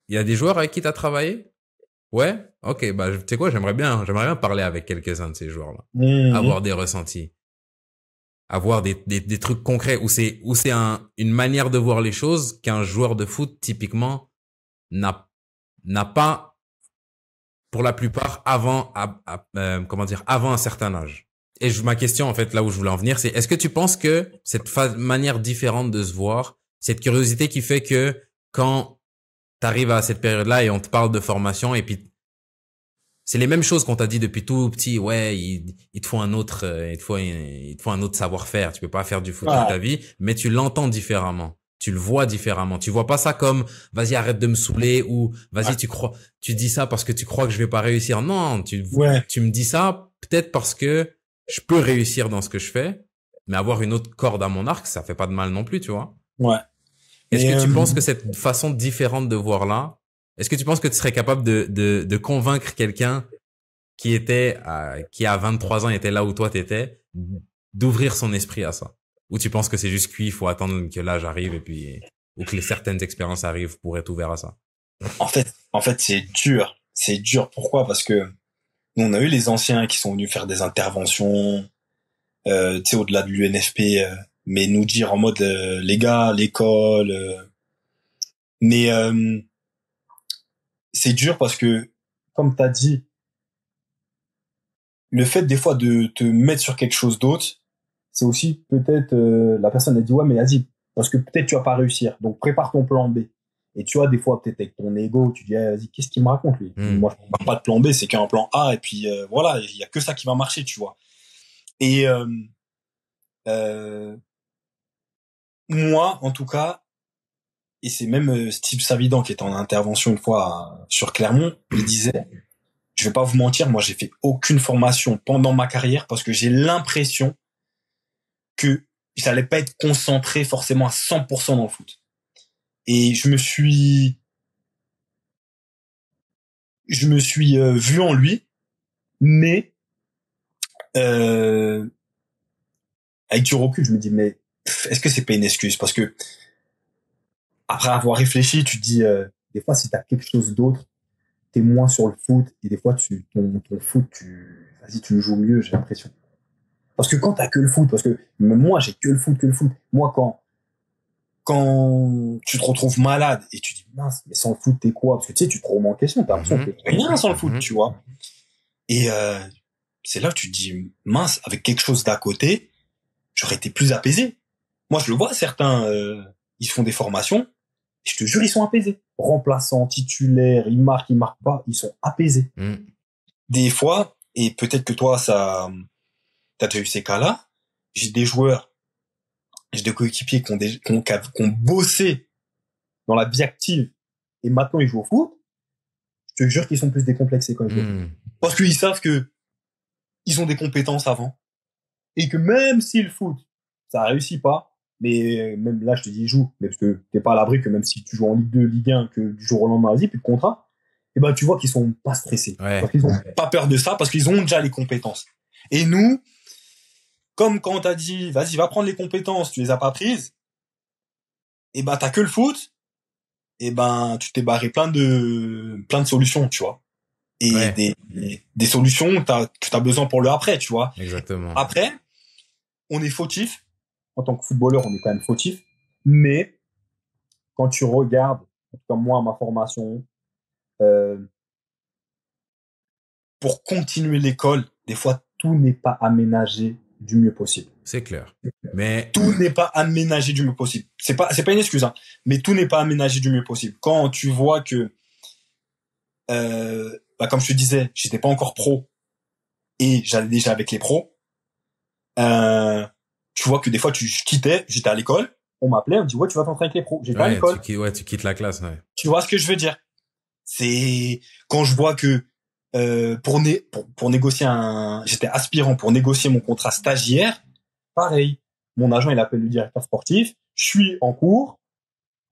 Il y a des joueurs avec qui t'as travaillé? Ouais? Ok, bah, tu sais quoi, j'aimerais bien parler avec quelques-uns de ces joueurs-là. Avoir des ressentis. Avoir des trucs concrets où c'est une manière de voir les choses qu'un joueur de foot, typiquement, n'a pas, pour la plupart, avant un certain âge. Et ma question, en fait, là où je voulais en venir, c'est est-ce que tu penses que cette manière différente de se voir, cette curiosité qui fait que quand t'arrives à cette période-là et on te parle de formation et puis c'est les mêmes choses qu'on t'a dit depuis tout petit, ouais, il te faut un autre, il te faut un autre savoir-faire, tu peux pas faire du foot toute ta vie, mais tu l'entends différemment. Tu le vois différemment. Tu vois pas ça comme, vas-y, arrête de me saouler ou, vas-y, tu dis ça parce que tu crois que je vais pas réussir. Non, tu me dis ça peut-être parce que je peux réussir dans ce que je fais, mais avoir une autre corde à mon arc, ça fait pas de mal non plus, tu vois. Ouais. Est-ce que tu penses que cette façon différente de voir là, est-ce que tu penses que tu serais capable de convaincre quelqu'un qui à 23 ans était là où toi t'étais, d'ouvrir son esprit à ça? Ou tu penses que c'est juste cuit, il faut attendre que l'âge arrive et puis, ou que certaines expériences arrivent pour être ouvert à ça? En fait, c'est dur. C'est dur. Pourquoi? Parce que nous, on a eu les anciens qui sont venus faire des interventions, tu sais, au-delà de l'UNFP, mais nous dire en mode, les gars, l'école, mais, c'est dur parce que, comme t'as dit, le fait des fois de te mettre sur quelque chose d'autre, c'est aussi peut-être la personne a dit ouais mais vas-y parce que peut-être tu vas pas réussir donc prépare ton plan B et tu vois des fois peut-être avec ton ego tu dis vas-y qu'est-ce qu'il me raconte lui moi je prépare pas de plan B c'est qu'un plan A et puis voilà il y a que ça qui va marcher tu vois et moi en tout cas et c'est même Steve Savidan qui était en intervention une fois sur Clermont il disait je vais pas vous mentir moi j'ai fait aucune formation pendant ma carrière parce que j'ai l'impression que j'allais pas être concentré forcément à 100% dans le foot. Et je me suis vu en lui, mais avec du recul, je me dis mais est-ce que c'est pas une excuse? Parce que après avoir réfléchi, tu te dis des fois si t'as quelque chose d'autre, t'es moins sur le foot et des fois ton foot tu le joues mieux, j'ai l'impression. Parce que quand t'as que le foot, parce que même moi j'ai que le foot. Moi quand tu te retrouves malade et tu dis mince mais sans le foot t'es quoi parce que tu sais tu te remets en question t'as l'impression que t'es rien sans le foot tu vois et c'est là que tu te dis mince avec quelque chose d'à côté j'aurais été plus apaisé moi je le vois certains ils font des formations et je te jure ils sont apaisés remplaçants titulaires ils marquent pas ils sont apaisés des fois et peut-être que toi ça t'as déjà eu ces cas-là j'ai des coéquipiers qui ont bossé dans la vie active et maintenant ils jouent au foot, je te jure qu'ils sont plus décomplexés quand ils jouent au foot. Parce qu'ils savent que ils ont des compétences avant et que même si le foot ça réussit pas, mais même là, je te dis, joue, mais parce que t'es pas à l'abri que même si tu joues en Ligue 2, Ligue 1, que du jour au lendemain, vas-y, plus de contrat, et ben, tu vois qu'ils sont pas stressés. Ouais. Parce qu'ils ont pas peur de ça, parce qu'ils ont déjà les compétences. Et nous, comme quand on t'a dit, vas-y, va prendre les compétences, tu les as pas prises, et ben, t'as que le foot, et ben, tu t'es barré plein de solutions, tu vois. Et Ouais. des solutions que t'as besoin pour le après, tu vois. Exactement. Après, on est fautif. En tant que footballeur, on est quand même fautif. Mais quand tu regardes, comme moi, ma formation, euh, pour continuer l'école, des fois, tout n'est pas aménagé du mieux possible. C'est clair. Mais Tout n'est pas aménagé du mieux possible. C'est pas une excuse, hein. Mais tout n'est pas aménagé du mieux possible. Quand tu vois que, comme je te disais, j'étais pas encore pro et j'allais déjà avec les pros, tu vois que des fois, je quittais, j'étais à l'école, on m'appelait, on me dit, ouais, tu vas t'entraîner avec les pros. J'étais à ouais, l'école. tu quittes la classe, ouais. Tu vois ce que je veux dire? C'est quand je vois que pour négocier j'étais aspirant pour négocier mon contrat stagiaire, pareil. Mon agent, il appelle le directeur sportif, je suis en cours,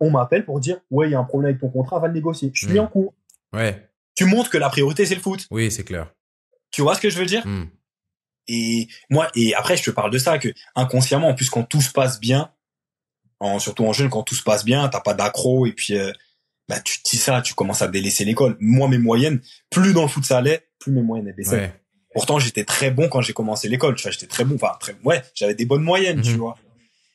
on m'appelle pour dire, ouais, il y a un problème avec ton contrat, va le négocier. Je suis en cours. Ouais. Tu montres que la priorité, c'est le foot. Oui, c'est clair. Tu vois ce que je veux dire? Et moi, et après, je te parle de ça, que inconsciemment, en plus, quand tout se passe bien, surtout en jeune, quand tout se passe bien, t'as pas d'accro, et puis, tu te dis ça, tu commences à délaisser l'école. Moi, mes moyennes, plus dans le foot ça allait, plus mes moyennes baissaient. Ouais. Pourtant, j'étais très bon quand j'ai commencé l'école, tu vois, j'étais très bon, ouais, j'avais des bonnes moyennes, tu vois.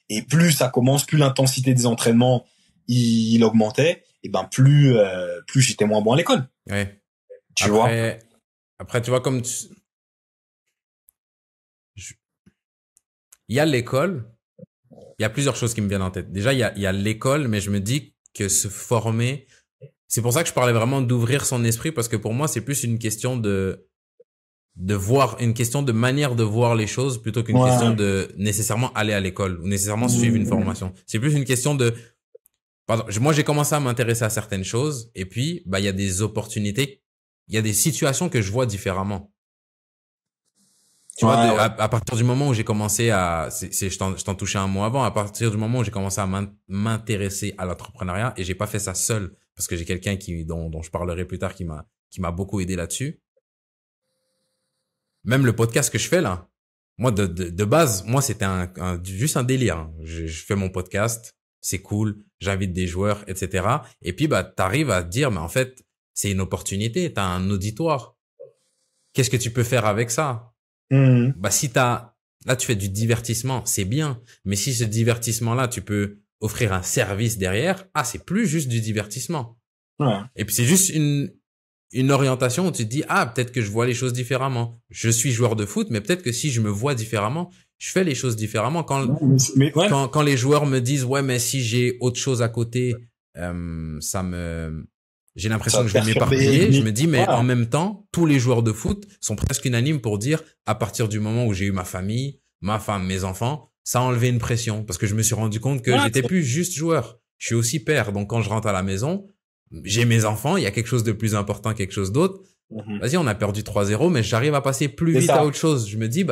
Et plus ça commence, plus l'intensité des entraînements, il augmentait, et ben, plus j'étais moins bon à l'école. Ouais. Tu vois. Après, tu vois, il y a l'école, il y a plusieurs choses qui me viennent en tête. Déjà, il y a l'école, mais je me dis que se former, c'est pour ça que je parlais vraiment d'ouvrir son esprit, parce que pour moi, c'est plus une question de voir, une question de manière de voir les choses plutôt qu'une question de nécessairement aller à l'école ou nécessairement suivre une formation. C'est plus une question de, pardon, moi, j'ai commencé à m'intéresser à certaines choses et puis, il y a des opportunités, il y a des situations que je vois différemment. Tu vois, à partir du moment où j'ai commencé je t'en touchais un mot avant, à partir du moment où j'ai commencé à m'intéresser à l'entrepreneuriat, et j'ai pas fait ça seul, parce que j'ai quelqu'un dont je parlerai plus tard, qui m'a beaucoup aidé là-dessus. Même le podcast que je fais là, moi, de base, moi, c'était juste un délire, hein. Je fais mon podcast, c'est cool, j'invite des joueurs, etc. Et puis, t'arrives à te dire, mais en fait, c'est une opportunité, t'as un auditoire. Qu'est-ce que tu peux faire avec ça? Si là, tu fais du divertissement, c'est bien. Mais si ce divertissement-là, tu peux offrir un service derrière, c'est plus juste du divertissement. Ouais. Et puis, c'est juste une orientation où tu te dis, peut-être que je vois les choses différemment. Je suis joueur de foot, mais peut-être que si je me vois différemment, je fais les choses différemment. Quand les joueurs me disent, ouais, mais si j'ai autre chose à côté, j'ai l'impression que je vais m'éparpiller. Je me dis, mais en même temps, tous les joueurs de foot sont presque unanimes pour dire, à partir du moment où j'ai eu ma famille, ma femme, mes enfants, ça a enlevé une pression, parce que je me suis rendu compte que j'étais plus juste joueur. Je suis aussi père. Donc, quand je rentre à la maison, j'ai mes enfants, il y a quelque chose de plus important, quelque chose d'autre. Vas-y, on a perdu 3-0, mais j'arrive à passer plus vite à autre chose. Je me dis,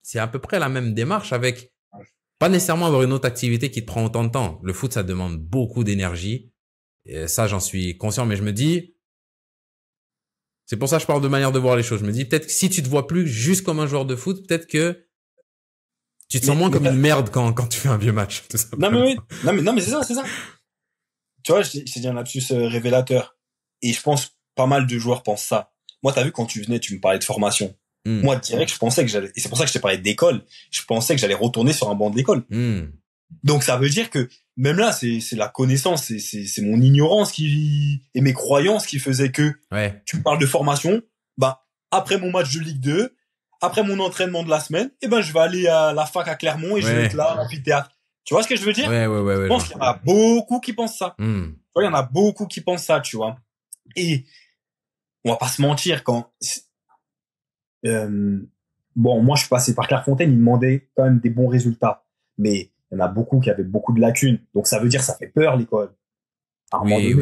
c'est à peu près la même démarche, avec pas nécessairement avoir une autre activité qui te prend autant de temps. Le foot, ça demande beaucoup d'énergie. Et ça, j'en suis conscient, mais je me dis, c'est pour ça que je parle de manière de voir les choses. Je me dis, peut-être que si tu te vois plus juste comme un joueur de foot, peut-être que tu te sens moins comme une merde quand tu fais un vieux match. Non, mais c'est ça. Tu vois, c'est un lapsus révélateur. Et je pense, pas mal de joueurs pensent ça. Moi, t'as vu, quand tu venais, tu me parlais de formation. Moi, direct, je pensais que et c'est pour ça que je t'ai parlé d'école, je pensais que j'allais retourner sur un banc d'école. Donc, ça veut dire que, même là, c'est la connaissance, c'est mon ignorance et mes croyances qui faisaient que, tu me parles de formation, après mon match de Ligue 2, après mon entraînement de la semaine, je vais aller à la fac à Clermont et je vais être là, à l'amphithéâtre. Tu vois ce que je veux dire? Je pense qu'il y en a beaucoup qui pensent ça. Tu vois, il y en a beaucoup qui pensent ça, tu vois. Et, on va pas se mentir, moi, je suis passé par Clairefontaine, ils demandaient quand même des bons résultats. Mais, il y en a beaucoup qui avaient beaucoup de lacunes. Donc, ça veut dire, ça fait peur, l'école. Oui.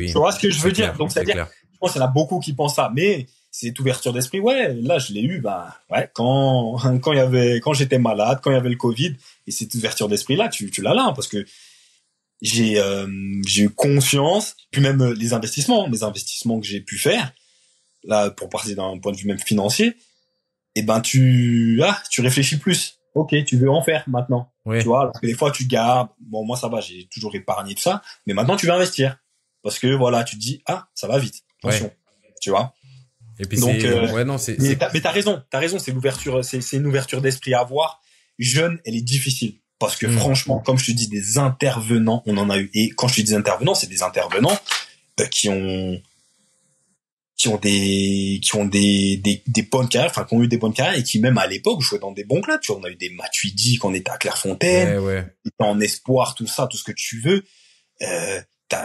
Tu vois ce que je veux dire? Donc, c'est-à-dire, je pense qu'il y en a beaucoup qui pensent ça. Mais, cette ouverture d'esprit, ouais, là, je l'ai eu, bah, ouais, quand j'étais malade, quand il y avait le Covid, et cette ouverture d'esprit-là, tu l'as là, parce que j'ai eu conscience, puis même mes investissements que j'ai pu faire, là, pour partir d'un point de vue même financier, et ben, tu réfléchis plus. Ok, tu veux en faire maintenant. Oui. Tu vois, alors que des fois, tu gardes, bon, moi, ça va, j'ai toujours épargné tout ça, mais maintenant, tu veux investir. Parce que, voilà, tu te dis, ça va vite. Attention. Ouais. Tu vois. Et puis Donc, ouais, non, mais t'as raison, c'est une ouverture d'esprit à avoir. Jeune, elle est difficile. Parce que franchement, comme je te dis, des intervenants, on en a eu. Et quand je te dis des intervenants, c'est des intervenants qui ont des bonnes carrières, enfin qui ont eu des bonnes carrières et qui même à l'époque jouaient dans des bons clubs. Tu vois, on a eu des Matuidi quand on était à Clairefontaine, ouais. en espoir, tout ça, tout ce que tu veux.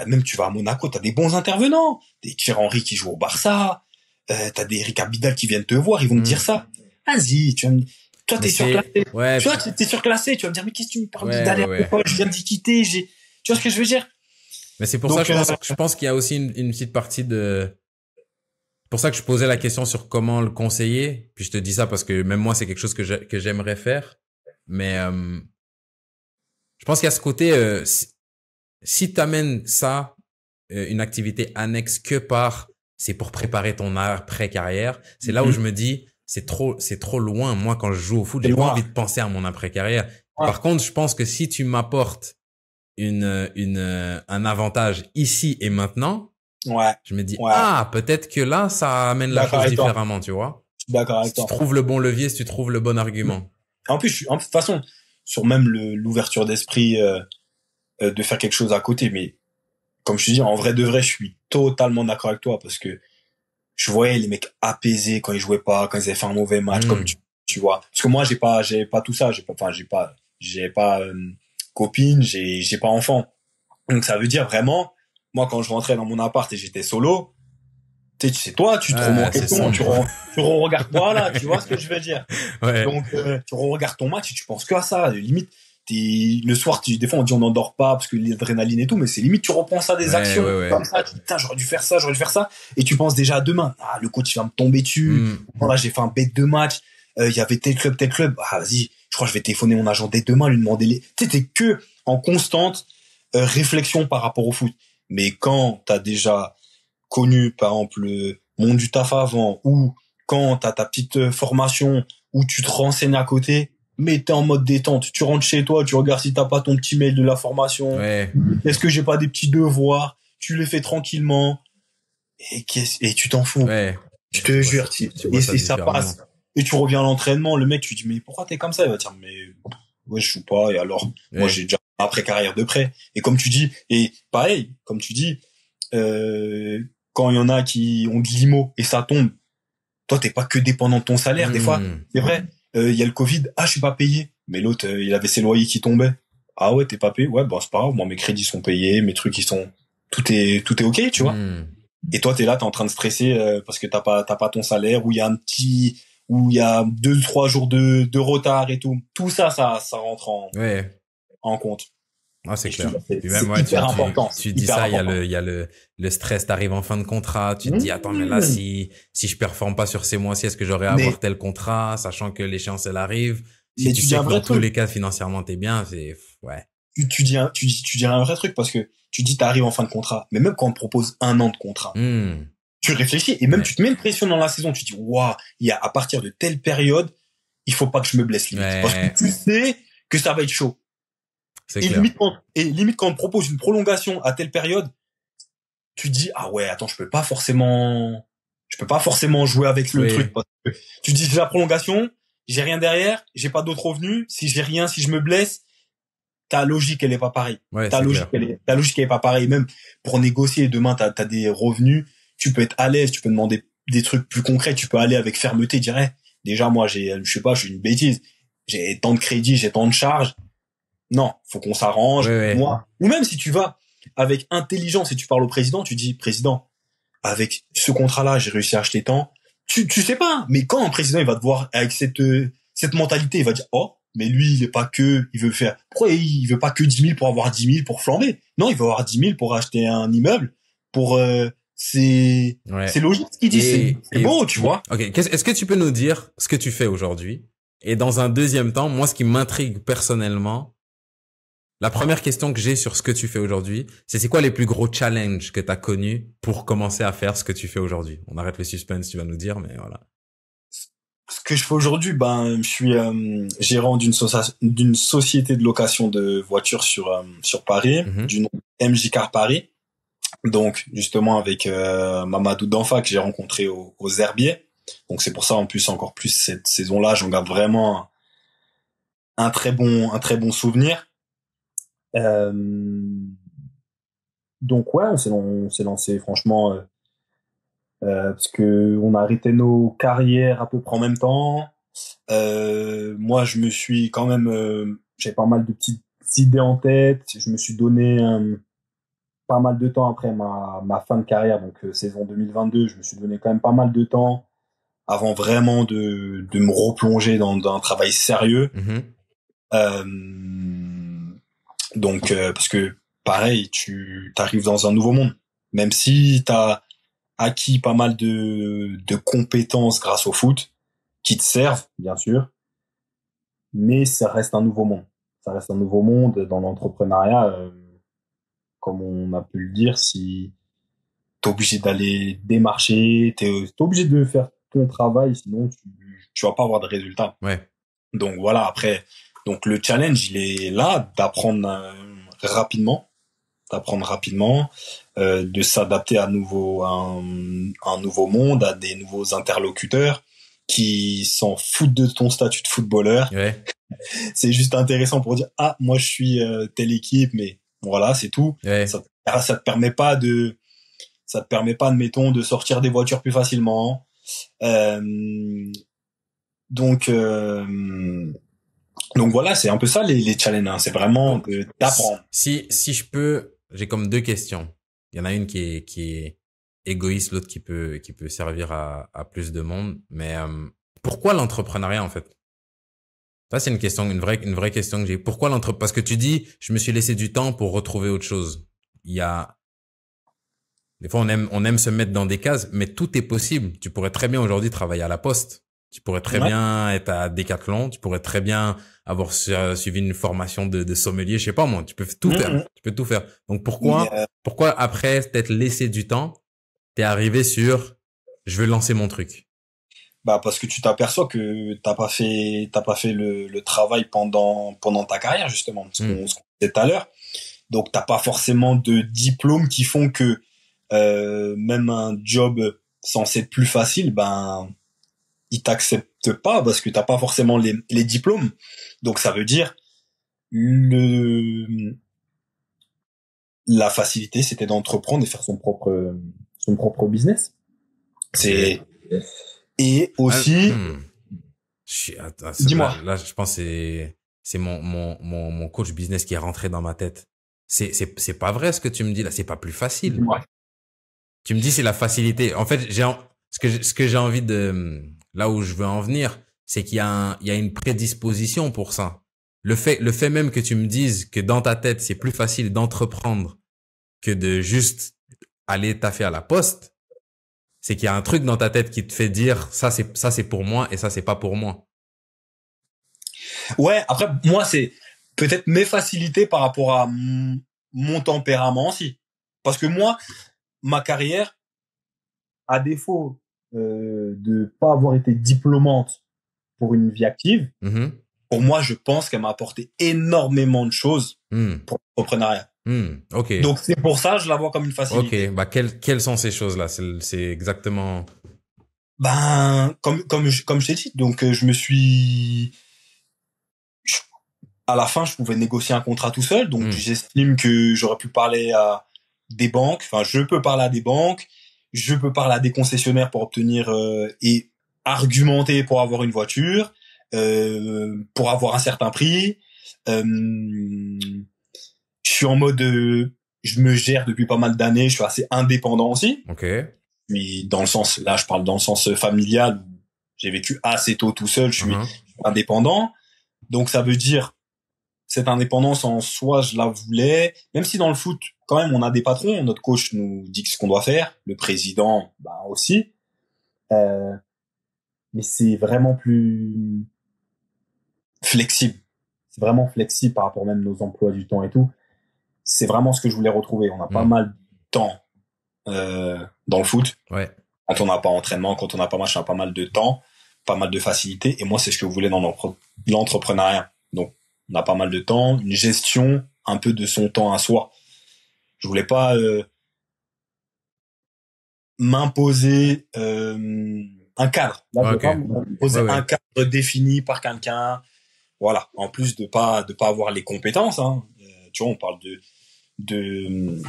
Même tu vas à Monaco, t'as des bons intervenants, des Thierry Henry qui jouent au Barça. T'as des Eric Abidal qui viennent te voir, ils vont te dire ça. Vas-y, toi t'es surclassé. Ouais. Tu vois, t'es surclassé, tu vas me dire mais qu'est-ce que tu me parles d'aller à l'école, je viens d'y quitter, tu vois ce que je veux dire? Mais c'est pour ça que je pense qu'il y a aussi une petite partie de pour ça que je posais la question sur comment le conseiller, puis je te dis ça parce que même moi c'est quelque chose que j'aimerais faire, mais je pense qu'il y a ce côté si t'amènes ça une activité annexe que par c'est pour préparer ton après-carrière. C'est là où je me dis, c'est trop loin. Moi, quand je joue au foot, j'ai pas envie de penser à mon après-carrière. Ouais. Par contre, je pense que si tu m'apportes un avantage ici et maintenant, je me dis, peut-être que là, ça amène la chose différemment, tu vois. Je suis d'accord avec toi. Si tu trouves le bon levier, si tu trouves le bon argument. En plus, de toute façon, sur même l'ouverture d'esprit, de faire quelque chose à côté, mais comme je te dis, en vrai de vrai, je suis totalement d'accord avec toi parce que je voyais les mecs apaisés quand ils jouaient pas, quand ils avaient fait un mauvais match, comme tu vois. Parce que moi, j'ai pas tout ça, j'ai pas copine, j'ai pas enfant. Donc ça veut dire vraiment, moi quand je rentrais dans mon appart et j'étais solo, tu sais toi, tu te remontes question, tu regardes voilà, tu vois ce que je veux dire. Ouais. Donc tu regardes ton match et tu penses que à ça, limite le soir, des fois on dit on n'endort pas parce que l'adrénaline et tout, mais c'est limite tu repenses à des actions comme ça, tu dis putain j'aurais dû faire ça, et tu penses déjà à demain, le coach il va me tomber dessus, voilà j'ai fait un bête de match, il y avait tel club, vas-y, je crois que je vais téléphoner mon agent dès demain, lui demander tu sais t'es que en constante réflexion par rapport au foot, mais quand t'as déjà connu par exemple le monde du taf avant, ou quand t'as ta petite formation où tu te renseignes à côté, mais t'es en mode détente, tu rentres chez toi, tu regardes si t'as pas ton petit mail de la formation, est-ce que j'ai pas des petits devoirs, tu les fais tranquillement, et tu t'en fous, je te jure, et ça passe, et tu reviens à l'entraînement, le mec tu dis mais pourquoi t'es comme ça, il va dire mais ouais je joue pas, et alors moi j'ai déjà après carrière de près, et comme tu dis, et pareil comme tu dis, quand il y en a qui ont de l'IMO et ça tombe, toi t'es pas que dépendant de ton salaire, des fois c'est vrai. Il y a le Covid, je suis pas payé. Mais l'autre, il avait ses loyers qui tombaient. Ah ouais, t'es pas payé? Ouais, c'est pas grave, moi mes crédits sont payés, mes trucs tout est ok, tu vois. Et toi t'es là, t'es en train de stresser parce que t'as pas ton salaire, ou il y a où il y a 2-3 jours de retard et tout. Tout ça rentre en compte. Ah, c'est clair. C'est hyper important. Tu dis ça, il y a le stress, t'arrives en fin de contrat, tu te dis, attends, mais là, si je performe pas sur ces mois-ci, est-ce que j'aurai à avoir tel contrat, sachant que l'échéance, elle arrive? Si tu sais que dans tous les cas, financièrement, t'es bien, Tu dis un vrai truc parce que tu dis, t'arrives en fin de contrat. Mais même quand on te propose 1 an de contrat, tu réfléchis et même tu te mets une pression dans la saison. Tu te dis, waouh, à partir de telle période, il faut pas que je me blesse limite. Parce que tu sais que ça va être chaud. Limite quand on te propose une prolongation à telle période, tu dis ah ouais attends je peux pas forcément jouer avec le truc, parce que tu dis la prolongation, j'ai rien derrière, j'ai pas d'autres revenus, si j'ai rien, si je me blesse, ta logique elle est pas pareille. Ta logique elle est pas pareille. Même pour négocier demain t'as des revenus, tu peux être à l'aise, tu peux demander des trucs plus concrets, tu peux aller avec fermeté, dire déjà moi je sais pas, je suis une bêtise, j'ai tant de crédits, j'ai tant de charges. Non, faut qu'on s'arrange. Moi, ou même si tu vas avec intelligence et tu parles au président, tu dis président, avec ce contrat-là, j'ai réussi à acheter tant. Tu sais pas, mais quand un président il va te voir avec cette mentalité, il va dire mais lui pourquoi il veut pas que 10 000 pour avoir 10 000 pour flamber? Non, il veut avoir 10 000 pour acheter un immeuble, pour c'est logique ce qu'il dit, c'est beau, tu vois. Ok, est-ce que tu peux nous dire ce que tu fais aujourd'hui? Et dans un deuxième temps, moi, ce qui m'intrigue personnellement, la première question que j'ai sur ce que tu fais aujourd'hui, c'est quoi les plus gros challenges que tu as connus pour commencer à faire ce que tu fais aujourd'hui? On arrête le suspense, tu vas nous dire, mais voilà. Ce que je fais aujourd'hui, ben, je suis gérant d'une société de location de voitures sur Paris, du nom MJ Car Paris. Donc, justement, avec Mamadou Danfa que j'ai rencontré aux Herbiers. Donc, c'est pour ça, en plus, encore plus cette saison-là, j'en garde vraiment un très bon souvenir. Donc, ouais, on s'est lancé, franchement, parce que on a arrêté nos carrières à peu près en même temps. Moi, je me suis quand même, j'ai pas mal de petites idées en tête. Je me suis donné pas mal de temps après ma fin de carrière, donc saison 2022. Je me suis donné quand même pas mal de temps avant vraiment de me replonger dans un travail sérieux. Donc, parce que pareil, tu t'arrives dans un nouveau monde, même si t'as acquis pas mal de compétences grâce au foot, qui te servent, bien sûr, mais ça reste un nouveau monde. Ça reste un nouveau monde dans l'entrepreneuriat, comme on a pu le dire, si t'es obligé d'aller démarcher, t'es obligé de faire ton travail, sinon tu vas pas avoir de résultats. Ouais. Donc voilà, après, donc le challenge, il est là, d'apprendre rapidement, de s'adapter à un nouveau monde, à des nouveaux interlocuteurs qui s'en foutent de ton statut de footballeur. Ouais. C'est juste intéressant pour dire, ah, moi je suis telle équipe, mais voilà, c'est tout. Ouais. Ça te permet pas admettons, de sortir des voitures plus facilement. Donc voilà, c'est un peu ça les challenges, hein. C'est vraiment d'apprendre. Si je peux, j'ai comme deux questions. Il y en a une qui est égoïste, l'autre qui peut servir à plus de monde. Mais pourquoi l'entrepreneuriat en fait? Ça c'est une vraie question que j'ai. Pourquoi l'entrepreneuriat? Parce que tu dis, je me suis laissé du temps pour retrouver autre chose. Des fois on aime se mettre dans des cases, mais tout est possible. Tu pourrais très bien aujourd'hui travailler à la Poste. Tu pourrais très bien être à Decathlon. Tu pourrais très bien avoir suivi une formation de sommelier. Je sais pas moi. Tu peux tout faire. Tu peux tout faire. Donc pourquoi après t'être laissé du temps, t'es arrivé sur je veux lancer mon truc? Bah parce que tu t'aperçois que t'as pas fait le travail pendant ta carrière, justement, ce qu'on disait tout à l'heure. Donc t'as pas forcément de diplômes qui font que même un job censé être plus facile, ben ils t'acceptent pas parce que t'as pas forcément les diplômes. Donc ça veut dire la facilité, c'était d'entreprendre et faire son propre business. Et aussi, dis-moi. Là, je pense que c'est mon coach business qui est rentré dans ma tête. C'est pas vrai ce que tu me dis là. C'est pas plus facile. Dis-moi. Tu me dis c'est la facilité. En fait, ce que j'ai envie de, là où je veux en venir, c'est qu'il y a une prédisposition pour ça. Le fait même que tu me dises que dans ta tête, c'est plus facile d'entreprendre que de juste aller taffer à la Poste, c'est qu'il y a un truc dans ta tête qui te fait dire ça c'est pour moi et ça c'est pas pour moi. Ouais, après moi c'est peut-être mes facilités par rapport à mon tempérament aussi. Parce que moi, ma carrière, à défaut de pas avoir été diplômante pour une vie active, pour moi, je pense qu'elle m'a apporté énormément de choses pour l'entrepreneuriat. Okay. Donc c'est pour ça je la vois comme une facilité. Ok, bah quelles sont ces choses-là? C'est exactement. Ben comme je t'ai dit, donc à la fin je pouvais négocier un contrat tout seul, donc j'estime que j'aurais pu parler à des banques. Enfin, je peux parler à des banques, je peux parler à des concessionnaires pour obtenir et argumenter pour avoir une voiture, pour avoir un certain prix. Je suis en mode, je me gère depuis pas mal d'années, je suis assez indépendant aussi. Ok. Mais dans le sens, là, je parle dans le sens familial. J'ai vécu assez tôt tout seul, je suis indépendant. Donc ça veut dire, cette indépendance en soi, je la voulais. Même si dans le foot, quand même, on a des patrons. Notre coach nous dit ce qu'on doit faire. Le président, bah, aussi. Mais c'est vraiment plus flexible. C'est vraiment flexible par rapport même à nos emplois du temps et tout. C'est vraiment ce que je voulais retrouver. On a pas mal de temps dans le foot. Ouais. Quand on n'a pas entraînement, quand on n'a pas machin, pas mal de temps, pas mal de facilité. Et moi, c'est ce que je voulais dans l'entrepreneuriat. Donc, on a pas mal de temps, une gestion un peu de son temps à soi. Je voulais pas m'imposer un cadre. Là, je veux pas m'imposer un cadre défini par quelqu'un. Voilà. En plus de pas avoir les compétences. Hein. Tu vois, on parle de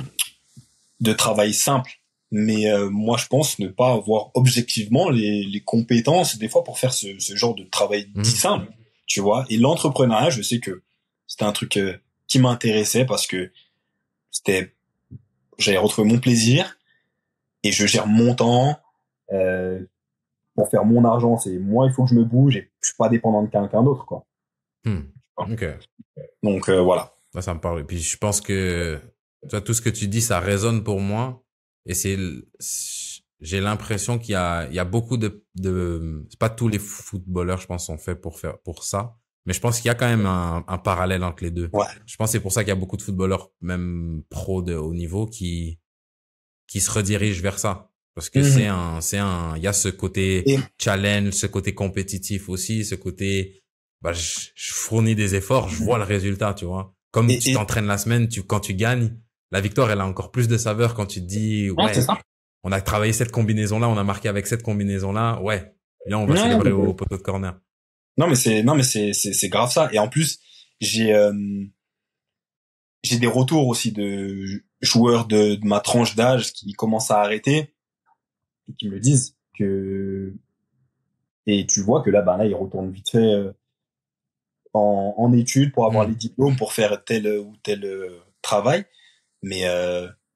travail simple. Mais moi, je pense ne pas avoir objectivement les compétences des fois pour faire ce genre de travail dit simple. Tu vois. Et l'entrepreneuriat, je sais que c'était un truc qui m'intéressait parce que j'avais retrouvé mon plaisir et je gère mon temps pour faire mon argent. C'est moi, il faut que je me bouge et je suis pas dépendant de quelqu'un d'autre, quoi. Ok. Donc voilà. Ça me parle. Et puis je pense que tout ce que tu dis, ça résonne pour moi. Et j'ai l'impression qu'il y a beaucoup c'est pas tous les footballeurs, je pense, sont faits pour ça. Mais je pense qu'il y a quand même un parallèle entre les deux. Ouais. Je pense que c'est pour ça qu'il y a beaucoup de footballeurs, même pro de haut niveau, qui se redirigent vers ça. Parce que il y a ce côté challenge, ce côté compétitif aussi, ce côté, bah, je fournis des efforts, je vois le résultat, tu vois. Comme tu t'entraînes la semaine, quand tu gagnes, la victoire, elle a encore plus de saveur quand tu te dis, ouais, on a travaillé cette combinaison-là, on a marqué avec cette combinaison-là, ouais. Et là, on va célébrer au poteau de corner. Non, mais c'est grave ça. Et en plus, j'ai des retours aussi de joueurs de ma tranche d'âge qui commencent à arrêter et qui me le disent et tu vois que là, bah là, ils retournent vite fait en études pour avoir les diplômes pour faire tel ou tel travail. Mais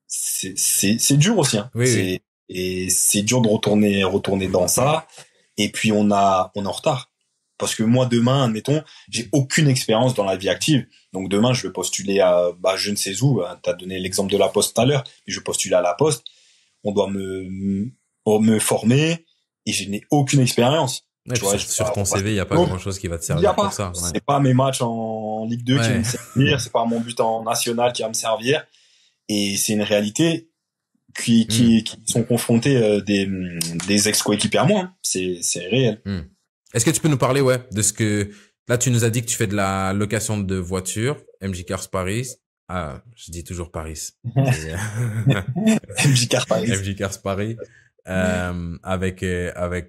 c'est dur aussi, hein. Oui. Et c'est dur de retourner dans ça. Et puis on est en retard. Parce que moi demain, admettons, j'ai aucune expérience dans la vie active. Donc demain, je vais postuler à je ne sais où. T'as donné l'exemple de la Poste tout à l'heure. Je vais postuler à la Poste. On doit me former et je n'ai aucune expérience. Ouais, tu vois, sur ton CV, il y a pas grand-chose qui va te servir pour ça. Ouais. C'est pas mes matchs en Ligue 2 qui vont me servir. C'est pas mon but en national qui va me servir. Et c'est une réalité qui sont confrontés des ex-coéquipiers à moi. Hein. C'est réel. Est-ce que tu peux nous parler, de ce que, là, tu nous as dit que tu fais de la location de voitures, MJ Cars Paris. Ah, je dis toujours Paris. MJ Cars Paris. MJ Cars Paris. Avec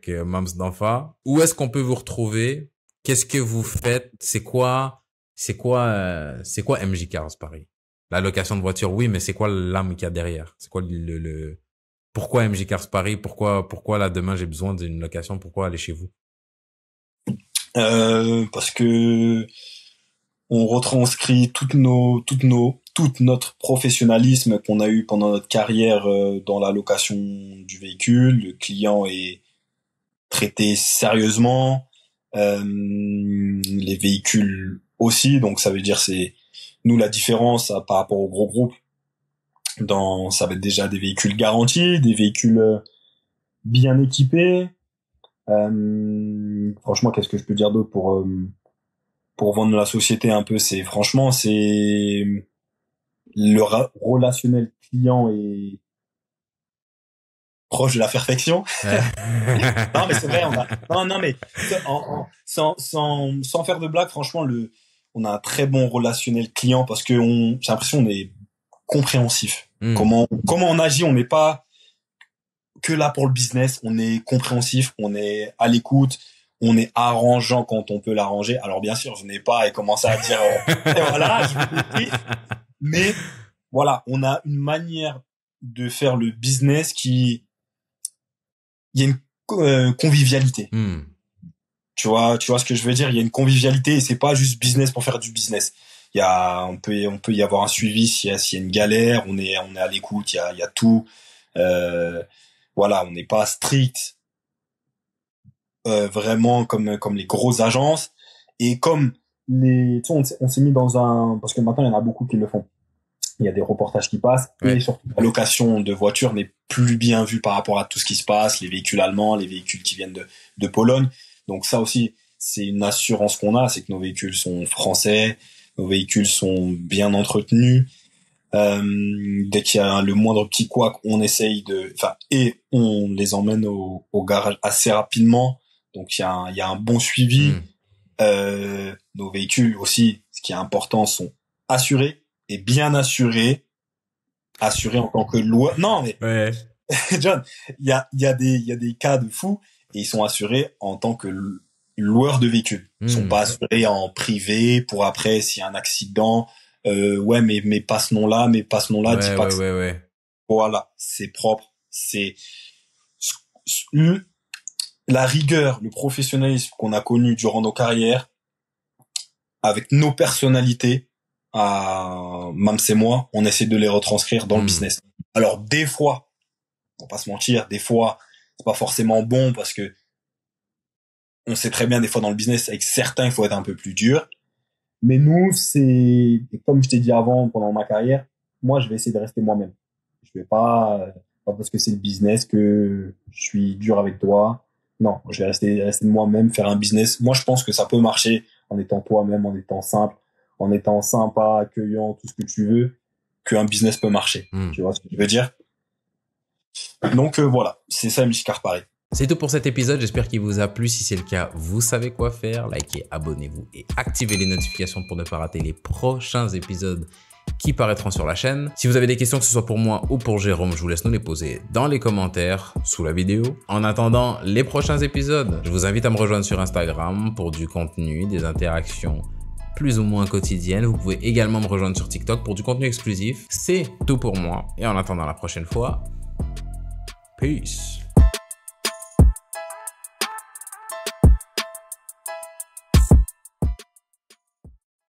Mams d'Enfa. Où est-ce qu'on peut vous retrouver? Qu'est-ce que vous faites? C'est quoi MJ Cars Paris? La location de voiture, oui, mais c'est quoi l'âme qu'il y a derrière? C'est quoi pourquoi MJ Cars Paris? Pourquoi là, demain, j'ai besoin d'une location? Pourquoi aller chez vous? Parce que on retranscrit tout notre professionnalisme qu'on a eu pendant notre carrière dans la location du véhicule. Le client est traité sérieusement, les véhicules aussi. Donc ça veut dire c'est nous la différence par rapport aux gros groupes. Ça va être déjà des véhicules garantis, des véhicules bien équipés. Franchement, qu'est-ce que je peux dire d'autre pour vendre la société un peu, c'est le relationnel client est proche de la perfection. Non mais c'est vrai, non mais sans faire de blague, franchement on a un très bon relationnel client parce que j'ai l'impression on est compréhensif. Comment on agit, on n'est pas que là pour le business, on est compréhensif, on est à l'écoute, on est arrangeant quand on peut l'arranger. Alors bien sûr, je n'ai pas commencé à dire voilà, je vous compris. Mais voilà, on a une manière de faire le business il y a une convivialité. Tu vois ce que je veux dire, il y a une convivialité et c'est pas juste business pour faire du business. On peut y avoir un suivi s'il y a une galère, on est à l'écoute, il y a tout. Voilà, on n'est pas strict vraiment comme les grosses agences et comme tu sais, on s'est mis dans parce que maintenant, il y en a beaucoup qui le font. Il y a des reportages qui passent, Ouais. et surtout, la location de voitures n'est plus bien vue par rapport à tout ce qui se passe, les véhicules allemands, les véhicules qui viennent de Pologne. Donc ça aussi, c'est une assurance qu'on a, c'est que nos véhicules sont français, nos véhicules sont bien entretenus. Dès qu'il y a le moindre petit couac, on essaye et on les emmène au garage assez rapidement. Donc il y a un bon suivi. Nos véhicules aussi, ce qui est important, sont assurés et bien assurés en tant que loueur. Non mais Ouais. John, il y a des cas de fous, et ils sont assurés en tant que loueurs de véhicules. Ils sont pas assurés en privé pour après s'il y a un accident. Ouais, mais pas ce nom-là, dis pas que Ouais. voilà, c'est propre, c'est la rigueur, le professionnalisme qu'on a connu durant nos carrières, avec nos personnalités, Mams et moi, on essaie de les retranscrire dans le business. Alors des fois, on va pas se mentir, des fois c'est pas forcément bon, parce que on sait très bien, des fois dans le business, avec certains il faut être un peu plus dur. Mais nous, comme je t'ai dit avant, pendant ma carrière, moi, je vais essayer de rester moi-même. Je vais pas parce que c'est le business que je suis dur avec toi. Non, je vais rester de moi-même, faire un business. Moi, je pense que ça peut marcher en étant toi-même, en étant simple, en étant sympa, accueillant, tout ce que tu veux, qu'un business peut marcher. Tu vois ce que je veux dire? Donc, voilà. C'est ça, Mishkar Paris. C'est tout pour cet épisode, j'espère qu'il vous a plu. Si c'est le cas, vous savez quoi faire. Likez, abonnez-vous et activez les notifications pour ne pas rater les prochains épisodes qui paraîtront sur la chaîne. Si vous avez des questions, que ce soit pour moi ou pour Jérôme, je vous laisse nous les poser dans les commentaires sous la vidéo. En attendant les prochains épisodes, je vous invite à me rejoindre sur Instagram pour du contenu, des interactions plus ou moins quotidiennes. Vous pouvez également me rejoindre sur TikTok pour du contenu exclusif. C'est tout pour moi. Et en attendant la prochaine fois, peace.